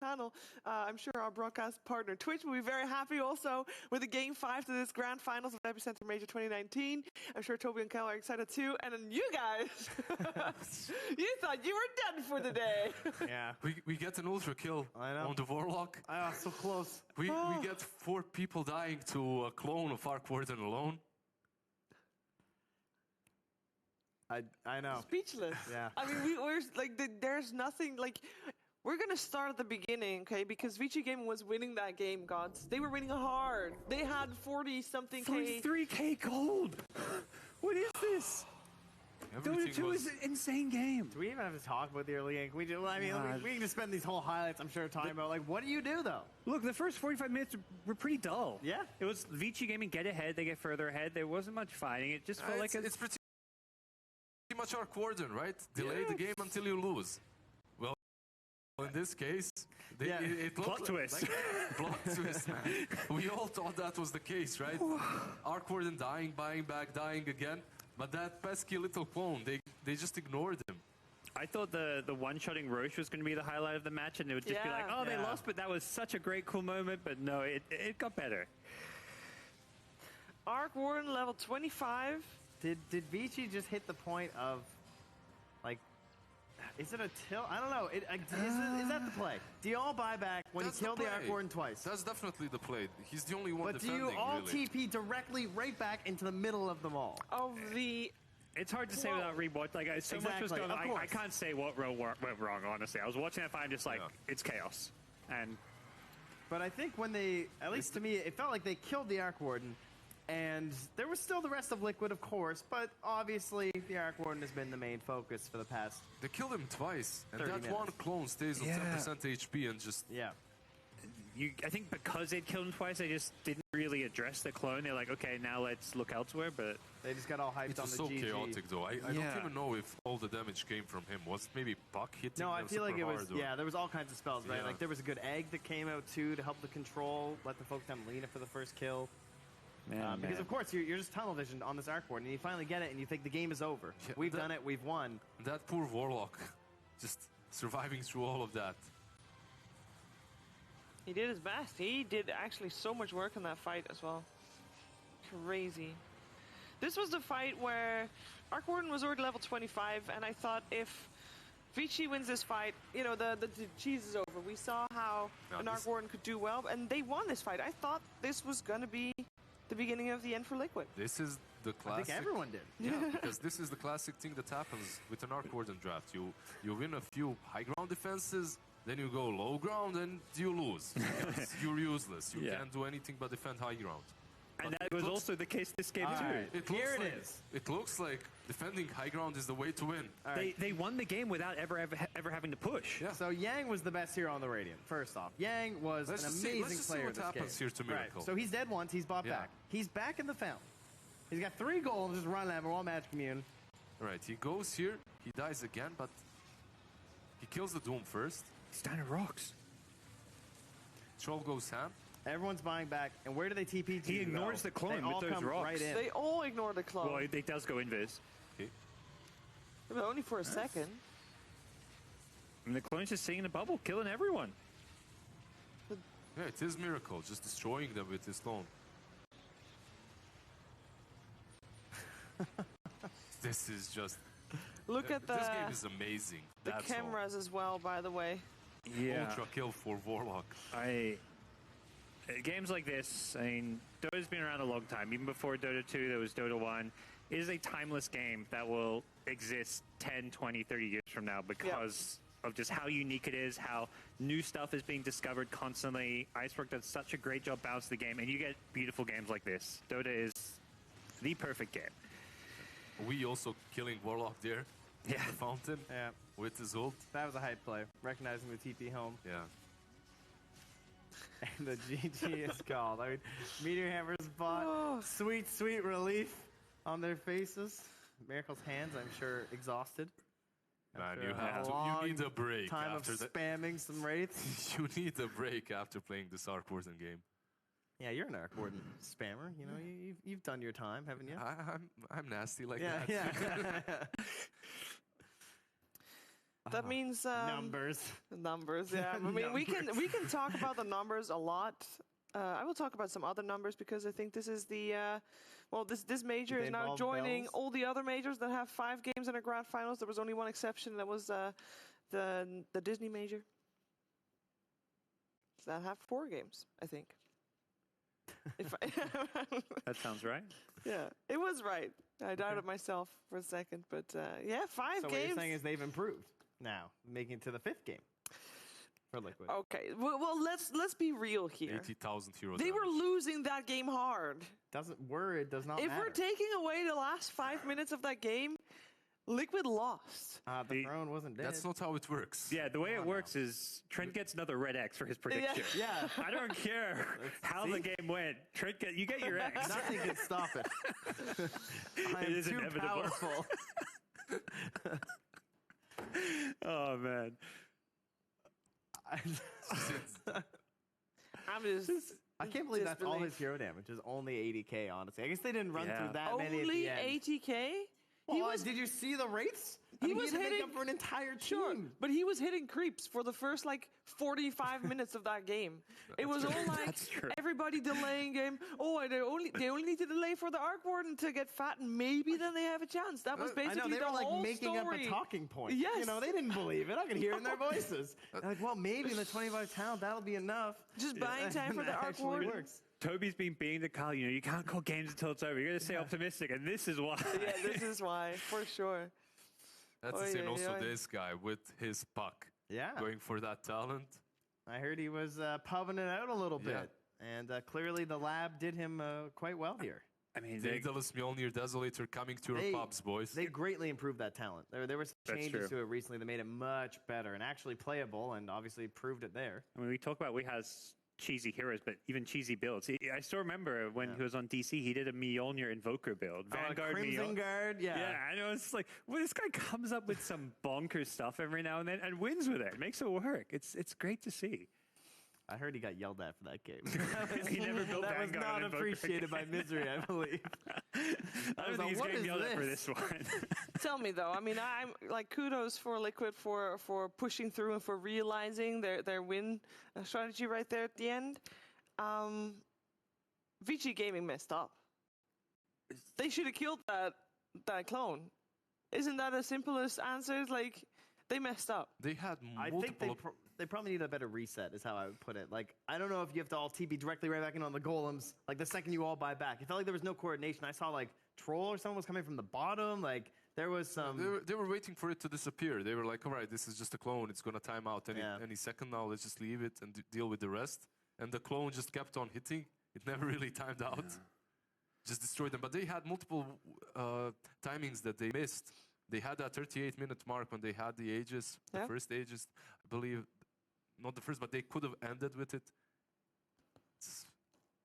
panel. I'm sure our broadcast partner Twitch will be very happy also with the Game 5 to this Grand Finals of Epicenter Major 2019. I'm sure Toby and Kel are excited too. And then you guys, you thought you were done for the day. Yeah. We get an ultra kill on the Warlock. So close. We get 4 people dying to a clone of Arc Warden alone. I know. Speechless. Yeah. I mean, we're like, there's nothing like. We're going to start at the beginning, okay? Because VICI Gaming was winning that game, gods. They were winning hard. They had 40-something K. 43K gold! What is this? Dota 2 is an insane game. Do we even have to talk about the early game? Can we do? I mean, we can just spend these whole highlights, I'm sure, talking about, like, what do you do, though? Look, the first 45 minutes were pretty dull. Yeah. It was VICI Gaming get ahead, they get further ahead. There wasn't much fighting. It just felt like it's pretty much Arc Warden, right? Delay the game until you lose. Well, in this case, it plot twist. Like plot twist, man. We all thought that was the case, right? Arc Warden dying, buying back, dying again. But that pesky little clone, they just ignored him. I thought the one-shotting Roche was going to be the highlight of the match, and it would just be like, oh, they lost, but that was such a great, cool moment. But no, it got better. Arc Warden level 25. Did VICI just hit the point of, like, is it a tilt? I don't know. Is that the play? Do you all buy back when you kill the Arc Warden twice? That's definitely the play. He's the only one defending, But do you all really. TP directly right back into the middle of them all? It's hard to say without rewatch. Like, so much was going on. I can't say what went wrong, honestly. I was watching that fight, I'm just like, it's chaos. But I think when they, at least to me, it felt like they killed the Arc Warden. And there was still the rest of Liquid, of course, but obviously the Arc Warden has been the main focus for the past. They killed him twice, and 30 that minutes. one clone stays on 10% HP and just... Yeah. I think because they'd killed him twice, they just didn't really address the clone. They're like, okay, now let's look elsewhere, but... They just got all hyped on the GG. It was so chaotic, though. I don't even know if all the damage came from him. Was it maybe Puck hitting No, I them feel like it super was, hard, or- there was all kinds of spells, right? Yeah. Like there was a good egg that came out too to help the control, let the focus on Lena for the first kill. Because of course you're just tunnel vision on this Arc Warden, and you finally get it, and you think the game is over. Yeah, We've done it, we've won. That poor Warlock, just surviving through all of that. He did his best. He did actually so much work in that fight as well. Crazy. This was the fight where Arc Warden was already level 25, and I thought if VICI wins this fight, you know, the cheese is over. We saw how an Arc Warden could do well, and they won this fight. I thought this was going to be the beginning of the end for Liquid. This is the classic... I think everyone did. Yeah, because this is the classic thing that happens with an Arc Warden draft. You win a few high ground defenses, then you go low ground, and you lose. Because you're useless. You can't do anything but defend high ground. And that was also the case this game, too. Here it is. It looks like defending high ground is the way to win. They won the game without ever having to push. Yeah. So Yang was the best hero on the Radiant, first off. Yang was Let's an just see- amazing let's just see player what this happens game. here to Miracle. Right. So he's dead once, he's bought back. He's back in the Fountain. He's got 3 goals, just run at him, all match commune. Right, he goes here, he dies again, but he kills the Doom first. He's down at rocks. Troll goes ham. Everyone's buying back, and where do they TP to? He ignores the clone They with all those come rocks. right in. They all ignore the clone. Well, it does go invis. Okay. But only for a second. And the clone's just sitting in a bubble, killing everyone. Yeah, it is Miracle, just destroying them with his clone. This is just... Look at This game is amazing. the That's all. cameras as well, by the way. Yeah. Ultra kill for Warlock. Games like this, I mean, Dota's been around a long time. Even before Dota 2, there was Dota 1. It is a timeless game that will exist 10, 20, 30 years from now because of just how unique it is, how new stuff is being discovered constantly. Iceberg does such a great job balancing the game, and you get beautiful games like this. Dota is the perfect game. We also killing Warlock there in the fountain with his ult. That was a hype play, recognizing the TP home. Yeah. And the GG is called. I mean, Meteor Hammer's bought sweet, sweet relief on their faces. Miracle's hands, I'm sure, exhausted. Man, After you need a break time after of that. spamming some wraiths. You need a break after playing this Arc Warden game. Yeah, you're an Arc Warden spammer. You know, you've done your time, haven't you? I'm nasty like Yeah, that. yeah. That means Numbers. Numbers, yeah. I mean, we can talk about the numbers a lot. I will talk about some other numbers because I think this is the this major is now joining all the other majors that have 5 games in a grand finals. There was only one exception. That was the Disney major. That have 4 games, I think. That sounds right. Yeah, it was right. I doubted myself for a second, but yeah, 5 games. So what you're saying is they've improved now, making it to the 5th game for Liquid. Okay, well let's be real here. 80,000 heroes. They were losing that game hard. Does not matter. If we're taking away the last 5 minutes of that game, Liquid lost. The throne wasn't dead. That's not how it works. Yeah, the way it works is Trent gets another red X for his prediction. Yeah. I don't care how the game went. Trent, you get your X. Nothing can stop it. I am It is too inevitable. powerful. Oh, man. I'm just. I can't believe that's all his hero damage is only 80k, honestly. I guess they didn't run through that many at Only the end. 80k? Well, did you see the rates? He I mean, was he had to hitting make up for an entire team. Sure, but he was hitting creeps for the first 45 minutes of that game. It was all everybody delaying game. Oh, they only need to delay for the Arc Warden to get fat, and maybe then they have a chance. That was basically I know, they the were whole making story. up a talking point. Yes. You know, they didn't believe it. I could hear it in their voices. They're like, well, maybe in the 25 talent, that'll be enough. Just buying time for the Arc Warden. Works. Toby's been being the Kyle. You can't call games until it's over. You got to stay optimistic, and this is why. Yeah, this is why, for sure. That's insane. Also, this guy with his puck. Yeah. Going for that talent. I heard he was pubbing it out a little bit. And clearly the lab did him quite well here. I mean, Daedalus, Mjolnir, Desolator coming to your pubs, boys. They greatly improved that talent. There were some changes to it recently that made it much better and actually playable, and obviously proved it there. I mean, we talk about we has cheesy heroes, but even cheesy builds. I still remember when he was on DC, he did a Mjolnir Invoker build. Vanguard Crimson Guard, Yeah, I know. It's like, well, this guy comes up with some bonkers stuff every now and then and wins with it. Makes it work. It's great to see. I heard he got yelled at for that game. He never built that was Vanguard not appreciated by Misery, I believe. I don't think he's getting yelled at for this one. Tell me though, I mean, I'm kudos for Liquid for pushing through and for realizing their win strategy right there at the end. VICI Gaming messed up. They should have killed that clone. Isn't that as simple as answers? Like, they messed up. They had multiple. I think they probably need a better reset, is how I would put it. Like, I don't know if you have to all TP directly right back in on the golems, like the second you all buy back. It felt like there was no coordination. I saw Troll or someone was coming from the bottom. Like, there was some. They were waiting for it to disappear. They were like, all right, this is just a clone. It's gonna time out any second now. Let's just leave it and deal with the rest. And the clone just kept on hitting. It never really timed out. Just destroyed them. But they had multiple timings that they missed. They had that 38-minute mark when they had the Aegis, the first Aegis, I believe. Not the first, but they could have ended with it.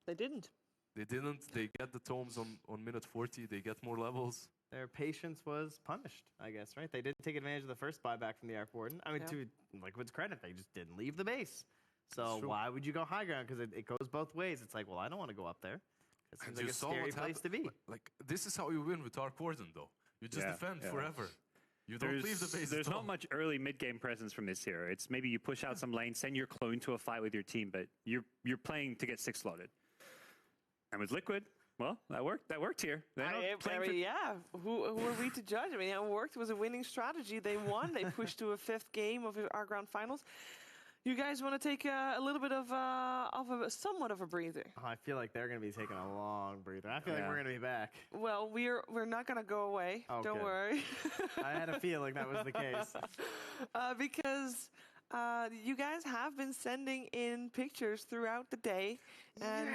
They didn't. They didn't. They get the tomes on minute 40. They get more levels. Their patience was punished, I guess, right? They didn't take advantage of the first buyback from the Arc Warden. I mean, to Liquid's credit, they just didn't leave the base. So why would you go high ground? Because it goes both ways. It's like, well, I don't want to go up there. It seems like a scary place to be. Like, this is how you win with Arc Warden, though. You just defend forever. You don't leave the base. There's not much early mid-game presence from this hero. It's maybe you push out some lane, send your clone to a fight with your team, but you're playing to get 6 slotted. And with Liquid, well, that worked here. Who are we to judge? I mean, it worked. It was a winning strategy. They won. They pushed to a 5th game of our grand finals. You guys want to take a little bit of somewhat of a breather? Oh, I feel like they're going to be taking a long breather. I feel like we're going to be back. Well, we're not going to go away. Oh, don't good. worry. I had a feeling that was the case. Because you guys have been sending in pictures throughout the day. And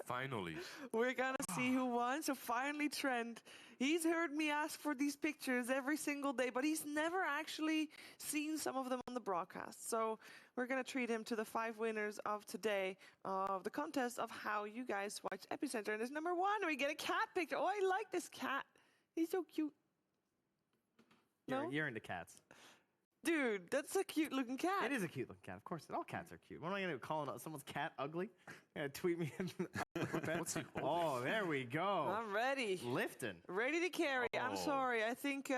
finally, we're going to see who won. So finally, Trent, he's heard me ask for these pictures every single day, but he's never actually seen some of them on the broadcast. So we're going to treat him to the 5 winners of today of the contest of how you guys watch Epicenter. And it's number 1. We get a cat picture. Oh, I like this cat. He's so cute. You're into cats. Dude, that's a cute looking cat. It is a cute looking cat. Of course, all cats are cute. What am I going to call someone's cat ugly? Tweet me. What's he holding? Oh, there we go. I'm ready. Lifting. Ready to carry. I'm Oh. sorry. I think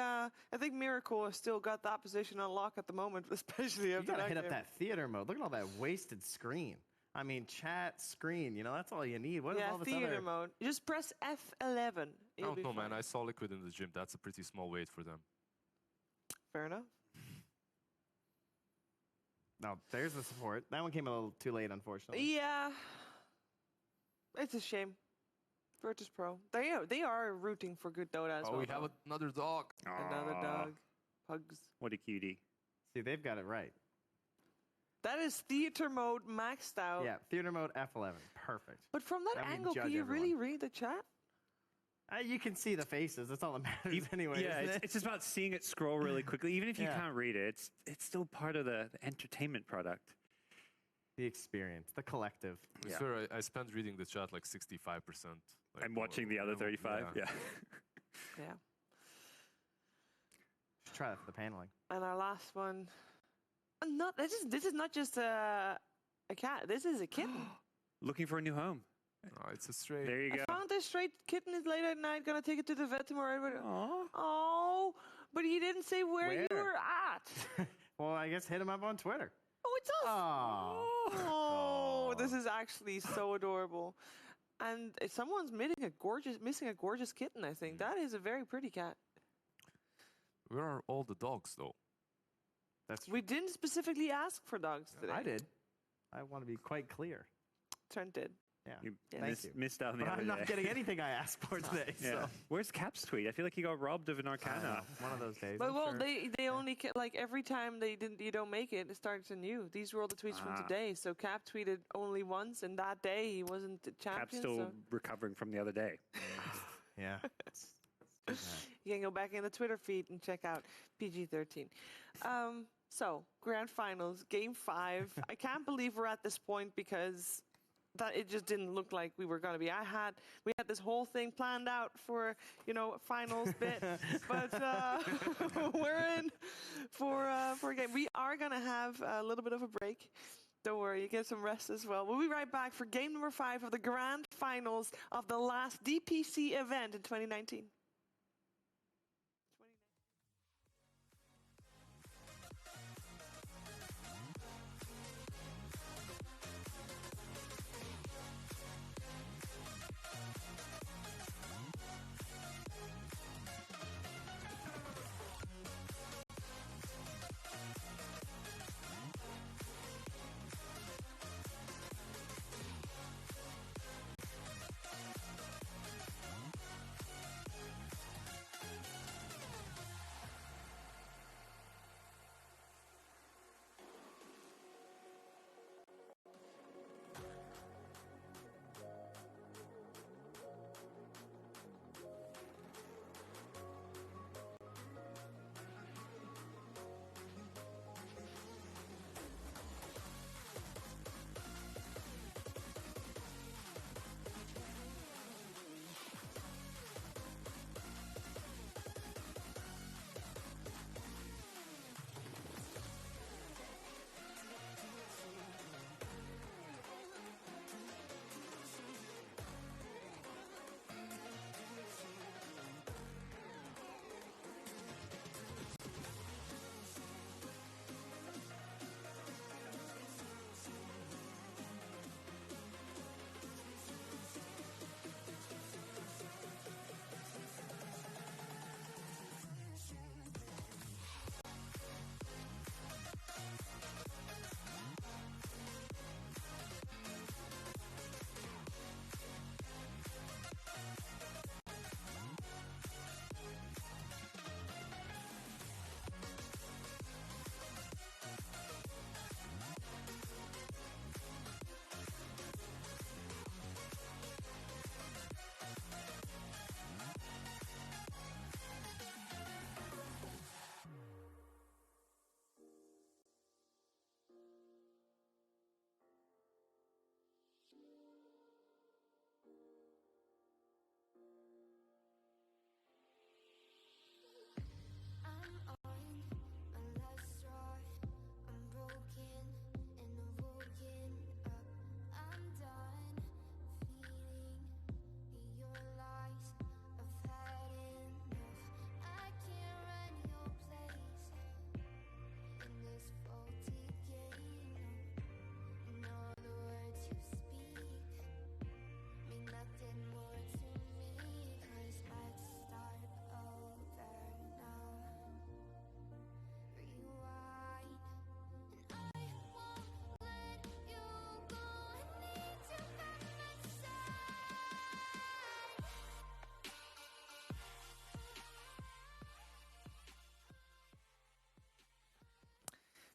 Miracle has still got that position on lock at the moment, especially You after got to that hit up game. that theater mode. Look at all that wasted screen. I mean, chat, screen, that's all you need. What is all this theater other... mode. You just press F11. I You'll don't be know, man. fine. I saw Liquid in the gym. That's a pretty small weight for them. Fair enough. No, there's the support. That one came a little too late, unfortunately. Yeah. It's a shame. Virtus Pro. They are rooting for good Dota as Oh, well. we have though. another dog. Another dog. Pugs. What a cutie. See, they've got it right. That is theater mode maxed out. Yeah, theater mode F11. Perfect. But from that That would angle, can judge you really everyone. read the chat? You can see the faces. That's all that matters anyway. Yeah, isn't it? it's just about seeing it scroll really quickly. Even if you Yeah. can't read it, it's still part of the entertainment product. The experience, the collective. I Yeah. swear I spent reading the chat like 65%. Like, And watching the other 35. Yeah. Yeah. Should try that for the paneling. And our last one. This is not just a cat. This is a kitten. Looking for a new home. Oh, it's a stray. There you I go. found this stray kitten is late at night. Gonna take it to the vet tomorrow. Aw. Oh, but he didn't say where you Where? were at. Well, I guess hit him up on Twitter. Oh, it's us. Oh. Oh, this is actually so adorable. And someone's missing a gorgeous kitten, I think. That is a very pretty cat. Where are all the dogs, though? That's We didn't specifically ask for dogs today. I did. I want to be quite clear. Trent did. Yeah. You Thank you. missed out on the But other I'm not day. getting anything I asked for today. Yeah. So. Where's Cap's tweet? I feel like he got robbed of an I Arcana. know, one of those days. But I'm well, sure. they only like every time you don't make it, it starts anew. These were all the tweets from today. So Cap tweeted only once, and that day he wasn't the champion. Cap's still So recovering from the other day. Yeah. you can go back in the Twitter feed and check out PG-13. So grand finals, game 5. I can't believe we're at this point because it just didn't look like we were going to be. We had this whole thing planned out for finals bit, but we're in for a game. We are going to have a little bit of a break. Don't worry, you get some rest as well. We'll be right back for game number 5 of the grand finals of the last DPC event in 2019.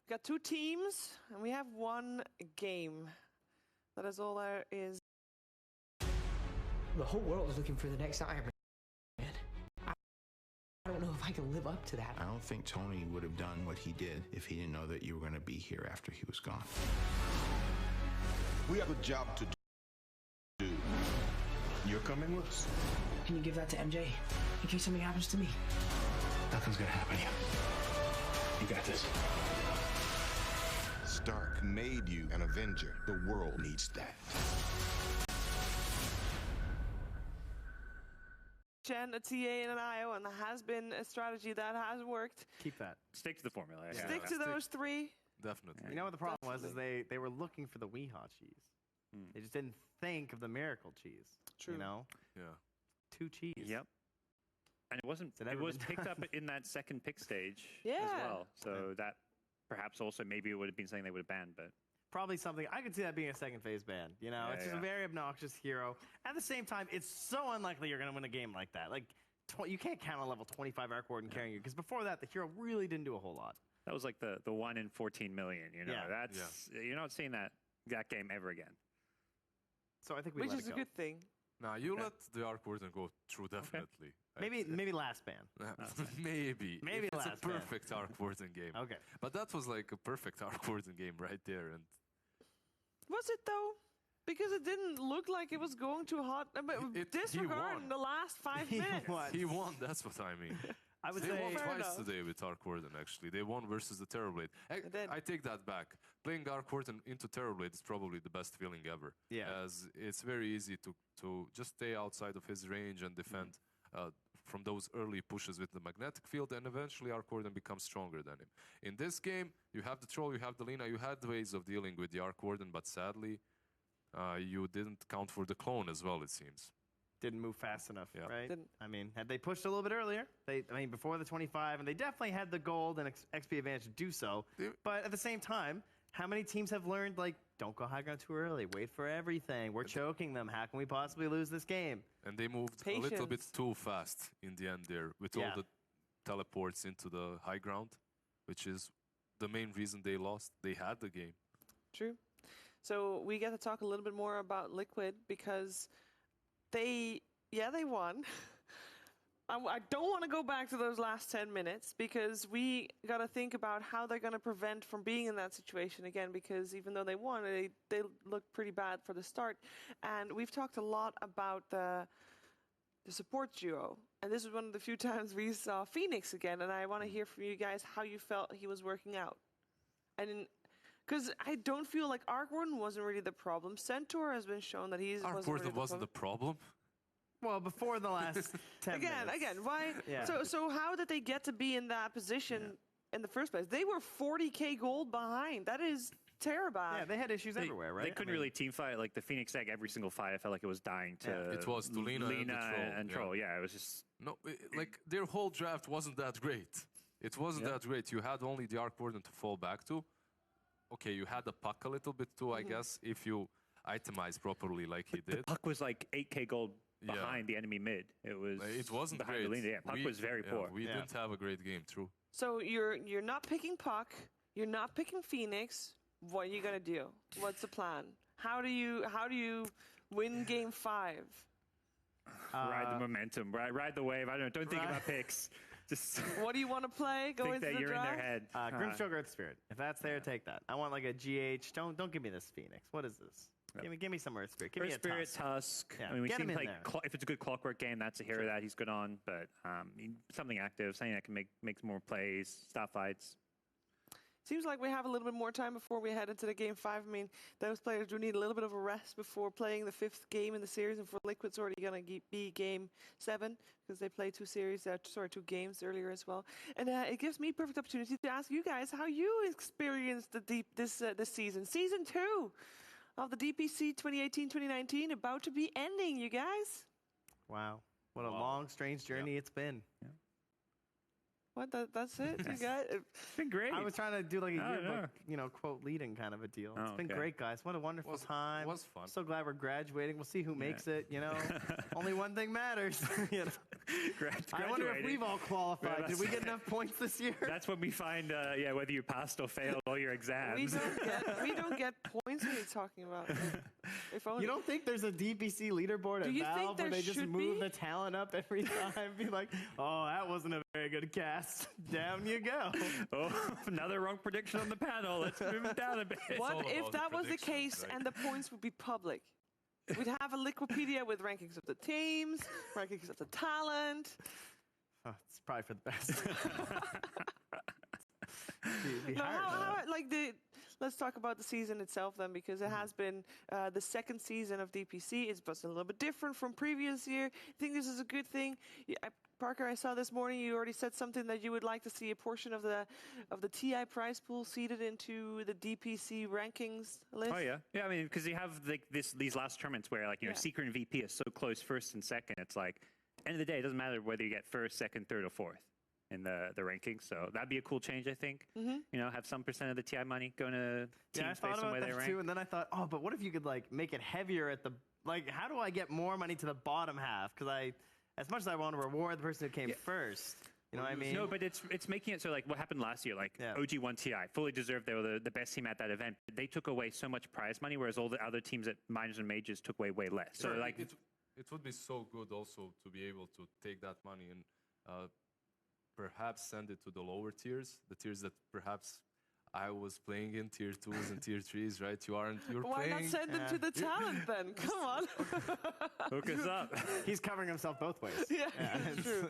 got 2 teams, and we have 1 game. That is all there is. The whole world is looking for the next Iron Man. I don't know if I can live up to that. I don't think Tony would have done what he did if he didn't know that you were going to be here after he was gone. We have a job to do. You're coming with us. Can you give that to MJ in case something happens to me? Nothing's gonna happen to you. You got this. Stark made you an Avenger. The world needs that. Gen, a TA, and an IO, and there has been a strategy that has worked. Keep that. Stick to the formula. Yeah. Stick to those 3. Definitely. You know what the problem was? Is they were looking for the Weehaw cheese. They just didn't think of the miracle cheese. True. You know? Yeah. 2 cheese. Yep. And it wasn't. It was picked up in that second pick stage as well. So that perhaps also maybe it would have been something they would have banned, but probably something I could see that being a second phase ban. You know, it's just a very obnoxious hero. At the same time, it's so unlikely you're going to win a game like that. Like, you can't count on level 25 Arc Warden carrying you because before that, the hero really didn't do a whole lot. That was like the 1 in 14 million. You know, you're not seeing that game ever again. So I think we which let is it a go. good thing. Now you let the Arc Warden go through definitely. Maybe last ban. Maybe. Maybe it's last a perfect Arc Warden game. Okay. But that was like a perfect Arc Warden game right there, and was it though? Because it didn't look like it was going too hot. Disregarding the last 5 minutes. He won. That's what I mean. I would they say won twice today with Arc Warden. Actually, they won versus the Terrorblade. I take that back. Playing Arc Warden into Terrorblade is probably the best feeling ever. Yeah. As it's very easy to just stay outside of his range and defend from those early pushes with the magnetic field, and eventually Arc Warden becomes stronger than him. In this game, you have the Troll, you have the Lina, you had ways of dealing with the Arc Warden, but sadly, you didn't count for the clone as well, it seems. Didn't move fast enough, right? Didn't. I mean, had they pushed a little bit earlier, before the 25, and they definitely had the gold and XP advantage to do so. But at the same time, how many teams have learned, like, don't go high ground too early, wait for everything, we're choking them, how can we possibly lose this game? And they moved a little bit too fast in the end there, with all the teleports into the high ground, which is the main reason they lost. They had the game. True. So we get to talk a little bit more about Liquid because they won. I don't want to go back to those last 10 minutes because we got to think about how they're going to prevent from being in that situation again, because even though they won, they looked pretty bad for the start. And we've talked a lot about the support duo. And this is one of the few times we saw Phoenix again. And I want to hear from you guys how you felt he was working out. And because I don't feel like Arc Warden wasn't really the problem. Centaur has been shown that he's Arc Warden wasn't the problem. Well, before the last 10 minutes. Again, why? Yeah. So how did they get to be in that position in the first place? They were 40k gold behind. That is terrible. Yeah, they had issues everywhere, right? They couldn't really team fight. Like the Phoenix egg, every single fight, I felt like it was dying to It was to Lina and Troll. Yeah, it was just... No, like their whole draft wasn't that great. It wasn't that great. You had only the Arc Warden to fall back to. Okay, you had the puck a little bit too, I guess, if you itemize properly like he did. The puck was like 8k gold behind the enemy mid. It wasn't behind great. The puck was very poor. We didn't have a great game, true. So you're not picking Puck, you're not picking Phoenix. What are you gonna do? What's the plan? How do you win game 5? Ride the momentum, ride the wave. I don't think about picks. Just what do you want to play? Go think into that the you're draft? in their head. Grimstroke Earth Spirit. If that's there, take that. I want like a GH. Don't give me this Phoenix. What is this? Give me some Earth Spirit. Give me a Spirit, Tusk. I mean, we Get seem him in like there. if it's a good Clockwork game, that's a hero that he's good on. But something active, something that can make more plays, stop fights. Seems like we have a little bit more time before we head into the game 5. I mean, those players do need a little bit of a rest before playing the 5th game in the series. And for Liquid, it's already going to be game 7 because they played 2 games earlier as well. And it gives me perfect opportunity to ask you guys how you experienced this season. Season 2 of the DPC 2018-2019 about to be ending, you guys. Wow. What a long, strange journey it's been. Yeah. What? That's it? You got it? It's been great. I was trying to do like a yearbook, quote leading kind of a deal. It's been great, guys. What a wonderful time. It was fun. So glad we're graduating. We'll see who makes it, Only one thing matters. I wonder if we've all qualified. Did we get enough points this year? That's when we find, yeah, whether you passed or failed all your exams. We don't get points. What are you talking about? If only. You don't think there's a DPC leaderboard at Valve where they just move the talent up every time? Be like, oh, that wasn't a very good cast. Down you go. Oh, another wrong prediction on the panel. Let's move it down a bit. What if that was the case and the points would be public? We'd have a Liquipedia with rankings of the teams, rankings of the talent. Oh, it's probably for the best. Let's talk about the season itself then, because it has been the second season of DPC. It's a little bit different from previous year. I think this is a good thing. Parker, I saw this morning you already said something that you would like to see a portion of the TI prize pool seeded into the DPC rankings list. Oh yeah, yeah. I mean, because you have like these last tournaments where like know Secret and VP is so close, first and second. It's like end of the day, it doesn't matter whether you get first, second, third, or fourth in the rankings. So that'd be a cool change, I think. You know, have some % of the TI money going to teams based on where they rank. Too, and then I thought, oh, but what if you could like make it heavier at the how do I get more money to the bottom half? Because as much as I want to reward the person who came first, you know what I mean? No, but it's making it so like what happened last year, like OG1 TI, fully deserved. They were the best team at that event. They took away so much prize money, whereas all the other teams at minors and majors took way less. So like it would be so good also to be able to take that money and perhaps send it to the lower tiers, the tiers that perhaps I was playing in tier 2s and tier 3s, right? You're Why playing. Why not send them to the talent then? Come on. Hook us up. He's covering himself both ways. Yeah, true.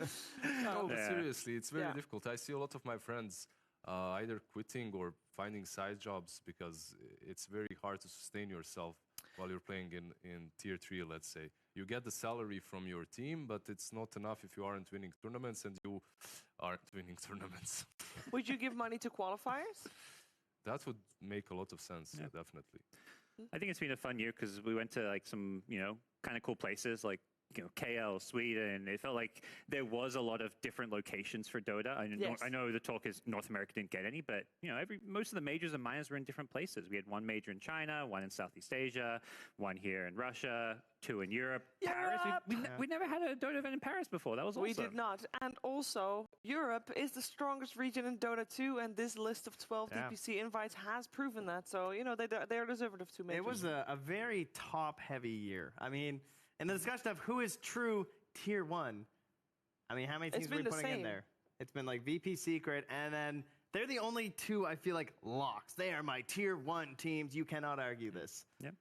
No, but seriously, it's very difficult. I see a lot of my friends either quitting or finding side jobs because it's very hard to sustain yourself while you're playing in tier 3, let's say. You get the salary from your team, but it's not enough if you aren't winning tournaments, and you aren't winning tournaments. Would you give money to qualifiers? That would make a lot of sense, definitely. I think it's been a fun year because we went to like some, kind of cool places like, KL, Sweden. It felt like there was a lot of different locations for Dota. I know the talk is North America didn't get any, but most of the majors and minors were in different places. We had one major in China, one in Southeast Asia, one here in Russia, 2 in Europe. Paris. We never had a Dota event in Paris before. That was awesome. We did not. And also, Europe is the strongest region in Dota 2, and this list of 12 DPC invites has proven that. So, they're deserving of 2 majors. It was a very top-heavy year. I mean, in the discussion of who is true tier 1, I mean, how many teams are we putting in there? It's been like VP Secret, and then they're the only 2 I feel like locks. They are my tier 1 teams. You cannot argue this. Yep.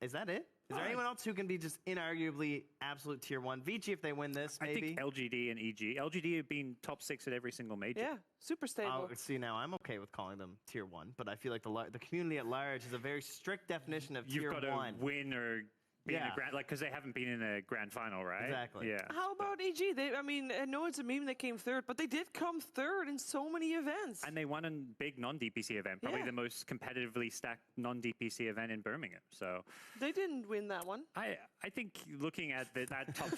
Is that it? Is there anyone else who can be just inarguably absolute tier 1? VICI, if they win this, maybe? I think LGD and EG. LGD have been top 6 at every single major. Yeah, super stable. See, now I'm okay with calling them tier 1, but I feel like the community at large has a very strict definition of tier 1. You've got to win or be in a grand, because they haven't been in a grand final, right? Exactly. Yeah. How about EG? I know it's a meme they came 3rd, but they did come 3rd in so many events. And they won a big non-DPC event, probably the most competitively stacked non-DPC event in Birmingham. So they didn't win that one. I think looking at that top.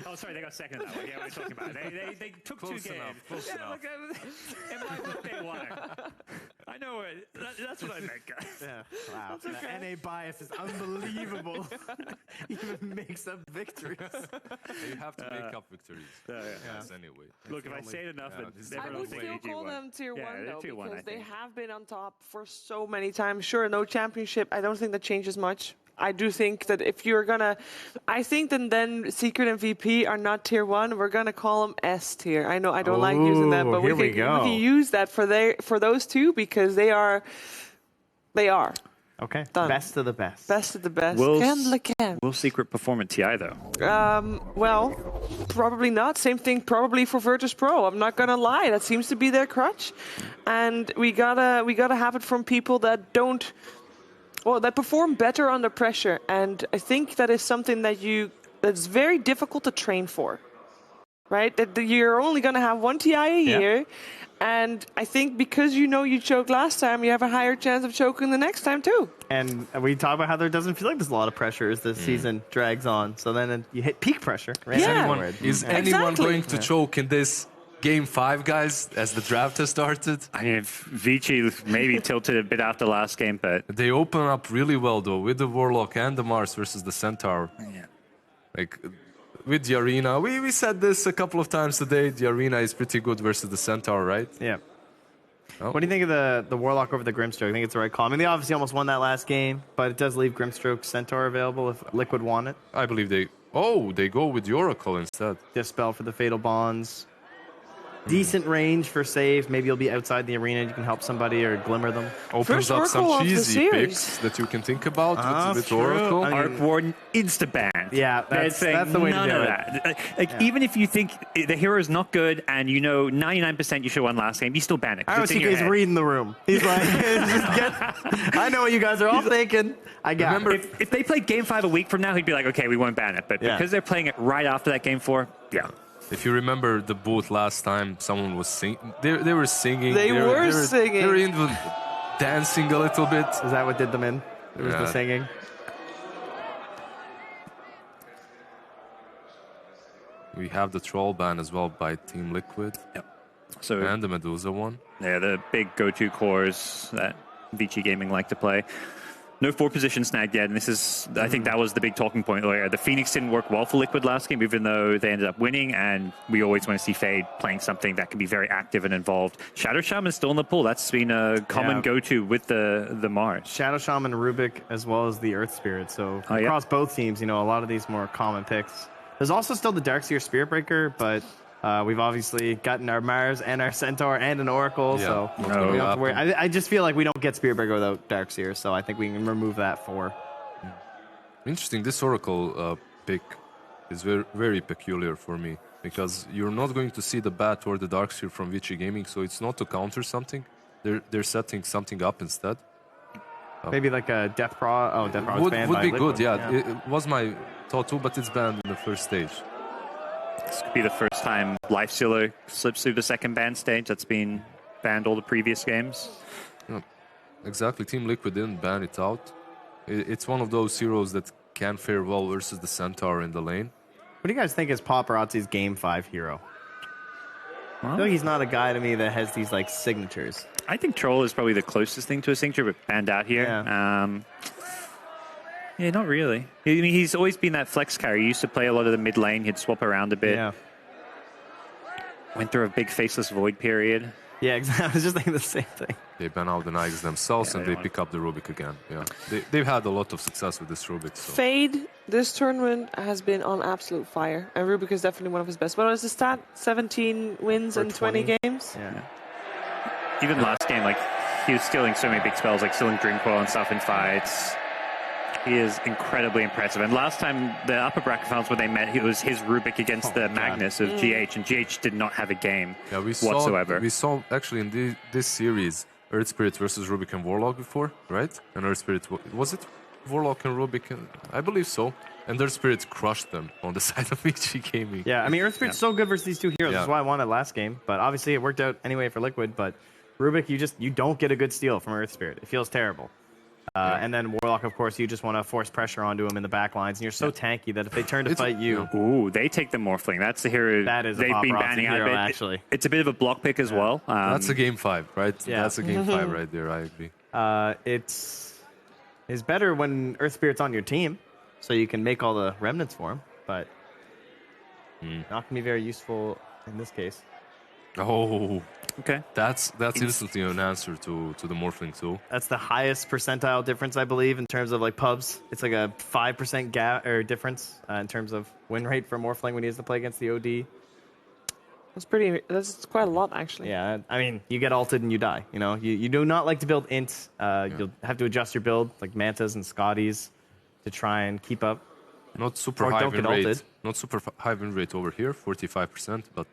Oh, sorry, they got second in that one. Yeah, we're talking about it. They took Close 2 games. Close enough. Look, in my book, they won. I know it. That's what I meant, guys. Yeah. Wow. That's okay. NA bias is unbelievable. Even makes up victories. You have to make up victories. Yes, anyway. Look, if I say it enough, I would still call them tier 1 though, tier 1, because they have been on top for so many times. Sure, no championship. I don't think that changes much. I do think that if you're gonna, I think that then Secret and VP are not tier 1. We're gonna call them S tier. I know I don't like using that, but we can use that for those 2 because they are. Okay. Done. Best of the best. Best of the best. Will Secret perform at TI though? Well, probably not. Same thing probably for Virtus Pro. I'm not gonna lie. That seems to be their crutch, and we gotta have it from people that don't. Well, that perform better under pressure, and I think that is something that's very difficult to train for. Right? That you're only gonna have 1 TI a year. And I think because you choked last time, you have a higher chance of choking the next time too. And we talk about how there doesn't feel like there's a lot of pressure as the season drags on. So then you hit peak pressure. Right? Yeah. Is anyone going to choke in this Game 5, guys, as the draft has started? I mean, VICI maybe tilted a bit after last game, but they open up really well though with the Warlock and the Mars versus the Centaur. Yeah. Like with the arena. We said this a couple of times today. The arena is pretty good versus the Centaur, right? Yeah. Oh. What do you think of the Warlock over the Grimstroke? I think it's the right call. I mean, they obviously almost won that last game, but it does leave Grimstroke Centaur available if Liquid want it. I believe they... Oh, they go with the Oracle instead. Dispel for the Fatal Bonds. Decent range for saves. Maybe you'll be outside the arena and you can help somebody or glimmer them. Opens up some cheesy picks that you can think about with Oracle. I mean, Arc Warden insta-ban. Yeah, that's the way to do it. Like, even if you think the hero is not good and you know 99% you should have won last game, you still ban it. He's reading the room. He's like, I know what you guys are all thinking. I got Remember, if they played Game 5 a week from now, he'd be like, okay, we won't ban it. But because they're playing it right after that Game 4, yeah. If you remember the booth last time, someone was singing. They were singing. They were singing. They were even dancing a little bit. Is that what did them in? It was the singing. We have the troll ban as well by Team Liquid. Yep. So and the Medusa one. Yeah, the big go-to cores that VICI Gaming like to play. No 4-position snagged yet, and this is, I think that was the big talking point earlier. The Phoenix didn't work well for Liquid last game, even though they ended up winning, and we always want to see Fade playing something that can be very active and involved. Shadow Shaman's still in the pool. That's been a common go-to with the Mars. Shadow Shaman, Rubik, as well as the Earth Spirit. So across both teams, you know, a lot of these more common picks. There's also still the Darkseer Spirit Breaker, but we've obviously gotten our Mars and our Centaur and an Oracle, so we don't have to worry. I just feel like we don't get Spirit Breaker without Darkseer, so I think we can remove that for. Interesting. This Oracle pick is very, very peculiar for me because you're not going to see the Bat or the Darkseer from VICI Gaming, so it's not to counter something. They're setting something up instead. Maybe like a Death Pro. Oh, Death Pro is banned would by be Liquid. good. Yeah, it was my thought too, but it's banned in the first stage. This could be the first time Life Stealer slips through the second ban stage. That's been banned all the previous games. Yeah, exactly. Team Liquid didn't ban it out. It's one of those heroes that can fare well versus the Centaur in the lane. What do you guys think is Paparazzi's Game 5 hero? I feel like he's not a guy to me that has these like signatures. I think Troll is probably the closest thing to a signature, but banned out here. Yeah, not really. I mean, he's always been that flex carry. He used to play a lot of the mid lane. He'd swap around a bit. Yeah. Went through a big faceless void period. Yeah, exactly. I was just thinking the same thing. They ban out the Knights themselves and they pick up the Rubik again. Yeah, they've had a lot of success with this Rubik. So. Fade this tournament has been on absolute fire, and Rubik is definitely one of his best. What was the stat? 17 wins in 20 games. Yeah. Even last game, like he was stealing so many big spells, like stealing Dreamcoil and stuff in fights. He is incredibly impressive. And last time, the upper bracket finals when they met, it was his Rubik against the Magnus of GH, and GH did not have a game whatsoever. We saw actually in this series Earth Spirit versus Rubik and Warlock before, right? And Earth Spirit, was it Warlock and Rubik? I believe so. And Earth Spirit crushed them on the side of VICI Gaming. Yeah, I mean, Earth Spirit's so good versus these two heroes. That's why I won it last game. But obviously, it worked out anyway for Liquid. But Rubik, you don't get a good steal from Earth Spirit. It feels terrible. And then Warlock, of course, you just want to force pressure onto him in the back lines. And you're so tanky that if they turn to fight you... Ooh, they take the Morphling. That's the hero that is they've been banning out. Actually. It's a bit of a block pick as well. That's a Game 5, right? Yeah. That's a Game 5 right there, I agree. It's better when Earth Spirit's on your team, so you can make all the remnants for him. But not going to be very useful in this case. Oh, okay. That's instantly an answer to the Morphling too. That's the highest percentile difference, I believe, in terms of like pubs. It's like a 5% gap or difference in terms of win rate for Morphling when he has to play against the OD. That's quite a lot, actually. Yeah, I mean, you get ulted and you die. You know, you do not like to build int. You'll have to adjust your build, like Mantas and Scotties, to try and keep up. Not super high win rate. Not super high win rate over here, 45%, but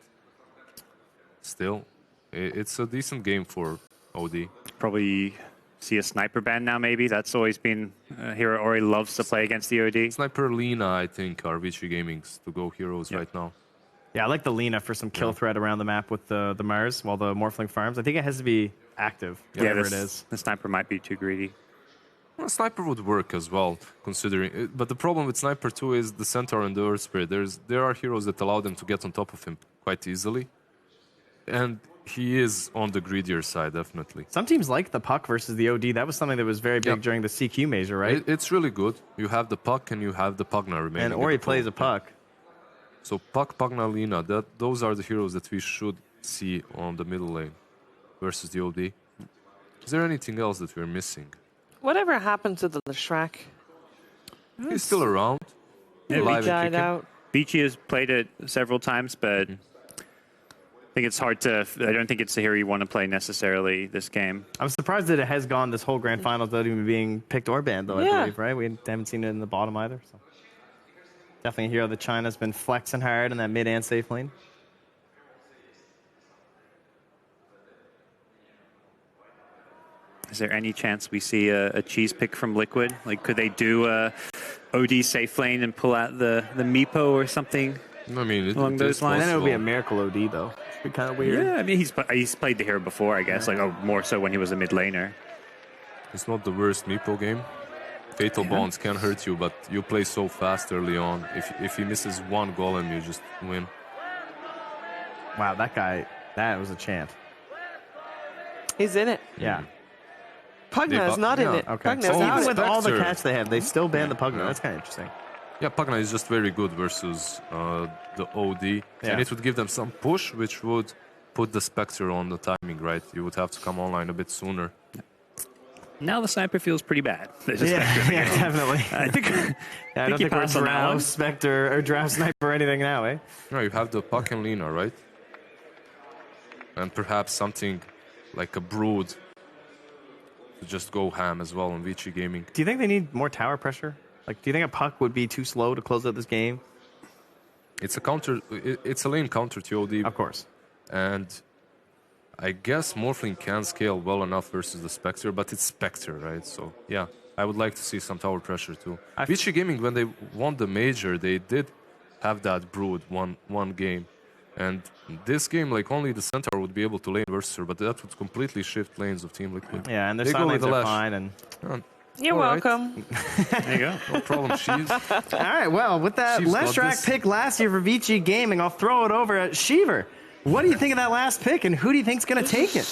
still, it's a decent game for OD. Probably see a sniper ban now, maybe. That's always been a hero Ori loves to play against the OD. Sniper Lena, I think, are VICI Gaming's to-go heroes right now. Yeah, I like the Lena for some kill threat around the map with the Mars while the Morphling farms. I think it has to be active, whatever it is. The sniper might be too greedy. Well, sniper would work as well, considering. But the problem with sniper too is the Centaur and the Earth Spirit. There are heroes that allow them to get on top of him quite easily, and he is on the greedier side, definitely. Some teams like the puck versus the OD. That was something that was very big during the CQ major, right? It's really good. You have the puck and you have the Pugna remaining. And Ori plays a puck. So Puck, Pugna, Lina, those are the heroes that we should see on the middle lane versus the OD. Is there anything else that we're missing? Whatever happened to the Shrek? He's still around. Yeah, Alive and died kicking. out. VICI has played it several times, but I think it's hard to. I don't think it's the hero you want to play necessarily this game. I'm surprised that it has gone this whole grand finals without even being picked or banned, though, I believe, right? We haven't seen it in the bottom either. So. Definitely a hero that China's been flexing hard in that mid and safe lane. Is there any chance we see a cheese pick from Liquid? Like, could they do a OD safe lane and pull out the Meepo or something? I mean, along those lines. Then it would be a miracle OD, though. It'd be kind of weird. Yeah, I mean, he's played the hero before, I guess. Like, more so when he was a mid laner. It's not the worst Meepo game. Fatal Bonds can hurt you, but you play so fast early on. If he misses one golem, you just win. Wow, that was a chant. He's in it. Yeah. Pugna is not in it. Okay. Pugna's So not even in with it. all the catch they have, they still ban the Pugna. That's kind of interesting. Yeah, Pugna is just very good versus the OD. And it would give them some push, which would put the Spectre on the timing, right? You would have to come online a bit sooner. Now the sniper feels pretty bad. Yeah, definitely. I think I don't think we're passed on that Drow one. Spectre or Drow Sniper or anything now, eh? No, you have the Puck and Lina, right? And perhaps something like a Brood to just go ham as well on VICI Gaming. Do you think they need more tower pressure? Like, do you think a Puck would be too slow to close out this game? It's a counter. It's a lane counter to OD. Of course. And I guess Morphling can scale well enough versus the Spectre, but it's Spectre, right? So, yeah, I would like to see some tower pressure too. VICI Gaming, when they won the major, they did have that Brood one game. And this game, like, only the Centaur would be able to lane versus her, but that would completely shift lanes of Team Liquid. Yeah, and their They side go with lanes the are Lash. fine. And You're All right. welcome. There you go. No problem, Sheaves. all right, well, with that Sheev's got Leshrac this. pick last year for VICI Gaming, I'll throw it over at Sheever. What do you think of that last pick, and who do you think's going to take it?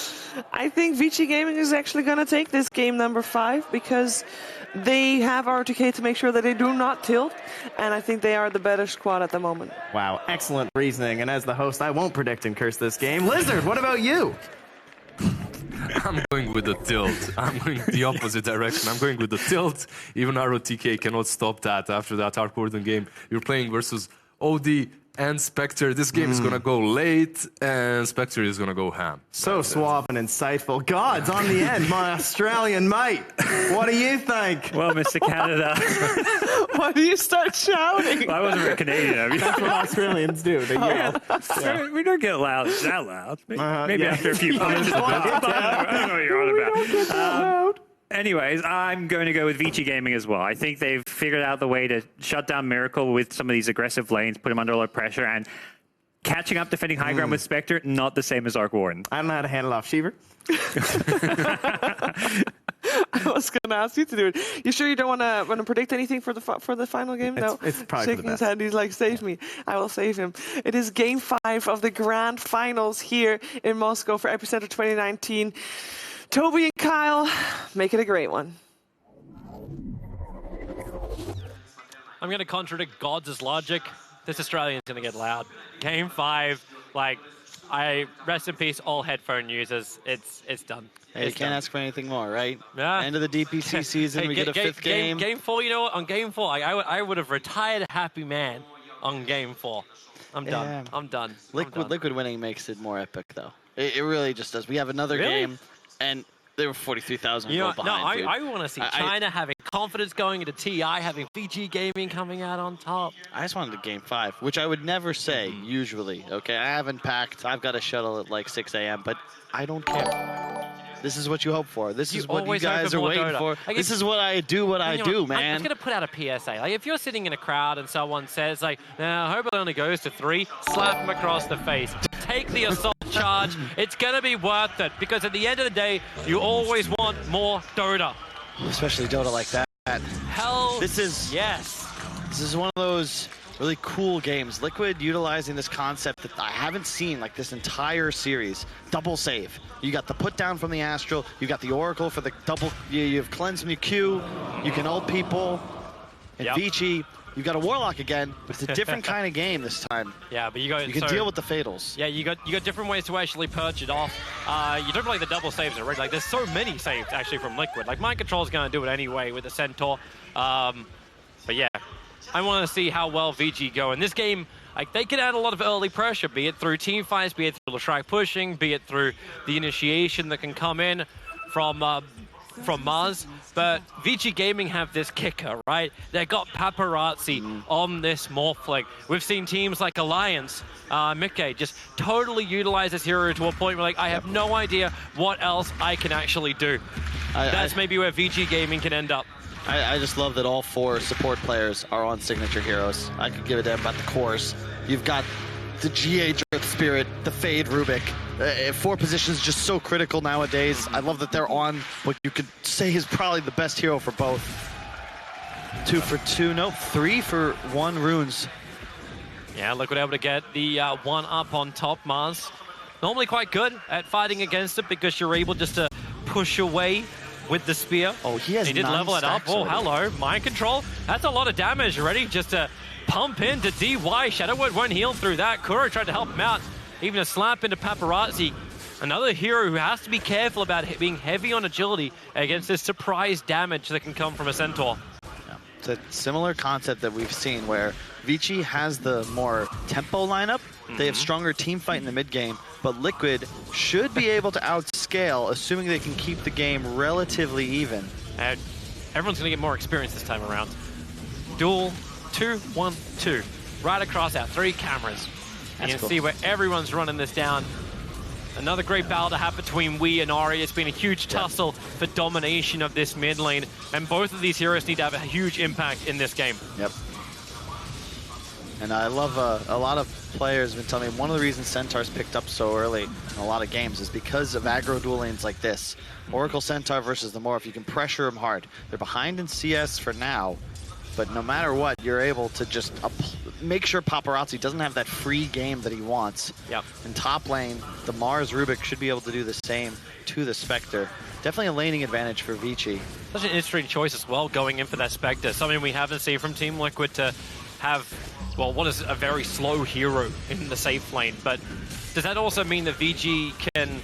I think VICI Gaming is actually going to take this game number 5 because they have RTK to make sure that they do not tilt, and I think they are the better squad at the moment. Wow, excellent reasoning. And as the host, I won't predict and curse this game. Lizard, what about you? I'm going with the tilt. I'm going the opposite direction. I'm going with the tilt. Even ROTK cannot stop that after that Arkwarden game. You're playing versus OD and Spectre. This game is going to go late, and Spectre is going to go ham. So suave and insightful. Gods on the end, my Australian mate. What do you think? Well, Mr. Canada. Why do you start shouting? Well, I wasn't very Canadian. I mean, That's what Australians do. They yell. we don't get loud that loud. Maybe yeah. after a few punches. I don't know what you're on about. Anyways, I'm going to go with VICI Gaming as well. I think they've figured out the way to shut down Miracle with some of these aggressive lanes, put him under a lot of pressure, and catching up defending high ground with Spectre, not the same as Arc Warden. I don't know how to handle off Sheever. I was going to ask you to do it. You sure you don't want to predict anything for the final game? No. It's probably for Shaking the his best. head, he's like, save me. I will save him. It is game 5 of the grand finals here in Moscow for Epicenter 2019. Toby and Kyle, make it a great one. I'm going to contradict Gods' logic. This Australian's going to get loud. Game 5, like, rest in peace all headphone users. It's done. Hey, you It's can't done. ask for anything more, right? Yeah. End of the DPC season, Hey, we get a 5th game. Game 4, you know what? On game 4, I would have retired a happy man on game 4. I'm done. Yeah. I'm done. Liquid winning makes it more epic, though. It really just does. We have another Really? game, and there were 43,000 You know, people no, behind, dude. I want to see China having confidence going into TI, having VICI Gaming coming out on top. I just wanted a game 5, which I would never say usually. Okay, I haven't packed. I've got a shuttle at like 6 a.m., but I don't care. This is what you hope for. This is what you always hope guys for are more waiting Dota. for. Like, This if- is what I do. What I You know do, what? I'm man. just going to put out a PSA. Like, if you're sitting in a crowd and someone says, like, I hope it only goes to 3, slap them across the face. Take the assault charge. It's going to be worth it, because at the end of the day, you always want more Dota. Especially Dota like that. Hell, This is yes. This is one of those really cool games. Liquid utilizing this concept that I haven't seen like this entire series. Double save. You got the put down from the Astral. You got the Oracle for the double. You have cleanse from your Q. You can ult people. And Yep. VICI You've got a Warlock again, but it's a different kind of game this time. Yeah, but you can deal with the Fatals. Yeah, you got different ways to actually purge it off. You don't like the double saves already. Like, there's so many saves actually from Liquid. Like, Mind Control's going to do it anyway with the Centaur. But yeah, I want to see how well VG go. In this game, like, they can add a lot of early pressure, be it through team fights, be it through Leshrac pushing, be it through the initiation that can come in from Mars. But VG Gaming have this kicker, right? They got paparazzi on this Morphling. We've seen teams like Alliance, Mickey, just totally utilize this hero to a point where, like, I have no idea what else I can actually do. That's maybe where VG Gaming can end up. I just love that all 4 support players are on signature heroes. I could give a damn about the cores. You've got the GA Earth Spirit, the Fade Rubik. 4 positions just so critical nowadays. I love that they're on what you could say is probably the best hero for both. 2 for 2, no, 3 for 1 runes. Yeah, Liquid able to get the 1 up on top. Mars normally quite good at fighting against it because you're able just to push away with the spear. Oh, he did level it up. Oh, hello. Mind Control. That's a lot of damage already just to pump into DY. Shadowword won't heal through that. Kuro tried to help him out. Even a slap into Paparazzi. Another hero who has to be careful about being heavy on agility against this surprise damage that can come from a Centaur. Yeah. It's a similar concept that we've seen where VICI has the more tempo lineup. They have stronger team fight in the mid game, but Liquid should be able to outscale, assuming they can keep the game relatively even. And everyone's going to get more experience this time around. Duel 2-1-2. Right across our 3 cameras. And you can see where everyone's running this down. Another great battle to have between Wii and Ori. It's been a huge tussle for domination of this mid lane. And both of these heroes need to have a huge impact in this game. Yep. And I love a lot of players have been telling me one of the reasons Centaur's picked up so early in a lot of games is because of aggro duel lanes like this. Oracle Centaur versus the Morph, you can pressure them hard. They're behind in CS for now, but no matter what, you're able to just make sure Paparazzi doesn't have that free game that he wants. Yep. In top lane, the Mars Rubik should be able to do the same to the Spectre. Definitely a laning advantage for VICI. Such an interesting choice as well, going in for that Spectre. Something we haven't seen from Team Liquid to have, well, what is a very slow hero in the safe lane. But does that also mean that VG can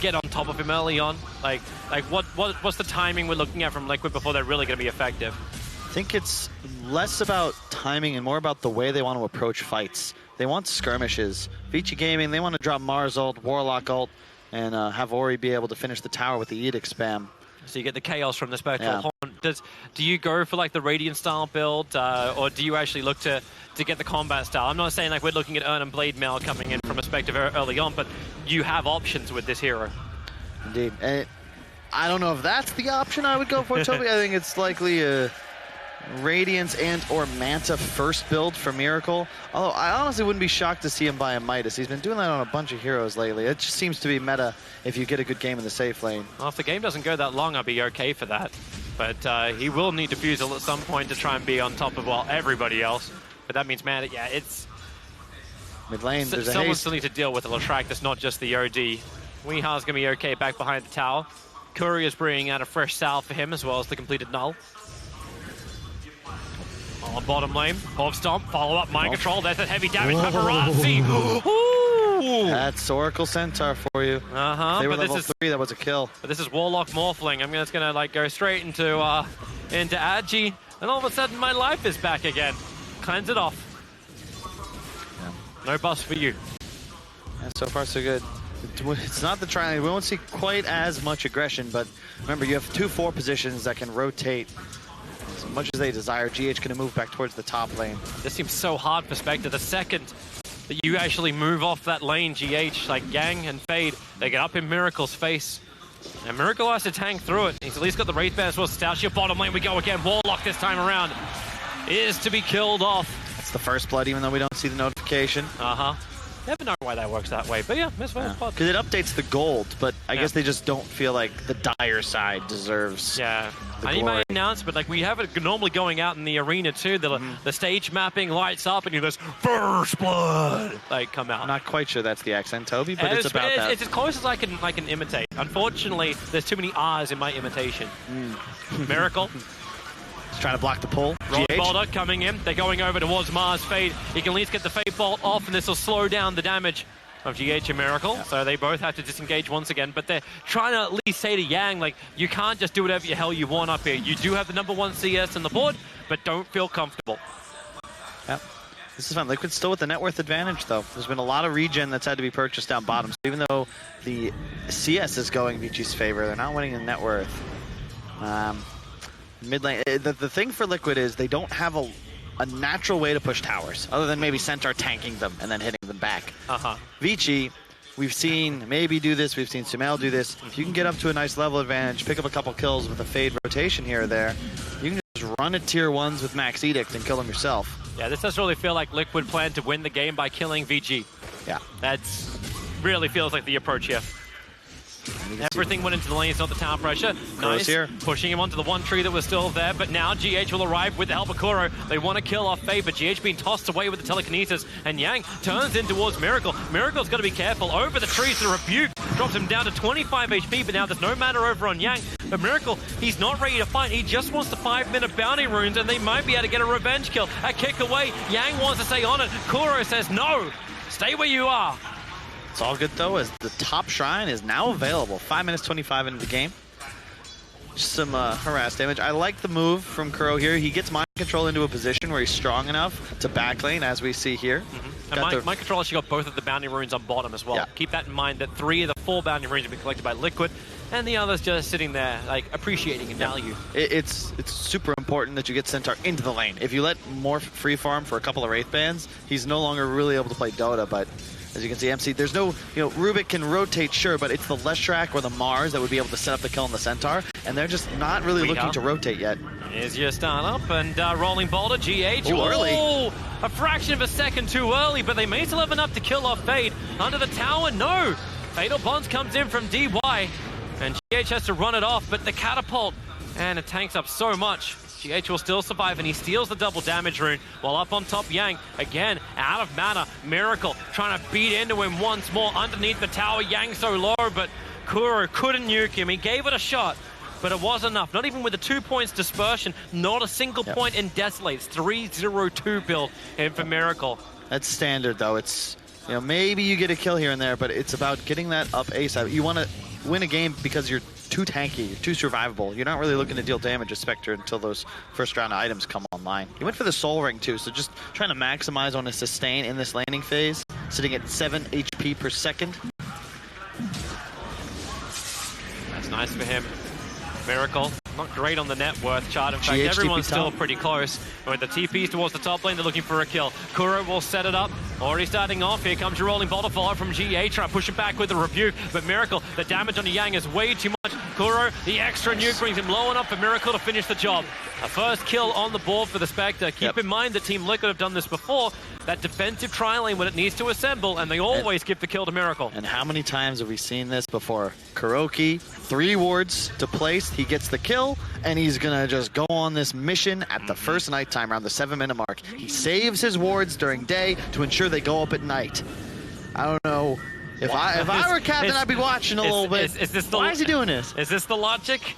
get on top of him early on? Like what's the timing we're looking at from Liquid before they're really going to be effective? I think it's less about timing and more about the way they want to approach fights. They want skirmishes. VICI Gaming, they want to drop Mars ult, Warlock ult, and have Ori be able to finish the tower with the Edict spam. So you get the chaos from the Spectral Horn. Do you go for like the Radiant style build, or do you actually look to get the combat style? I'm not saying like we're looking at Urn and Blade Mail coming in from a Spectre early on, but you have options with this hero. Indeed. And I don't know if that's the option I would go for, Toby. I think it's likely a Radiance and or Manta first build for Miracle. Although I honestly wouldn't be shocked to see him buy a Midas. He's been doing that on a bunch of heroes lately. It just seems to be meta if you get a good game in the safe lane. Well, if the game doesn't go that long, I'll be okay for that. But he will need Diffusal at some point to try and be on top of, well, everybody else. But that means, man, yeah, it's... Mid lane, there's a someone haste. still needs to deal with a Leshrac that's not just the OD. Weeha's going to be okay back behind the tower. Courier's bringing out a fresh salve for him as well as the completed null. On bottom lane, Hoof Stomp, follow up, Mind Control, there's that heavy damage, Paparazzi! Ooh! That's Oracle Centaur for you. They were level 3, that was a kill. But this is Warlock Morphling. I'm just gonna like go straight into Agi, and all of a sudden my life is back again. Cleanse it off. Yeah. No bust for you. Yeah, so far so good. It's not the trial, we won't see quite as much aggression, but remember you have 2 4 positions that can rotate as much as they desire. GH going to move back towards the top lane. This seems so hard for Spectre. The second that you actually move off that lane, GH, like Gang and Fade, they get up in Miracle's face. And Miracle has to tank through it. He's at least got the Wraith Band as well. Stout Shield bottom lane we go again. Warlock this time around is to be killed off. That's the first blood, even though we don't see the notification. Never know why that works that way, but yeah, miss first spot. Because it updates the gold, but I guess they just don't feel like the dire side deserves the I need my glory. announcement, like we have it normally going out in the arena too, the stage mapping lights up and you just first blood like come out. I'm not quite sure that's the accent, Toby, but it's about that. It's as close as I can imitate. Unfortunately, there's too many R's in my imitation. Miracle. He's trying to block the pull. Boulder coming in. They're going over towards Mars Fade. He can at least get the Fade Bolt off, and this will slow down the damage of GH and Miracle. Yeah. So they both have to disengage once again, but they're trying to at least say to Yang, like, you can't just do whatever the hell you want up here. You do have the #1 CS on the board, but don't feel comfortable. Yep. This is fun. Liquid's still with the net worth advantage, though. There's been a lot of regen that's had to be purchased down bottom. So even though the CS is going VICI's favor, they're not winning in net worth. Mid lane. The thing for Liquid is they don't have a natural way to push towers, other than maybe Centaur tanking them and then hitting them back. VICI, we've seen maybe do this, we've seen Sumail do this. If you can get up to a nice level advantage, pick up a couple kills with a Fade rotation here or there, you can just run at tier 1s with Max Edict and kill them yourself. Yeah, this does really feel like Liquid planned to win the game by killing VG. Yeah. That's really feels like the approach here. Everything went into the lane, it's not the tower pressure. Nice, here. Pushing him onto the one tree that was still there, but now GH will arrive with the help of Kuro. They want to kill off Fade, but GH being tossed away with the telekinesis, and Yang turns in towards Miracle. Miracle's got to be careful. Over the trees, the Rebuke drops him down to 25 HP, but now there's no matter over on Yang. But Miracle, he's not ready to fight. He just wants the 5-minute bounty runes, and they might be able to get a revenge kill. A kick away. Yang wants to stay on it. Kuro says, no, stay where you are. It's all good, though, as the top shrine is now available. 5 minutes 25 into the game. Just some harass damage. I like the move from Kuro here. He gets Mind Control into a position where he's strong enough to backlane, as we see here. And Mind Control actually got both of the bounty runes on bottom as well. Yeah. Keep that in mind, that 3 of the 4 bounty runes have been collected by Liquid, and the others just sitting there, like, appreciating in value. It's super important that you get Centaur into the lane. If you let Morph free farm for a couple of Wraith Bands, he's no longer really able to play Dota, but as you can see, MC, there's no, Rubik can rotate, sure, but it's the Leshrac or the Mars that would be able to set up the kill on the Centaur, and they're just not really looking to rotate yet. Here's your start up, and rolling boulder, GH. Ooh, early. A fraction of a second too early, but they may still have enough to kill off Fade. Under the tower, no. Fatal Bonds comes in from DY, and GH has to run it off, but the catapult, and it tanks up so much. GH will still survive, and he steals the double damage rune, while up on top, Yang, again, out of mana. Miracle trying to beat into him once more underneath the tower. Yang so low, but Kuro couldn't nuke him. He gave it a shot, but it was enough. Not even with the 2 points dispersion, not a single point in Desolate. It's 3-0-2 build in for Miracle. That's standard, though. It's, maybe you get a kill here and there, but it's about getting that up ASAP. You want to win a game because you're too tanky, you're too survivable. You're not really looking to deal damage to Spectre until those first round items come online. He went for the Soul Ring too, so just trying to maximize on his sustain in this laning phase, sitting at 7 HP per second. That's nice for him. Miracle, not great on the net worth chart. In fact, everyone's still pretty close. With the TPs towards the top lane, they're looking for a kill. Kuro will set it up. Already starting off. Here comes your rolling boulder follow from GA. Trying to push it back with the Rebuke. But Miracle, the damage on the Yang is way too much. Kuro, the extra nuke brings him low enough for Miracle to finish the job. A first kill on the board for the Spectre. Keep in mind that Team Liquid have done this before. That defensive tri-lane when it needs to assemble, and they always give the kill to Miracle. And how many times have we seen this before? Kuroki, 3 wards to place, he gets the kill, and he's gonna just go on this mission at the first nighttime around the 7-minute mark. He saves his wards during day to ensure they go up at night. I don't know. If I were captain, I'd be watching a little bit. Why is he doing this? Is this the logic?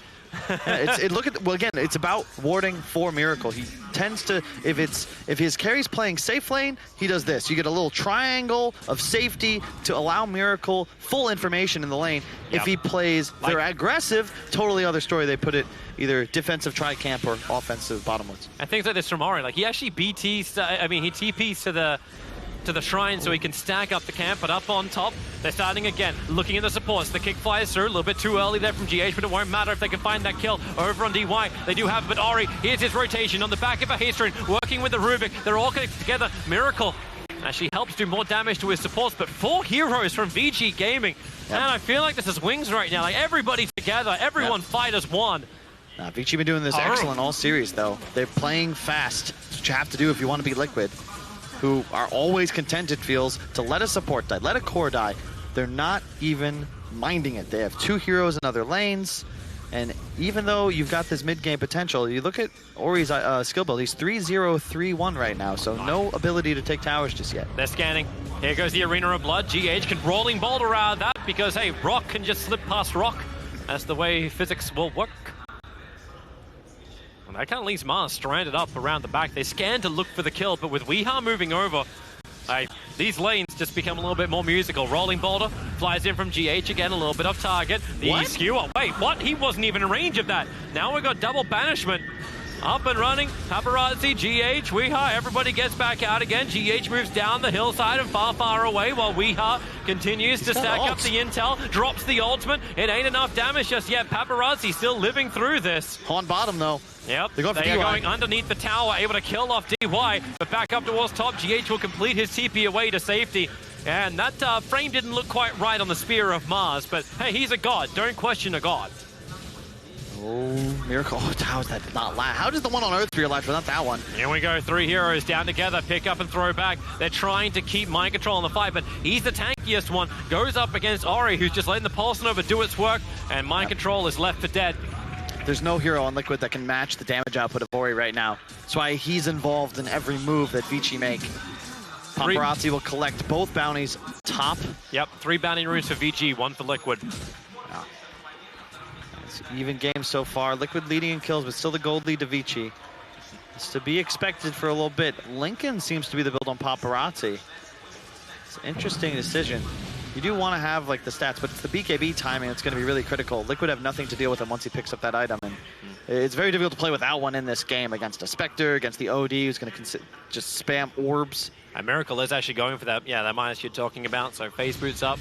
Well, again, it's about warding for Miracle. He tends to, if his carry's playing safe lane, he does this. You get a little triangle of safety to allow Miracle full information in the lane. If he plays, they're aggressive, totally other story. They put it either defensive tri-camp or offensive bottomwards. And things like this from Ori, like he actually he TPs to the shrine so he can stack up the camp, but up on top, they're starting again, looking at the supports. The kick flies through, a little bit too early there from GH, but it won't matter if they can find that kill over on DY. They do have it, but Ori, here's his rotation on the back of a Hastrin, working with the Rubik. They're all connected together. Miracle actually helps do more damage to his supports, but 4 heroes from VG Gaming. And I feel like this is Wings right now, like everybody together, everyone fight as one. VICI been doing this excellent all series, though. They're playing fast. That's what you have to do if you want to beat Liquid, who are always content, it feels, to let a support die, let a core die. They're not even minding it. They have 2 heroes in other lanes, and even though you've got this mid-game potential, you look at Ori's skill build, he's 3-0-3-1 right now, so no ability to take towers just yet. They're scanning. Here goes the Arena of Blood. GH can rolling boulder out of that because, hey, rock can just slip past rock. That's the way physics will work. And That kind of leaves Mars stranded up around the back. They scan to look for the kill, but with Weeha moving over, these lanes just become a little bit more musical. Rolling Boulder flies in from GH again, a little bit off target. The skewer, wait, what? He wasn't even in range of that. Now we've got double banishment. Up and running, Paparazzi, GH, Weeha, everybody gets back out again. GH moves down the hillside and far, far away while Weeha continues to stack up the intel, drops the ultimate. It ain't enough damage just yet. Paparazzi still living through this. On bottom, though. Yep, they are going underneath the tower, able to kill off DY, but back up towards top. GH will complete his TP away to safety. And that frame didn't look quite right on the Spear of Mars, but hey, he's a god. Don't question a god. Oh, Miracle. Oh, how is that not last? How does the one on Earth realize, but not that one? Here we go. 3 heroes down together. Pick up and throw back. They're trying to keep mind control in the fight, but he's the tankiest one. Goes up against Ori, who's just letting the Pulse Nova do its work, and mind control is left for dead. There's no hero on Liquid that can match the damage output of Ori right now. That's why he's involved in every move that VICI make. Paparazzi will collect both bounties top. Yep, 3 bounty runes for VICI, 1 for Liquid. Even game so far. Liquid leading in kills, but still the gold lead to VICI. It's to be expected for a little bit. Lincoln seems to be the build on Paparazzi. It's an interesting decision. You do want to have like the stats, but it's the BKB timing that's going to be really critical. Liquid have nothing to deal with him once he picks up that item, and it's very difficult to play without one in this game against a Spectre, against the OD, who's going to just spam orbs. And Miracle is actually going for that, that minus you're talking about, so phase boots up.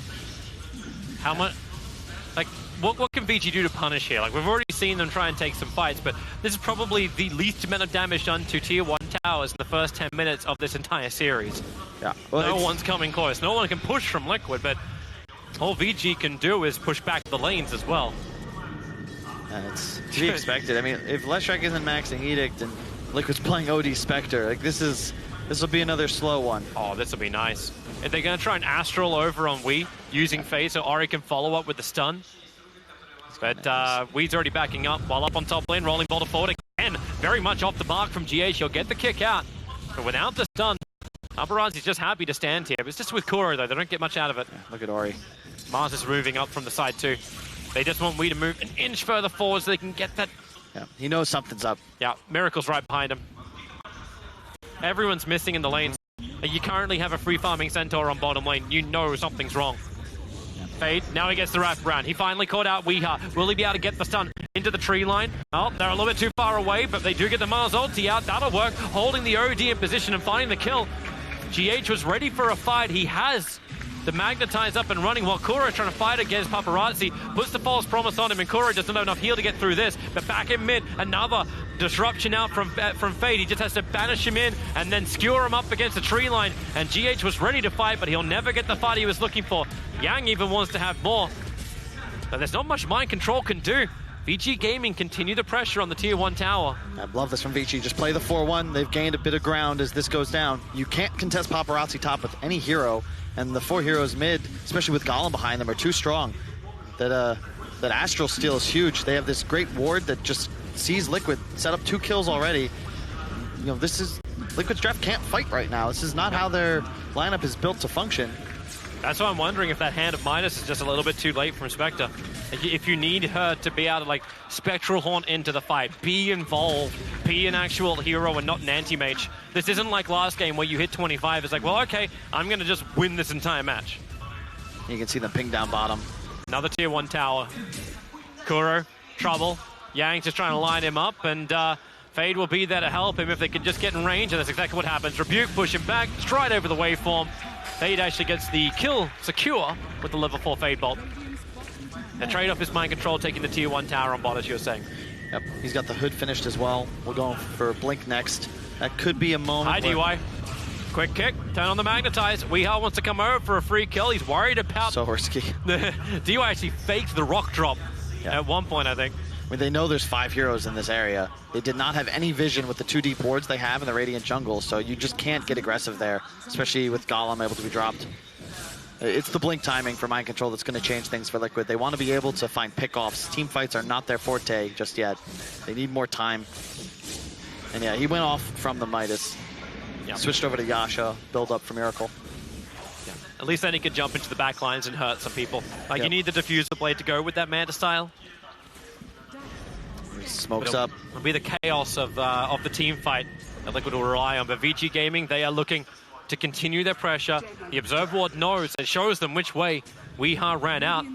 How much, what can VICI do to punish here? Like, we've already seen them try and take some fights, but this is probably the least amount of damage done to Tier 1 towers in the first 10 minutes of this entire series. Yeah. Well, no one's coming close. No one can push from Liquid, but all VICI can do is push back the lanes as well. And it's to be expected. I mean, if Leshrac isn't maxing Edict and Liquid's playing OD Spectre, like this will be another slow one. Oh, this will be nice. If they're going to try and Astral over on Wii using phase so Ori can follow up with the stun. But Weed's already backing up while up on top lane, rolling Boulder forward again. Very much off the mark from GH. He'll get the kick out. But without the stun, Paparazzi's just happy to stand here. It's just with Kuro, though. They don't get much out of it. Yeah, look at Ori. Mars is moving up from the side, too. They just want Wii to move an inch further forward so they can get that. Yeah, he knows something's up. Yeah, Miracle's right behind him. Everyone's missing in the lanes. You currently have a free farming Centaur on bottom lane. You know something's wrong. Fade, now he gets the wrap around. He finally caught out Weeha. Will he be able to get the stun into the tree line? Oh, they're a little bit too far away, but they do get the Mars ulti out. That'll work. Holding the OD in position and finding the kill. GH was ready for a fight. He has the Magnetize up and running while Kuro is trying to fight against Paparazzi. Puts the false promise on him, and Kuro doesn't have enough heal to get through this. But back in mid, another disruption out from Fade. He just has to banish him in and then skewer him up against the tree line. And GH was ready to fight, but he'll never get the fight he was looking for. Yang even wants to have more. But there's not much mind control can do. VICI Gaming continue the pressure on the Tier 1 tower. I love this from VICI. Just play the 4-1. They've gained a bit of ground as this goes down. You can't contest Paparazzi top with any hero. And the 4 heroes mid, especially with Golem behind them, are too strong. That Astral Steal is huge. They have this great ward that just sees Liquid set up 2 kills already. You know, Liquid's draft can't fight right now. This is not how their lineup is built to function. That's why I'm wondering if that hand of Midas is just a little bit too late from Spectre. If you need her to be able to like Spectral Haunt into the fight, be involved, be an actual hero and not an anti-mage. This isn't like last game where you hit 25. It's like, well, okay, I'm going to just win this entire match. You can see them ping down bottom. Another Tier 1 tower. Kuro, trouble. Yang's just trying to line him up, and Fade will be there to help him if they can just get in range, and that's exactly what happens. Rebuke, push him back, stride over the waveform. Fade actually gets the kill secure with the level 4 Fade Bolt. The trade-off is mind control, taking the Tier 1 tower on bot, as you were saying. Yep, he's got the hood finished as well. We're going for Blink next. That could be a moment. Hi, DY. Quick kick, turn on the Magnetize. Weeha wants to come over for a free kill. He's worried about... So risky. DY actually faked the rock drop at one point, I think. I mean, they know there's 5 heroes in this area. They did not have any vision with the 2 deep wards they have in the Radiant jungle, so you just can't get aggressive there, especially with Golem able to be dropped. It's the blink timing for mind control that's going to change things for Liquid. They want to be able to find pickoffs. Team fights are not their forte just yet. They need more time. And yeah, he went off from the Midas. Yep. Switched over to Yasha, build up for Miracle. Yeah. At least then he could jump into the back lines and hurt some people. Like, you need the diffuser blade to go with that Manta style. Smokes up. It'll be the chaos of the team fight that Liquid will rely on. But VICI Gaming, they are looking to continue their pressure. The Observe Ward knows and shows them which way Weeha ran out.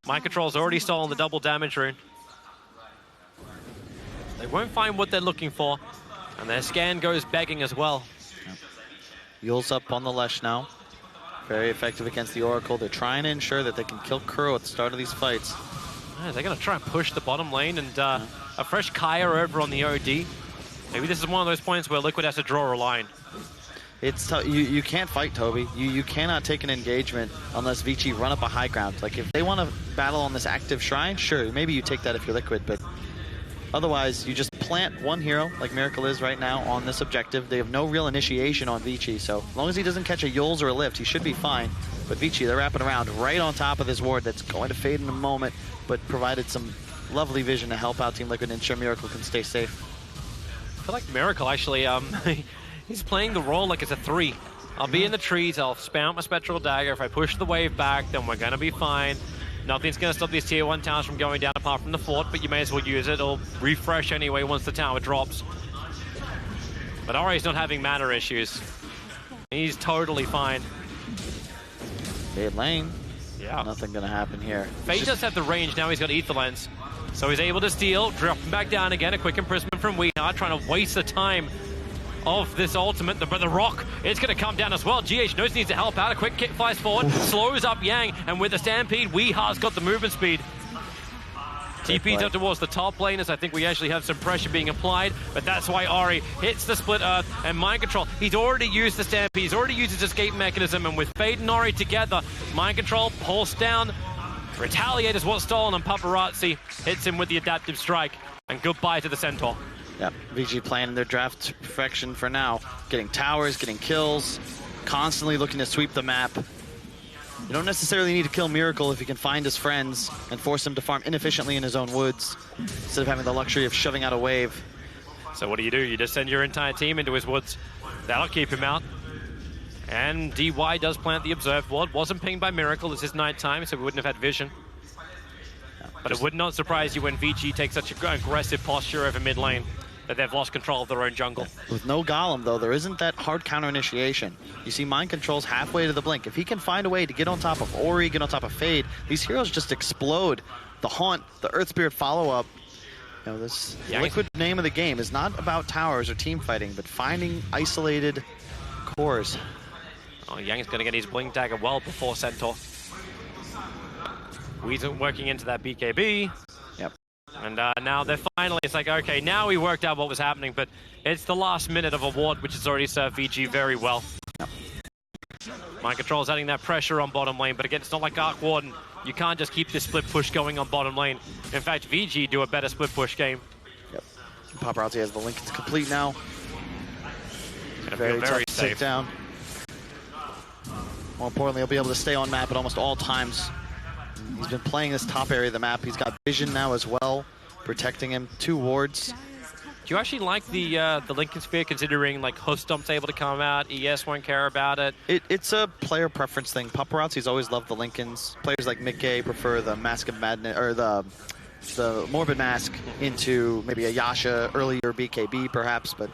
Mind Control's already stolen the double damage rune. They won't find what they're looking for, and their scan goes begging as well. Yule's up on the Lesh now. Very effective against the Oracle. They're trying to ensure that they can kill Kuro at the start of these fights. Yeah, they're going to try and push the bottom lane, and a fresh Kaya over on the OD. Maybe this is one of those points where Liquid has to draw a line. It's you can't fight, Toby. You cannot take an engagement unless VICI run up a high ground. Like, if they want to battle on this active shrine, sure, maybe you take that if you're Liquid, but otherwise, you just plant one hero, like Miracle is right now, on this objective. They have no real initiation on VICI, so as long as he doesn't catch a Yules or a Lift, he should be fine. But VICI, they're wrapping around right on top of this ward that's going to fade in a moment, but provided some lovely vision to help out Team Liquid and ensure Miracle can stay safe. I feel like Miracle, actually, he's playing the role like it's a 3. I'll be in the trees, I'll spam out my Spectral Dagger. If I push the wave back, then we're going to be fine. Nothing's going to stop these tier 1 towers from going down apart from the fort, but you may as well use it. It'll refresh anyway once the tower drops. But Ori's not having mana issues. He's totally fine. Mid lane. Yeah. Nothing going to happen here. Fate does have the range, now he's got Ether Lens. So he's able to steal, dropping back down again. A quick imprisonment from Weeha, trying to waste the time of this ultimate. But the rock, it's going to come down as well. GH knows he needs to help out. A quick kick flies forward, slows up Yang, and with the Stampede, Weeha's got the movement speed. TP's up towards the top lane, as I think we actually have some pressure being applied, but that's why Ori hits the Split Earth and Mind Control. He's already used the Stampede, he's already used his escape mechanism, and with Fade and Ori together, Mind Control pulse down, Retaliate is what's stolen, and Paparazzi hits him with the Adaptive Strike, and goodbye to the Centaur. Yep, VG playing in their draft perfection for now. Getting towers, getting kills, constantly looking to sweep the map. You don't necessarily need to kill Miracle if you can find his friends and force him to farm inefficiently in his own woods, instead of having the luxury of shoving out a wave. So what do? You just send your entire team into his woods. That'll keep him out. And DY does plant the Observed Ward. Wasn't pinged by Miracle. This is nighttime, so we wouldn't have had vision. But it would not surprise you when VG takes such an aggressive posture over mid lane that they've lost control of their own jungle. With no Golem, though, there isn't that hard counter initiation. You see Mind Control's halfway to the blink. If he can find a way to get on top of Ori, get on top of Fade, these heroes just explode. The Haunt, the Earth Spirit follow-up. You know, this Liquid name of the game is not about towers or team fighting, but finding isolated cores. Oh, Yang's going to get his Blink Dagger well before Centaur. Weezer working into that BKB. Yep. And now they're finally, it's like, okay, now we worked out what was happening, but it's the last minute of a ward, which has already served VG very well. Yep. Mind Control's adding that pressure on bottom lane, but again, it's not like Arc Warden. You can't just keep this split push going on bottom lane. In fact, VG do a better split push game. Yep. Paparazzi has the link. It's complete now. Very tough to safe. take down. More importantly, he'll be able to stay on map at almost all times. He's been playing this top area of the map. He's got vision now as well, protecting him. 2 wards. Do you actually like the Lincoln Sphere, considering like Hoostump's able to come out, ES won't care about it? It's a player preference thing. Paparazzi's always loved the Lincolns. Players like Mickey prefer the Mask of Madness, or the Morbid Mask into maybe a Yasha, earlier BKB perhaps, but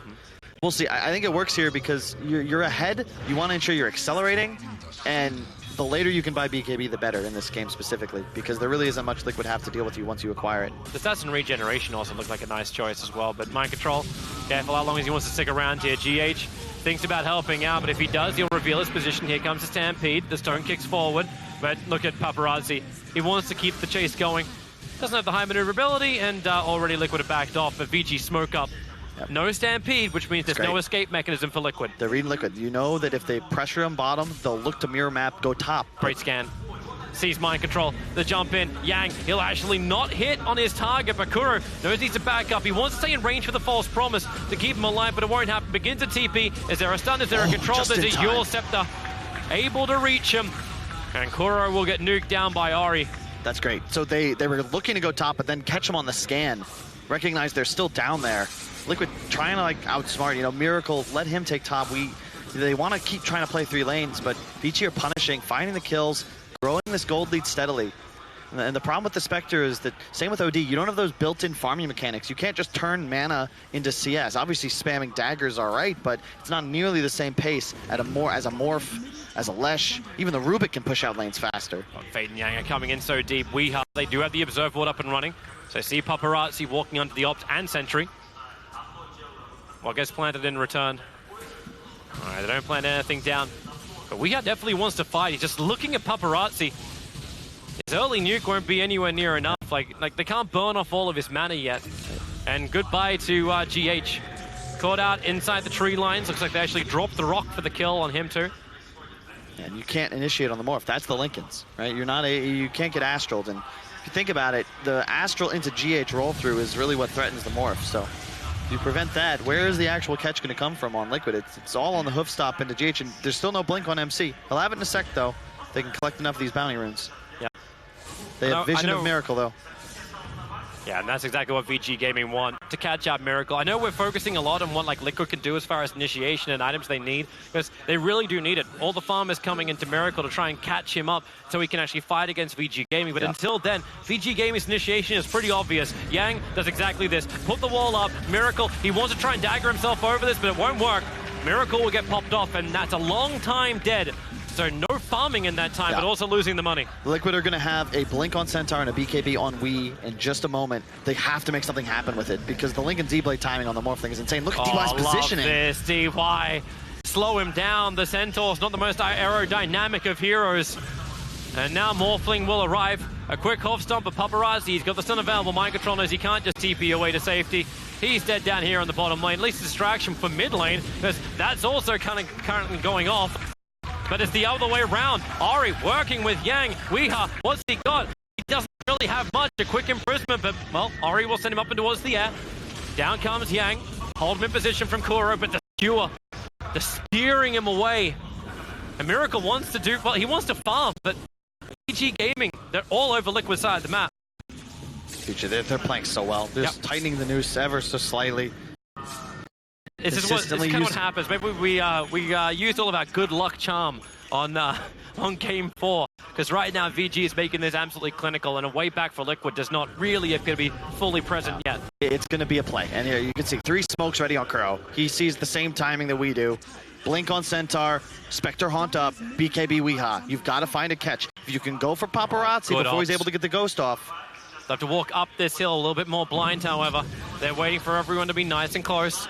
we'll see. I think it works here because you're ahead. You want to ensure you're accelerating, and the later you can buy BKB, the better in this game specifically, because there really isn't much Liquid have to deal with you once you acquire it. The stats and regeneration also look like a nice choice as well, but Mind Control, careful how long as he wants to stick around here. GH thinks about helping out, but if he does, he'll reveal his position. Here comes the Stampede. The stone kicks forward, but look at Paparazzi. He wants to keep the chase going. Doesn't have the high maneuverability, and already Liquid are backed off, but VG smoke up. Yep. No Stampede, which means there's no escape mechanism for Liquid. They're reading Liquid. You know that if they pressure him bottom, they'll look to mirror map, go top. Great scan. Sees Mind Control. The jump in. Yang, he'll actually not hit on his target, but Kuro knows he needs to back up. He wants to stay in range for the false promise to keep him alive, but it won't happen. Begins to TP. Is there a stun? Is there a control? There's a Yule Scepter able to reach him. And Kuro will get nuked down by Ori. That's great. So they were looking to go top, but then catch him on the scan. Recognize they're still down there. Liquid trying to like outsmart, Miracle, let him take top. They want to keep trying to play 3 lanes, but VICI are punishing, finding the kills, growing this gold lead steadily. And the problem with the Spectre is that, same with OD, you don't have those built-in farming mechanics. You can't just turn mana into CS. Obviously, spamming daggers are right, but it's not nearly the same pace as a Morph, as a Lesh. Even the Rubik can push out lanes faster. Fade and Yang are coming in so deep. They do have the Observe board up and running. So see Paparazzi walking onto the Opt and Sentry. What gets planted in return? All right, they don't plant anything down. But definitely wants to fight. He's just looking at Paparazzi. His early nuke won't be anywhere near enough. Like they can't burn off all of his mana yet. And goodbye to GH. Caught out inside the tree lines. Looks like they actually dropped the rock for the kill on him too. And you can't initiate on the Morph. That's the Lincolns, right? You can't get Astraled. And if you think about it, the Astral into GH roll through is really what threatens the Morph. So if you prevent that, where is the actual catch going to come from on Liquid? It's all on the hoof stop into GH, and there's still no blink on MC. He'll have it in a sec though. They can collect enough of these bounty runes. Yeah. They have Vision of Miracle though. Yeah, and that's exactly what VG Gaming want, to catch out Miracle. I know we're focusing a lot on what Liquid can do as far as initiation and items they need, because they really do need it. All the farm is coming into Miracle to try and catch him up so he can actually fight against VG Gaming. But until then, VG Gaming's initiation is pretty obvious. Yang does exactly this. Put the wall up. Miracle, he wants to try and dagger himself over this, but it won't work. Miracle will get popped off, and that's a long time dead. So no farming in that time, but also losing the money. Liquid are going to have a Blink on Centaur and a BKB on Wii in just a moment. They have to make something happen with it because the Lincoln Z-Blade timing on the Morph thing is insane. Look at DY's positioning. Love this, DY. Slow him down. The Centaur's not the most aerodynamic of heroes. And now Morphling will arrive. A quick half stomp of Paparazzi. He's got the stun available. Mind Control knows he can't just TP away to safety. He's dead down here on the bottom lane. At least distraction for mid lane, because that's also currently going off. But it's the other way around. Ari working with Yang. Weeha, what's he got? He doesn't really have much. A quick imprisonment, but, well, Ari will send him up and towards the air. Down comes Yang. Hold him in position from Kuro, but the skewer, the steering him away. And Miracle wants to do, well, he wants to farm, but VG Gaming, they're all over Liquid side of the map. Future, they're playing so well. They're just tightening the noose ever so slightly. This is kind of what happens. Maybe we used all of our good luck charm on game 4, because right now VG is making this absolutely clinical, and a way back for Liquid does not really appear to be fully present yet. It's going to be a play, and here you can see 3 smokes ready on Kuro. He sees the same timing that we do. Blink on Centaur, Spectre Haunt up, BKB Weeha. You've got to find a catch. If you can go for Paparazzi before he's able to get the ghost off. They have to walk up this hill a little bit more blind, however. They're waiting for everyone to be nice and close.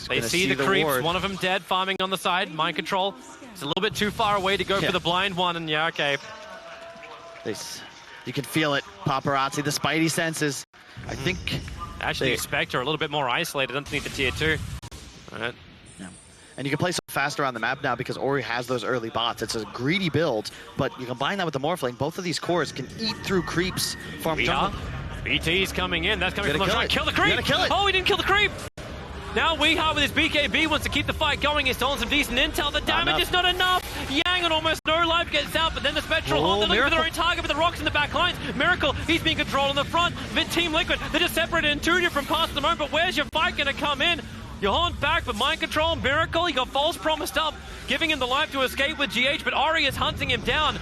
They see the creeps, ward. One of them dead, farming on the side. Mind Control. It's a little bit too far away to go for the blind one, and yeah, okay. You can feel it, Paparazzi, the spidey senses. I think... Actually, Spectre a little bit more isolated underneath the tier 2. All right. Yeah. And you can play so fast around the map now because Ori has those early bots. It's a greedy build, but you combine that with the Morphling, both of these cores can eat through creeps. Farm jungle. BT's coming in. That's coming from the try. Kill the creep! Kill it. Oh, he didn't kill the creep! Now Weeha with his BKB wants to keep the fight going. He's stolen some decent intel. The damage is not enough. Yang on almost no life gets out, but then the Spectral Haunt, they're looking for their own target with the rocks in the back lines. Miracle, he's being controlled on the front. Team Liquid, they're just separated in 2 different parts at the moment, but where's your fight going to come in? Your Haunt back, but Mind Control, Miracle, he got false promised up, giving him the life to escape with GH, but Ori is hunting him down.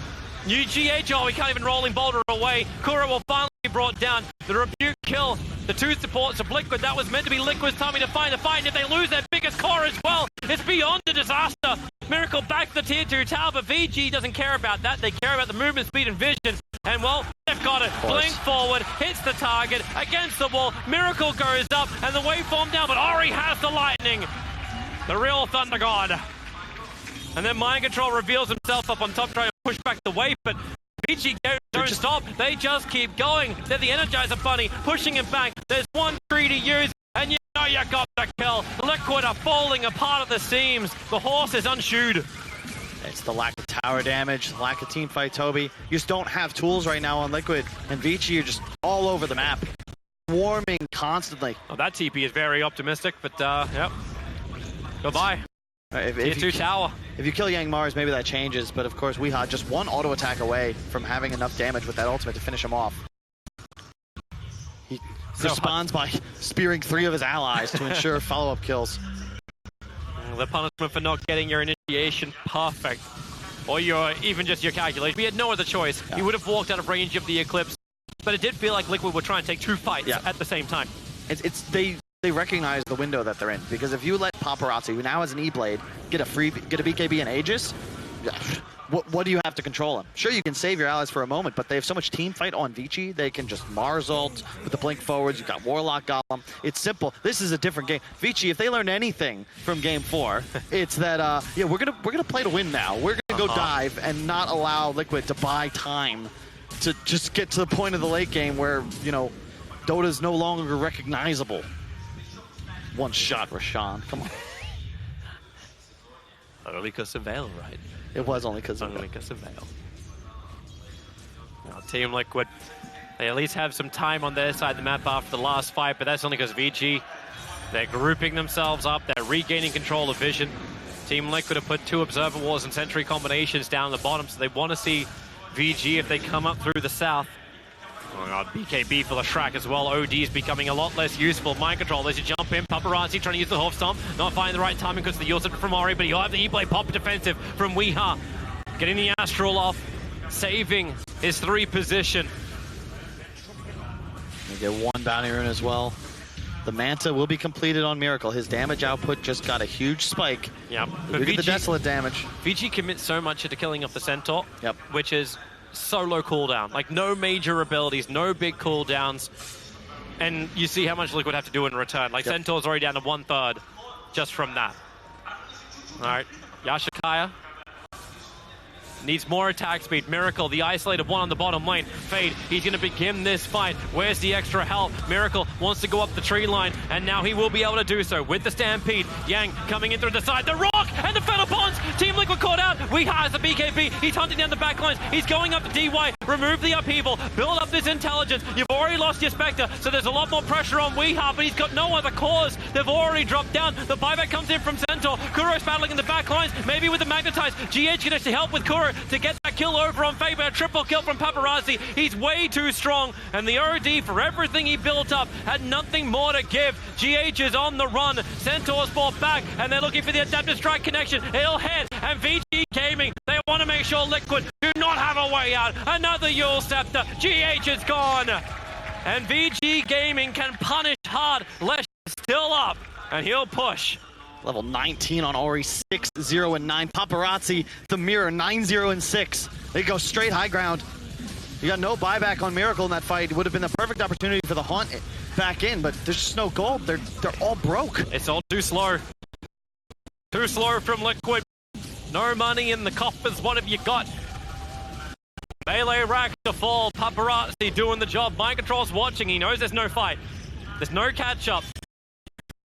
New GH, oh, he can't even roll him Boulder away. Kuro will finally be brought down. The Rebuke kill. The 2 supports of Liquid. That was meant to be Liquid's timing to find a fight. And if they lose their biggest core as well, it's beyond a disaster. Miracle back to the tier 2 tower, but VG doesn't care about that. They care about the movement, speed, and vision. And well, they've got it. Blink forward, hits the target, against the wall. Miracle goes up, and the waveform down, but Ori has the lightning. The real Thunder God. And then Mind Control reveals himself up on top, trying to push back the wave, but VG don't stop. They just keep going. They're the Energizer Bunny, pushing him back. There's 1 tree to use, and you know you got the kill. Liquid are falling apart at the seams. The horse is unshoed. It's the lack of tower damage, lack of team fight, Toby. You just don't have tools right now on Liquid, and VICI are just all over the map, swarming constantly. Well, that TP is very optimistic, but yep. Goodbye. Tier 2 tower. If you kill Yang Mars, maybe that changes, but of course Weeha just 1 auto attack away from having enough damage with that ultimate to finish him off. He responds by spearing 3 of his allies to ensure follow-up kills. The punishment for not getting your initiation perfect. or even just your calculation. We had no other choice. He would have walked out of range of the Eclipse, but it did feel like Liquid were trying to take 2 fights at the same time. They recognize the window that they're in, because if you let Paparazzi, who now has an E-Blade, get a BKB and Aegis, what do you have to control him? Sure, you can save your allies for a moment, but they have so much team fight on VICI, they can just Mars ult with the blink forwards. You've got Warlock Golem. It's simple. This is a different game. VICI, if they learned anything from Game 4, it's that we're gonna play to win now. We're gonna go dive and not allow Liquid to buy time to just get to the point of the late game where Dota's no longer recognizable. One shot, Rashawn. Come on. Only because of Veil, right? It was only because of Veil. Now, Team Liquid, they at least have some time on their side of the map after the last fight, but that's only because VG, they're grouping themselves up, they're regaining control of Vision. Team Liquid have put 2 Observer Walls and Sentry combinations down the bottom, so they want to see VG if they come up through the south. Oh god, BKB for the Shrek as well. OD is becoming a lot less useful. Mind control as you jump in. Paparazzi trying to use the Hoof Stomp. Not finding the right timing because of the Yulsip from Ori, but he'll have the E-Blade pop defensive from Weeha. Getting the Astral off, saving his 3 position. We get 1 bounty rune as well. The Manta will be completed on Miracle. His damage output just got a huge spike. Yep. Look at the Desolate damage. VG commits so much into killing off the Centaur, yep, which is so low cooldown. Like, no major abilities, no big cooldowns. And you see how much Liquid have to do in return. Like, Centaur's already down to 1/3 just from that. All right, Yashikaya needs more attack speed. Miracle, the isolated one on the bottom lane. Fade, he's going to begin this fight. Where's the extra help? Miracle wants to go up the tree line, and now he will be able to do so with the Stampede. Yang coming in through the side. The Rock and the Feather Ponds. Team Liquid caught out. We has the BKB. He's hunting down the back lines. He's going up to DY. Remove the upheaval. Build up this intelligence. You've already lost your Spectre, so there's a lot more pressure on Weeha, but he's got no other cause. They've already dropped down. The buyback comes in from Centaur. Kuro's battling in the back lines, maybe with the Magnetize. GH can actually help with Kuro to get that kill over on Faber. A triple kill from Paparazzi. He's way too strong, and the OD, for everything he built up, had nothing more to give. GH is on the run. Centaur's brought back, and they're looking for the adaptive strike connection. It'll hit, and VG Gaming, they want to make sure Liquid do not have a way out. Another Yule Scepter. GH is gone, and VG Gaming can punish hard. Lesh is still up, and he'll push. Level 19 on Ori, 6-0-9. Paparazzi, the mirror, 9-0-6. They go straight high ground. You got no buyback on Miracle in that fight. It would have been the perfect opportunity for the Haunt back in, but there's just no gold. They're all broke. It's all too slow. Too slow from Liquid. No money in the coffers. What have you got? Melee rack to fall. Paparazzi doing the job. Mind control's watching. He knows there's no fight. There's no catch up.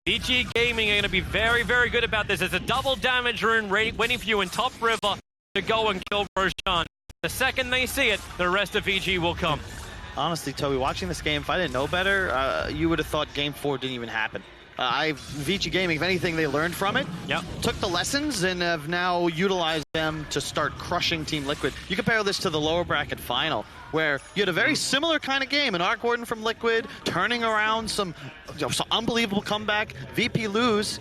VG Gaming are going to be very, very good about this. There's a double damage rune waiting for you in top river to go and kill Roshan. The second they see it, the rest of VG will come. Honestly, Toby, watching this game, if I didn't know better, you would have thought Game 4 didn't even happen. VG Gaming, if anything, they learned from it. Yep. Took the lessons and have now utilized them to start crushing Team Liquid. You compare this to the lower bracket final, where you had a very similar kind of game. An Arc Warden from Liquid, turning around some unbelievable comeback. VP lose,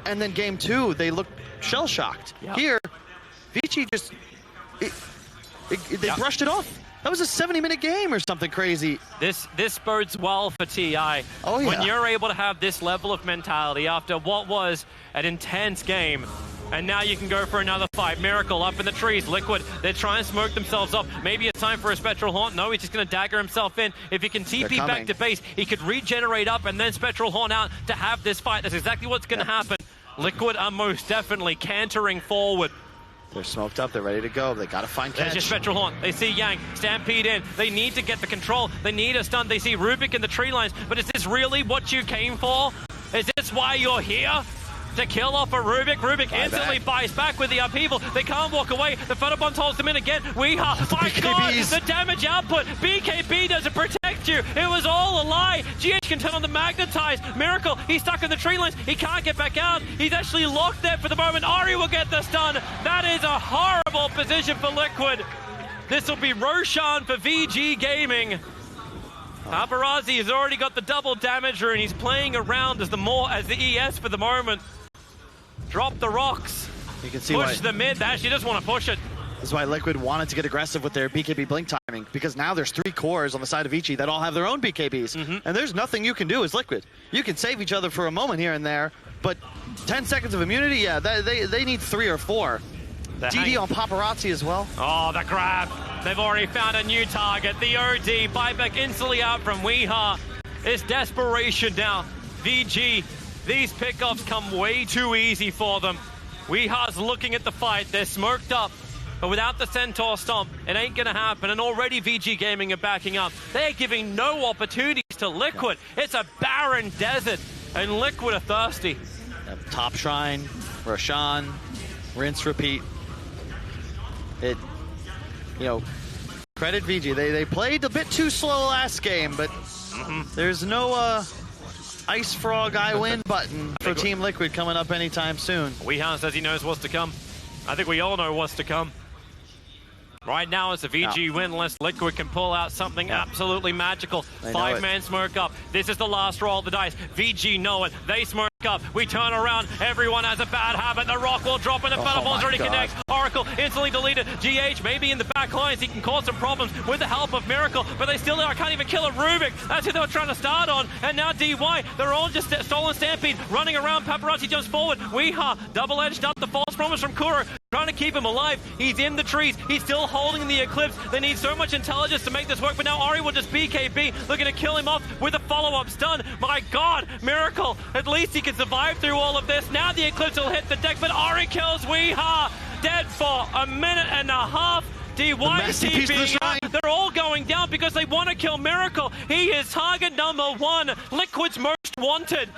and then Game 2, they looked shell-shocked. Yep. Here, VG just, they brushed it off. That was a 70-minute game or something crazy. This bodes well for TI. Oh, yeah. When you're able to have this level of mentality after what was an intense game, and now you can go for another fight. Miracle up in the trees. Liquid, they're trying to smoke themselves up. Maybe it's time for a Spectral Haunt. No, he's just going to dagger himself in. If he can TP back to base, he could regenerate up and then Spectral Haunt out to have this fight. That's exactly what's going to happen. Liquid are most definitely cantering forward. They're smoked up. They're ready to go. They got to find catch. There's your Spectral Haunt. They see Yang. Stampede in. They need to get the control. They need a stun. They see Rubik in the tree lines. But is this really what you came for? Is this why you're here? To kill off a Rubik. Rubik instantly buys back with the upheaval. They can't walk away. The Photobond holds them in again. Weeha, my God, the damage output. BKB doesn't protect you. It was all a lie. GH can turn on the Magnetize. Miracle, he's stuck in the tree lines. He can't get back out. He's actually locked there for the moment. Ari will get the stun. That is a horrible position for Liquid. This will be Roshan for VG Gaming. Paparazzi has already got the double damage rune. He's playing around as the ES for the moment. Drop the rocks. You can see push the mid. They actually just want to push it. That's why Liquid wanted to get aggressive with their BKB blink timing, because now there's 3 cores on the side of VICI that all have their own BKBs. And there's nothing you can do as Liquid. You can save each other for a moment here and there, but 10 seconds of immunity, yeah, they need 3 or 4. DD on Paparazzi as well. Oh, the grab. They've already found a new target. The OD, buyback instantly out from Weeha. It's desperation now. VG, these pickoffs come way too easy for them. Weeha's looking at the fight. They're smoked up. But without the Centaur Stomp, it ain't going to happen. And already VG Gaming are backing up. They're giving no opportunities to Liquid. It's a barren desert, and Liquid are thirsty. Top Shrine, Roshan, rinse, repeat. Credit VG. They played a bit too slow last game, but there's no Ice Frog I win button for Team Liquid coming up anytime soon. Weeha says he knows what's to come. I think we all know what's to come. Right now, it's a VG win unless Liquid can pull out something absolutely magical. 5-man smoke up. This is the last roll of the dice. VG know it. They smoke up. We turn around. Everyone has a bad habit. The rock will drop and the Battleball's already connects. Oracle instantly deleted. GH maybe in the back lines. He can cause some problems with the help of Miracle, but they still can't even kill a Rubik. That's who they were trying to start on. And now DY, they're all just stolen Stampede running around. Paparazzi jumps forward. Weeha double-edged up the false promise from Kuro, trying to keep him alive. He's in the trees. He's still holding the Eclipse. They need so much intelligence to make this work, but now Ari will just BKB, looking to kill him off with a follow-up stun. My God, Miracle. At least he can survive through all of this. Now the Eclipse will hit the deck, but Ari kills Weeha. Dead for a minute and a half. DY TP, they're all going down because they want to kill Miracle. He is target number 1. Liquid's most wanted.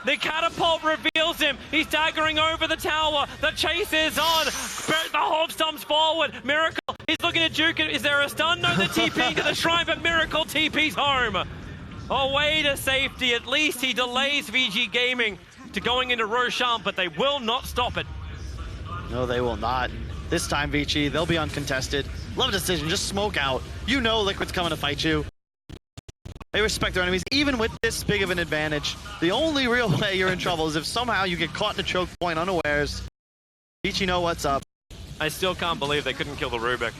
The catapult reveals him. He's daggering over the tower. The chase is on. The Hob stomps forward. Miracle, he's looking at Juke. Is there a stun? No, the TP to the shrine, but Miracle TP's home. Away to safety. At least he delays VG Gaming to going into Roshan, but they will not stop it. No, they will not. This time, VG, they'll be uncontested. Love decision, just smoke out. You know Liquid's coming to fight you. They respect their enemies, even with this big of an advantage. The only real way you're in trouble is if somehow you get caught in a choke point unawares. VG know what's up. I still can't believe they couldn't kill the Rubik.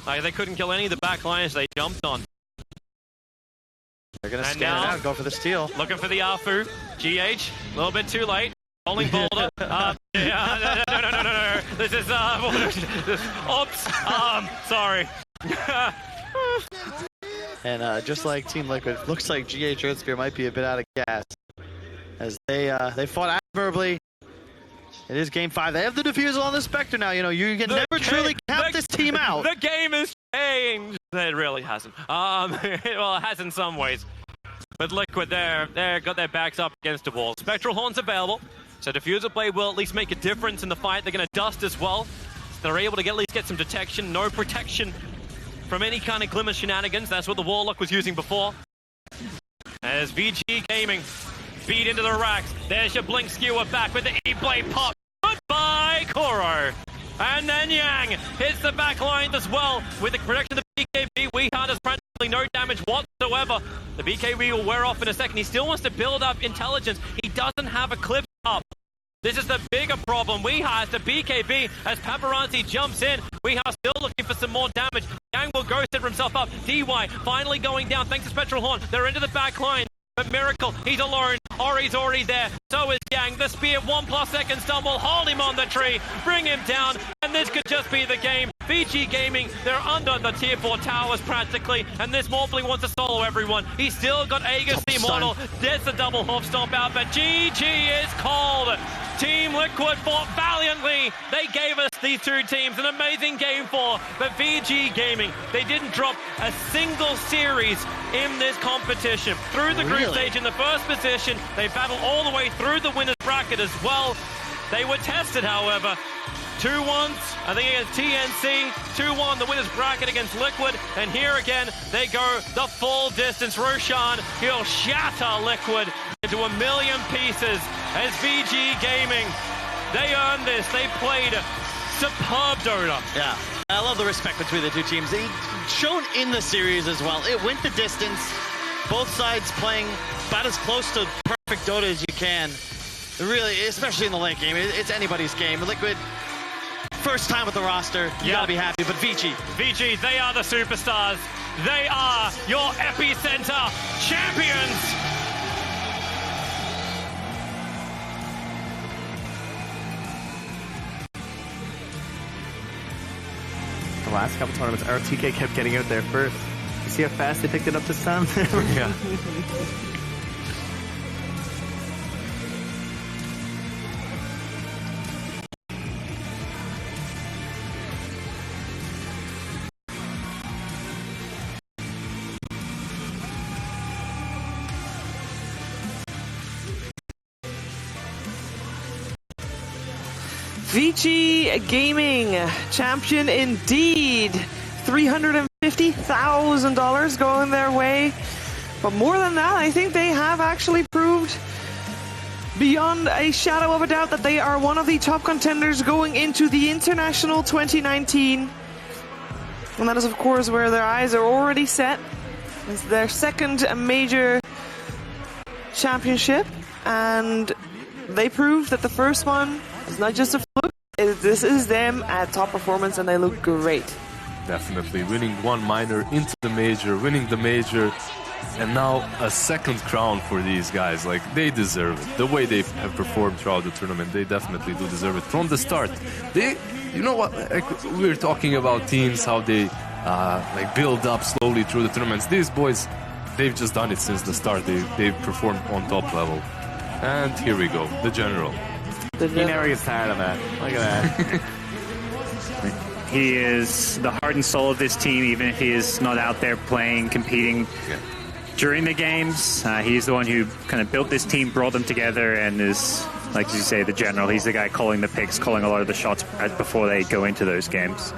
Like, they couldn't kill any of the back lines they jumped on. They're going to scan it out and go for the steal. Looking for the Arfu. GH, a little bit too late. Rolling boulder. No. This is, oops. Sorry. And just like Team Liquid, looks like GH Earthspear might be a bit out of gas. As they fought admirably. It is game 5. They have the defusal on the Spectre now. You know, you can never truly count this team out. The game has changed. It really hasn't. Well, it has in some ways. But Liquid, they're got their backs up against the wall. Spectral Horn's available. So Diffuser Blade will at least make a difference in the fight. They're going to dust as well. So they're able to at least get some detection. No protection from any kind of Glimmer shenanigans. That's what the Warlock was using before. As VG Gaming feed into the racks. There's your Blink Skewer back with the E-Blade pop. Goodbye, Kuro. And then Yang hits the back lines as well with the protection of the BKB. Weeha does practically no damage whatsoever. The BKB will wear off in a second. He still wants to build up intelligence. He doesn't have a clip up. This is the bigger problem. Weeha has the BKB as Paparazzi jumps in. Weeha still looking for some more damage. Yang will go set himself up. DY finally going down thanks to Spectral Horn. They're into the back line. But Miracle, he's alone. Ori's already there. So is Yang. The spear, 1+ second stun will hold him on the tree, bring him down, and this could just be the game. VG Gaming, they're under the tier 4 towers practically, and this Morphling wants to solo everyone. He's still got Aegis the Immortal. There's the double hop stomp out, but GG is called. Team Liquid fought valiantly. They gave us these two teams an amazing game 4, but VG Gaming, they didn't drop a single series in this competition. Through the group stage in the first position, they battled all the way through the winner's bracket as well. They were tested, however. 2-1, I think against TNC, 2-1 the winner's bracket against Liquid, and here again, they go the full distance. Roshan, he'll shatter Liquid into a million pieces as VG Gaming, they earned this, they played superb Dota. Yeah, I love the respect between the two teams. They shown in the series as well. It went the distance, both sides playing about as close to perfect Dota as you can. Really, especially in the late game, it's anybody's game. Liquid first time with the roster. You gotta be happy, but VICI. VICI, they are the superstars. They are your EPICENTER champions. The last couple tournaments, RTK kept getting out there first. You see how fast they picked it up this time? Yeah. VICI Gaming, champion indeed. $350,000 going their way. But more than that, I think they have actually proved beyond a shadow of a doubt that they are one of the top contenders going into the International 2019. And that is, of course, where their eyes are already set. It's their second major championship. And they proved that the first one is not just a fluke. This is them at top performance, and they look great. Definitely winning one minor into the major, winning the major, and now a second crown for these guys. Like, they deserve it. The way they have performed throughout the tournament, they definitely do deserve it from the start. They, you know what? Like, we were talking about teams, how they like build up slowly through the tournaments. These boys, they've just done it since the start. They've performed on top level. And here we go, the general. He never gets tired of that. Look at that. He is the heart and soul of this team, even if he is not out there playing, competing during the games. He's the one who kind of built this team, brought them together, and is, like you say, the general. He's the guy calling the picks, calling a lot of the shots right before they go into those games.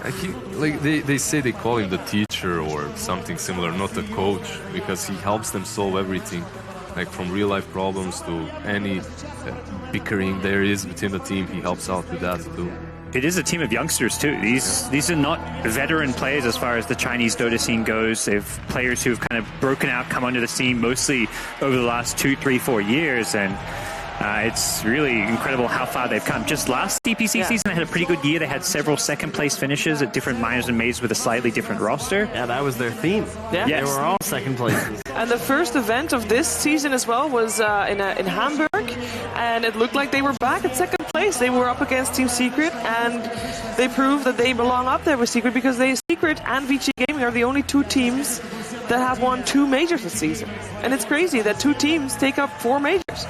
They say they call him the teacher or something similar, not the coach, because he helps them solve everything. Like from real life problems to any bickering there is within the team, he helps out with that too. It is a team of youngsters too. These are not veteran players as far as the Chinese Dota scene goes. They've players who've kind of broken out, come onto the scene mostly over the last 2, 3, 4 years, and it's really incredible how far they've come. Just last DPC season, they had a pretty good year. They had several second place finishes at different minors and mazes with a slightly different roster. Yeah, that was their theme. Yeah. They were all second places. And the first event of this season as well was in Hamburg, and it looked like they were back at second place. They were up against Team Secret, and they proved that they belong up there with Secret, because Secret and VICI Gaming are the only two teams that have won 2 majors this season. And it's crazy that 2 teams take up 4 majors.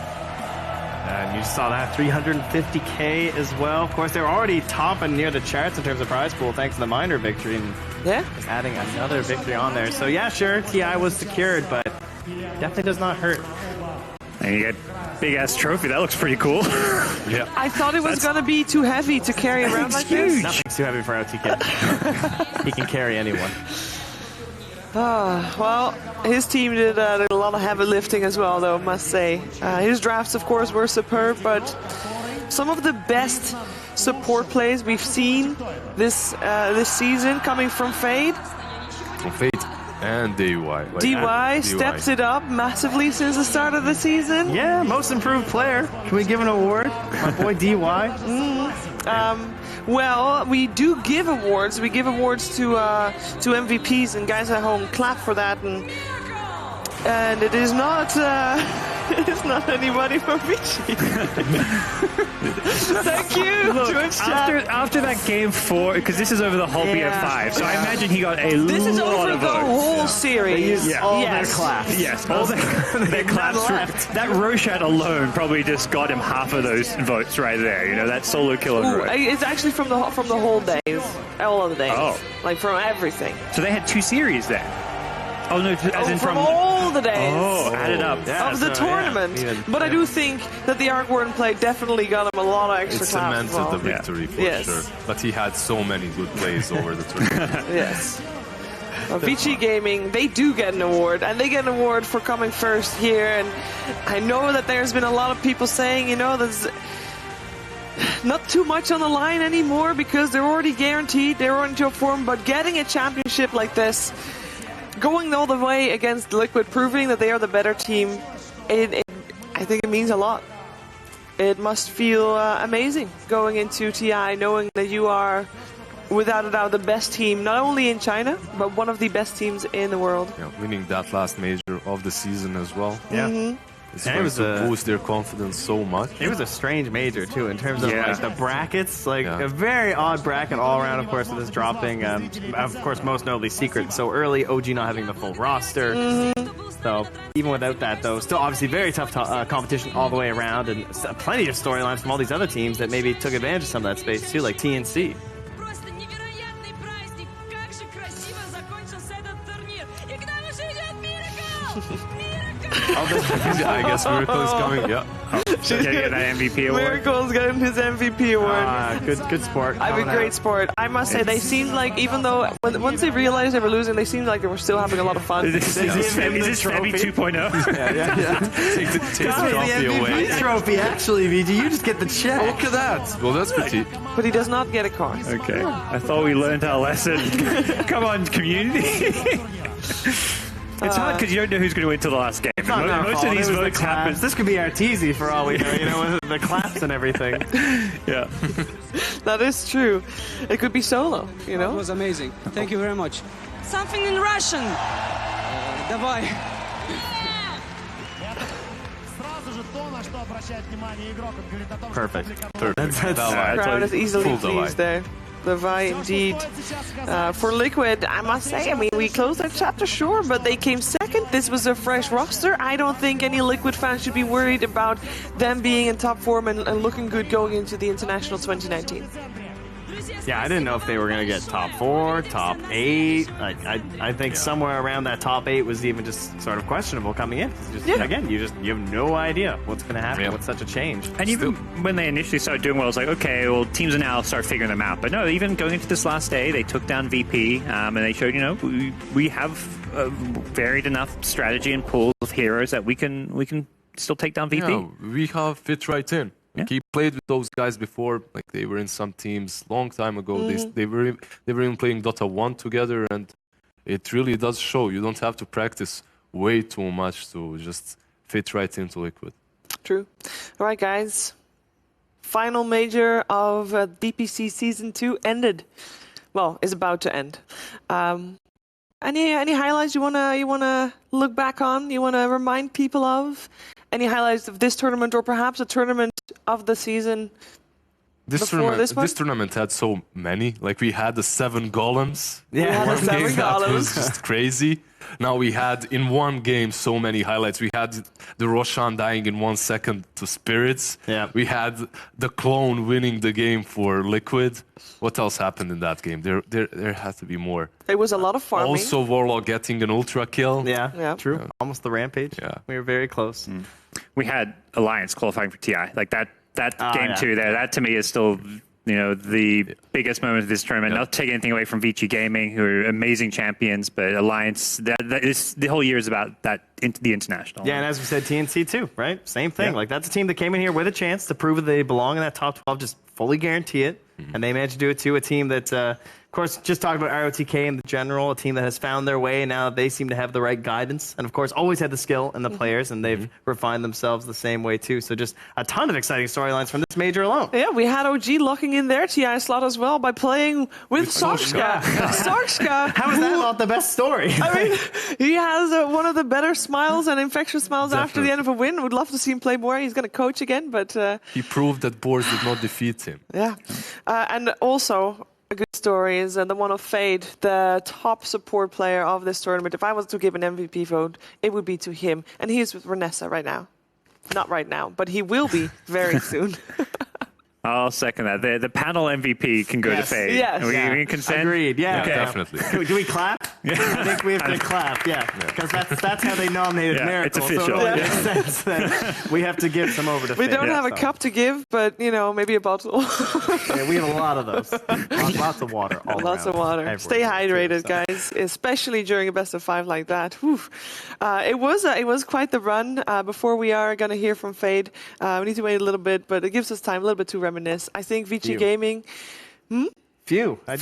And you saw that 350K as well. Of course, they were already top and near the charts in terms of prize pool thanks to the minor victory. And just adding another victory on there. So yeah, sure, TI was secured, but definitely does not hurt. And you get big ass trophy. That looks pretty cool. Yeah. I thought it was going to be too heavy to carry around like this. Nothing's too heavy for OTK. He can carry anyone. Well, his team did a lot of heavy lifting as well, though, I must say. His drafts, of course, were superb, but some of the best support plays we've seen this season coming from Fade. From Fade and DY. DY stepped it up massively since the start of the season. Yeah, most improved player. Can we give an award? My boy DY. Well, we do give awards. We give awards to MVPs, and guys at home clap for that. And it is not it's not anybody from VICI. Thank you. Look, after that game 4, because this is over the whole BF5, so I imagine he got a lot of votes. This is over the whole series. All their claps. Yes, all their claps. That Roshat alone probably just got him half of those votes right there. You know, that solo kill on Rosh. It's actually from the whole days, all of the days, like from everything. So they had 2 series then. Oh no, as in from all the days. Oh, added up. Of the tournament. But I do think that the Arc Warden play definitely got him a lot of extra time. It cemented the victory for sure. But he had so many good plays over the tournament. Yes. VICI Gaming, they do get an award, and they get an award for coming first here. And I know that there's been a lot of people saying, you know, there's not too much on the line anymore because they're already guaranteed, they're already top form, but getting a championship like this, going all the way against Liquid, proving that they are the better team, I think it means a lot. it must feel amazing going into TI, knowing that you are, without a doubt, the best team, not only in China, but one of the best teams in the world. Yeah, winning that last major of the season as well. Yeah. It's going to boost their confidence so much. It was a strange major, too, in terms of like the brackets. Like a very odd bracket all around, of course, with this dropping. Of course, most notably Secret so early, OG not having the full roster. So even without that, though, still obviously very tough competition all the way around, and plenty of storylines from all these other teams that maybe took advantage of some of that space, too, like TNC. I guess Miracle is coming, yeah. Getting that MVP award. Miracle's getting his MVP award. Good sport. I mean, great sport. I must say, they seemed like, even though, once they realized they were losing, they seemed like they were still having a lot of fun. Is this Femi 2.0? Yeah. Take the trophy away. Trophy, actually, VG. You just get the check. Look at that. Well, that's pretty. But he does not get a car. Okay. I thought we learned our lesson. Come on, community. It's hard because you don't know who's going to win till the last game. Most of these votes happen. This could be Arteezy for all we know, with the claps and everything. Yeah. That is true. It could be solo, It was amazing. Thank you very much. Something in Russian. Давай. Perfect. That's crowd is easily pleased there. The VI indeed. For Liquid, I must say, we closed that chapter, sure, but they came second. This was a fresh roster. I don't think any Liquid fans should be worried about them being in top form and looking good going into the International 2019. Yeah, I didn't know if they were going to get top 4, top 8. I think somewhere around that top 8 was even just sort of questionable coming in. Again, you have no idea what's going to happen with such a change. And even when they initially started doing well, it's like, okay, well, teams are now start figuring them out. But no, even going into this last day, they took down VP, and they showed, we have a varied enough strategy and pool of heroes that we can still take down VP. Yeah, we have fit right in. Like he played with those guys before, like they were in some teams long time ago. They were even playing Dota 1 together, and it really does show. You don't have to practice way too much to just fit right into Liquid. True. All right, guys. Final major of DPC Season 2 ended. Well, is about to end. Any highlights you wanna look back on? You wanna remind people of? Any highlights of this tournament, or perhaps a tournament of the season? This tournament had so many. Like we had the 7 golems. Yeah, one the 7 game golems. that was just crazy. Now we had in one game so many highlights. We had the Roshan dying in 1 second to Spirits. Yeah. We had the clone winning the game for Liquid. What else happened in that game? There had to be more. It was a lot of farming. Also Warlock getting an ultra kill. Yeah, true. Almost the rampage. Yeah. We were very close. We had Alliance qualifying for TI. Like that game too there. That to me is still, the biggest moment of this tournament. Not taking anything away from VICI Gaming, who are amazing champions, but Alliance, that is, the whole year is about that, the international. Yeah, and as we said, TNC too, right? Same thing. Like that's a team that came in here with a chance to prove that they belong in that top 12, just fully guarantee it. And they managed to do it too. A team that, of course, just talking about ROTK in general, a team that has found their way. Now they seem to have the right guidance. And of course, always had the skill and the players, and they've refined themselves the same way too. So just a ton of exciting storylines from this major alone. Yeah, we had OG locking in their TI slot as well by playing with Sarkska. Sarkska. How is that not the best story? I mean, he has one of the better smiles and infectious smiles after the end of a win. Would love to see him play more. He's going to coach again, but... he proved that Boars did not defeat him. Yeah. And also... a good story is the one of Fade, the top support player of this tournament. If I was to give an MVP vote, it would be to him. And he is with Renessa right now. Not right now, but he will be very soon. I'll second that. The panel MVP can go to Fade. Yes. We can consent? Agreed, yeah. Okay. Definitely. Do we clap? I think we have to clap, because that's how they nominated Miracle. It's official. So it makes sense that we have to give some over to We Fade. don't have a cup to give, but, maybe a bottle. We have a lot of those. Lots of water all Lots around. of water. Everywhere. Stay hydrated, guys, especially during a best of 5 like that. Whew. It was quite the run. Before we are going to hear from Fade, we need to wait a little bit, but it gives us time a little bit to reminisce. I think VICI Gaming... Few. I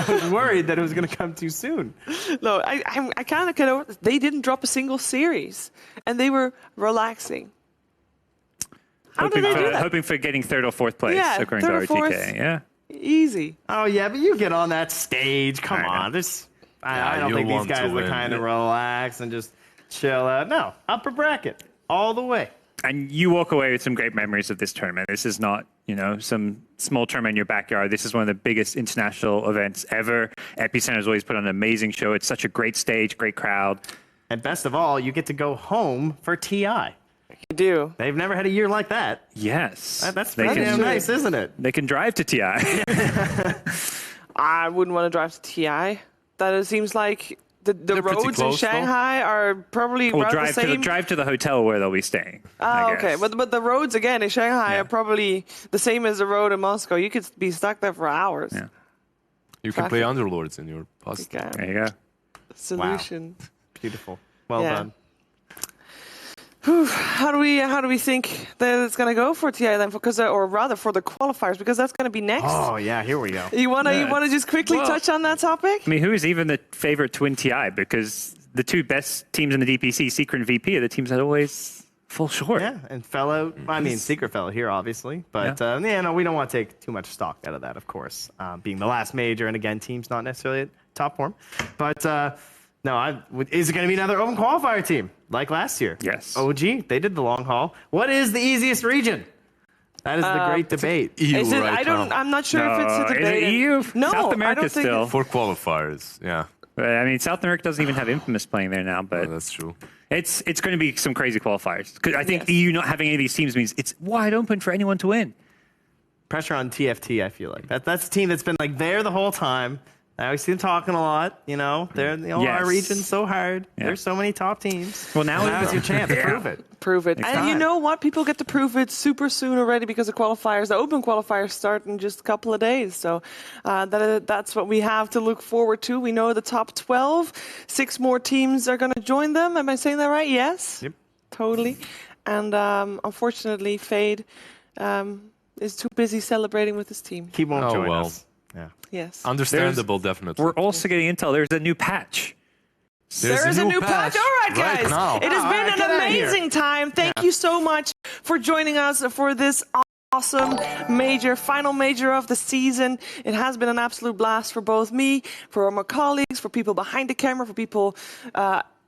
was worried that it was going to come too soon. No, I kind of get over. They didn't drop a single series, and they were relaxing. How did they do that? Hoping for getting 3rd or 4th place, Yeah, according to 3rd or 4th. RTK. Yeah. Easy. Oh yeah, but you get on that stage. Come on, I don't think these guys are the kind to relax and just chill out. No, upper bracket all the way. And you walk away with some great memories of this tournament. This is not, some small tournament in your backyard. This is one of the biggest international events ever. Epicenter has always put on an amazing show. It's such a great stage, great crowd. And best of all, you get to go home for TI. You do. They've never had a year like that. Yes. That's pretty damn nice, isn't it? They can drive to TI. I wouldn't want to drive to TI. It seems like the roads in Shanghai are probably about the same. Drive to the hotel where they'll be staying. Oh, okay. But the roads, again, in Shanghai are probably the same as the road in Moscow. You could be stuck there for hours. Yeah. You can play Underlords in your past. There you go. Solution. Wow. Beautiful. Well done. How do we think that it's going to go for TI then? Or rather for the qualifiers, because that's going to be next. Oh yeah, here we go. You wanna just quickly touch on that topic? I mean, who is even the favorite to win TI? Because the 2 best teams in the DPC, Secret and VP, are the teams that always fall short. Yeah, and fell out. I mean, Secret fell here, obviously. But no, we don't want to take too much stock out of that, of course. Being the last major, and again, teams not necessarily at top form. But no, is it going to be another open qualifier team like last year? Yes. OG, they did the long haul. What is the easiest region? That is the great debate. EU is it, right I'm not sure if it's a debate. Is it EU? No, South America I don't think still. For qualifiers, yeah. I mean, South America doesn't even have Infamous playing there now, but that's true. It's going to be some crazy qualifiers. Because I think EU not having any of these teams means it's wide open for anyone to win. Pressure on TFT, I feel like. That's a team that's been like there the whole time. I always see them talking a lot, They're our region's so hard. Yeah. There's so many top teams. Well, now is your chance to prove it. Prove it. And you know what? People get to prove it super soon already because the qualifiers, the open qualifiers start in just a couple of days. So that's what we have to look forward to. We know the top 12. 6 more teams are going to join them. Am I saying that right? Yes? Yep. Totally. And unfortunately, Fade is too busy celebrating with his team. He won't join us. Yeah. Yes. Understandable, definitely. We're also getting intel. There's a new patch. There is a new patch. All right, guys. It has been an amazing time. Thank you so much for joining us for this awesome final major of the season. It has been an absolute blast for both me, for my colleagues, for people behind the camera, for people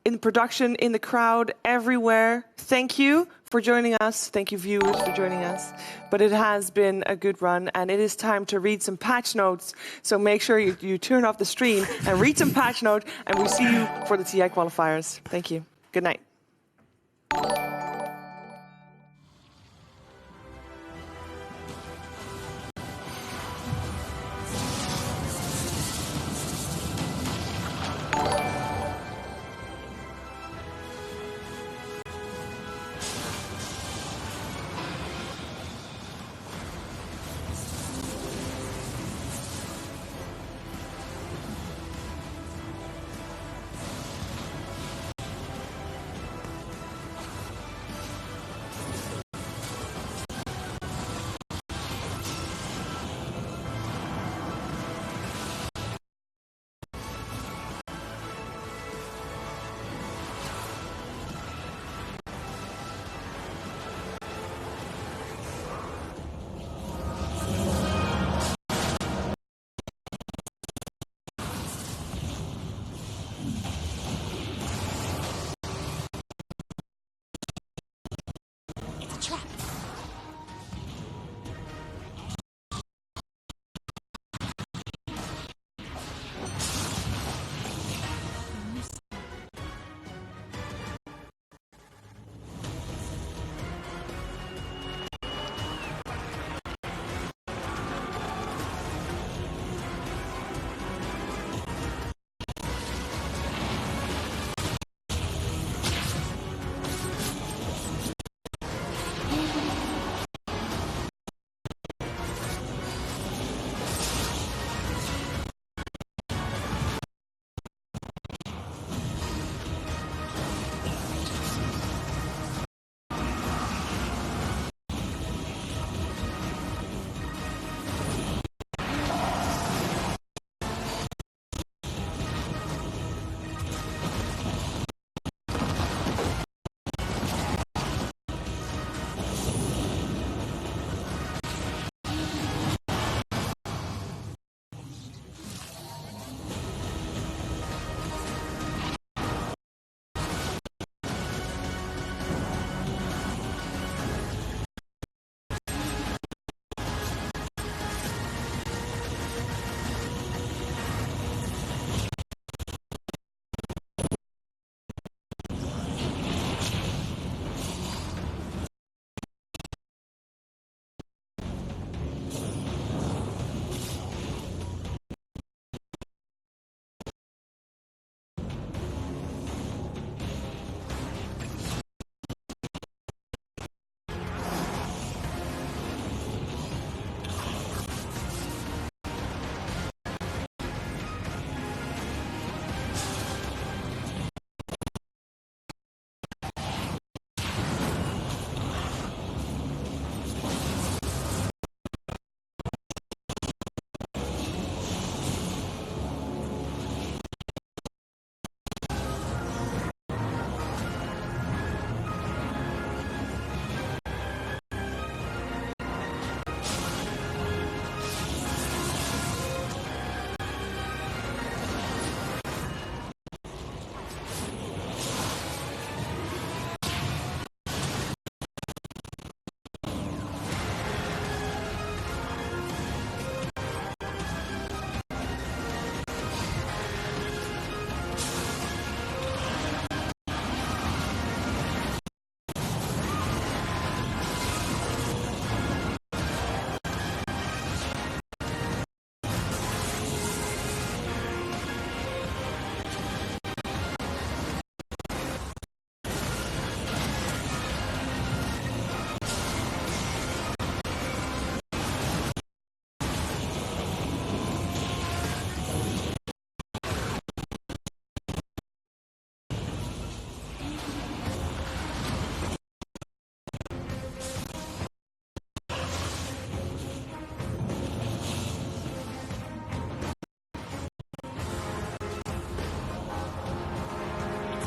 in production, in the crowd, everywhere. Thank you for joining us. Thank you, viewers, for joining us. But it has been a good run, and it is time to read some patch notes. So make sure you turn off the stream and read some patch note, and we'll see you for the TI qualifiers. Thank you. Good night.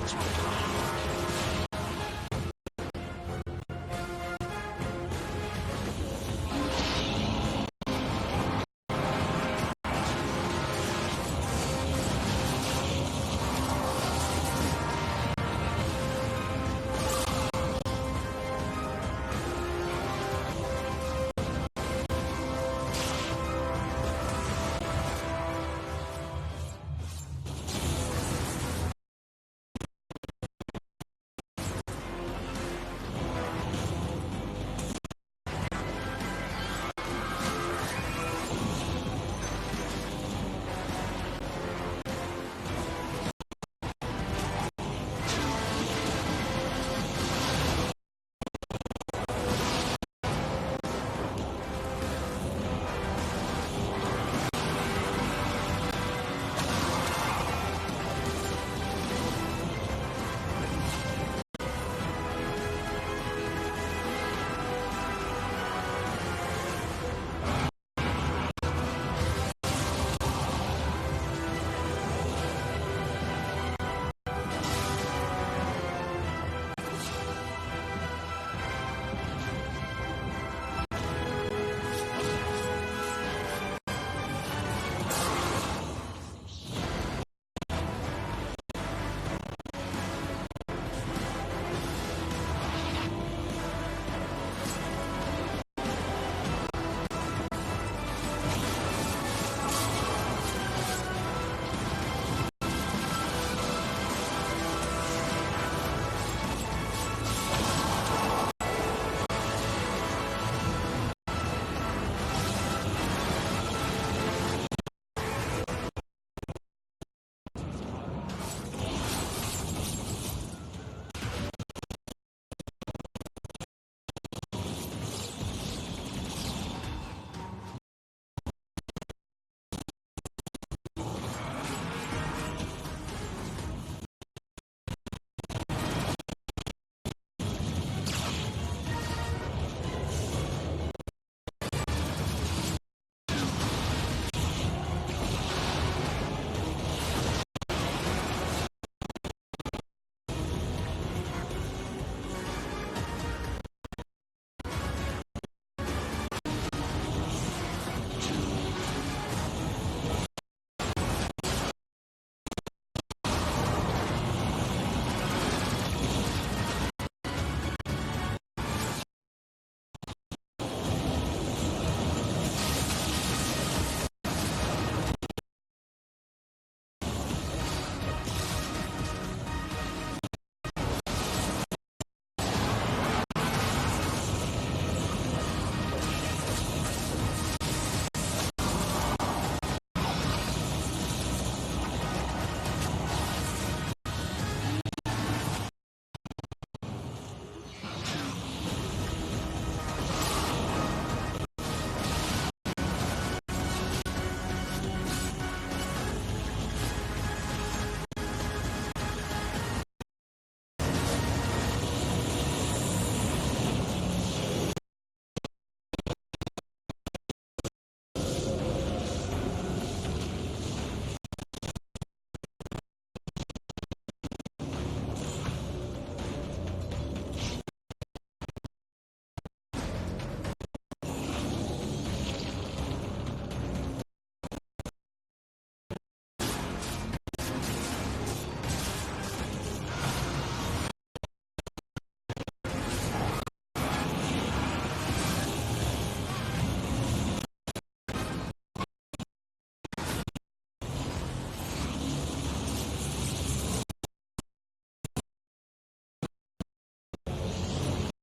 this point.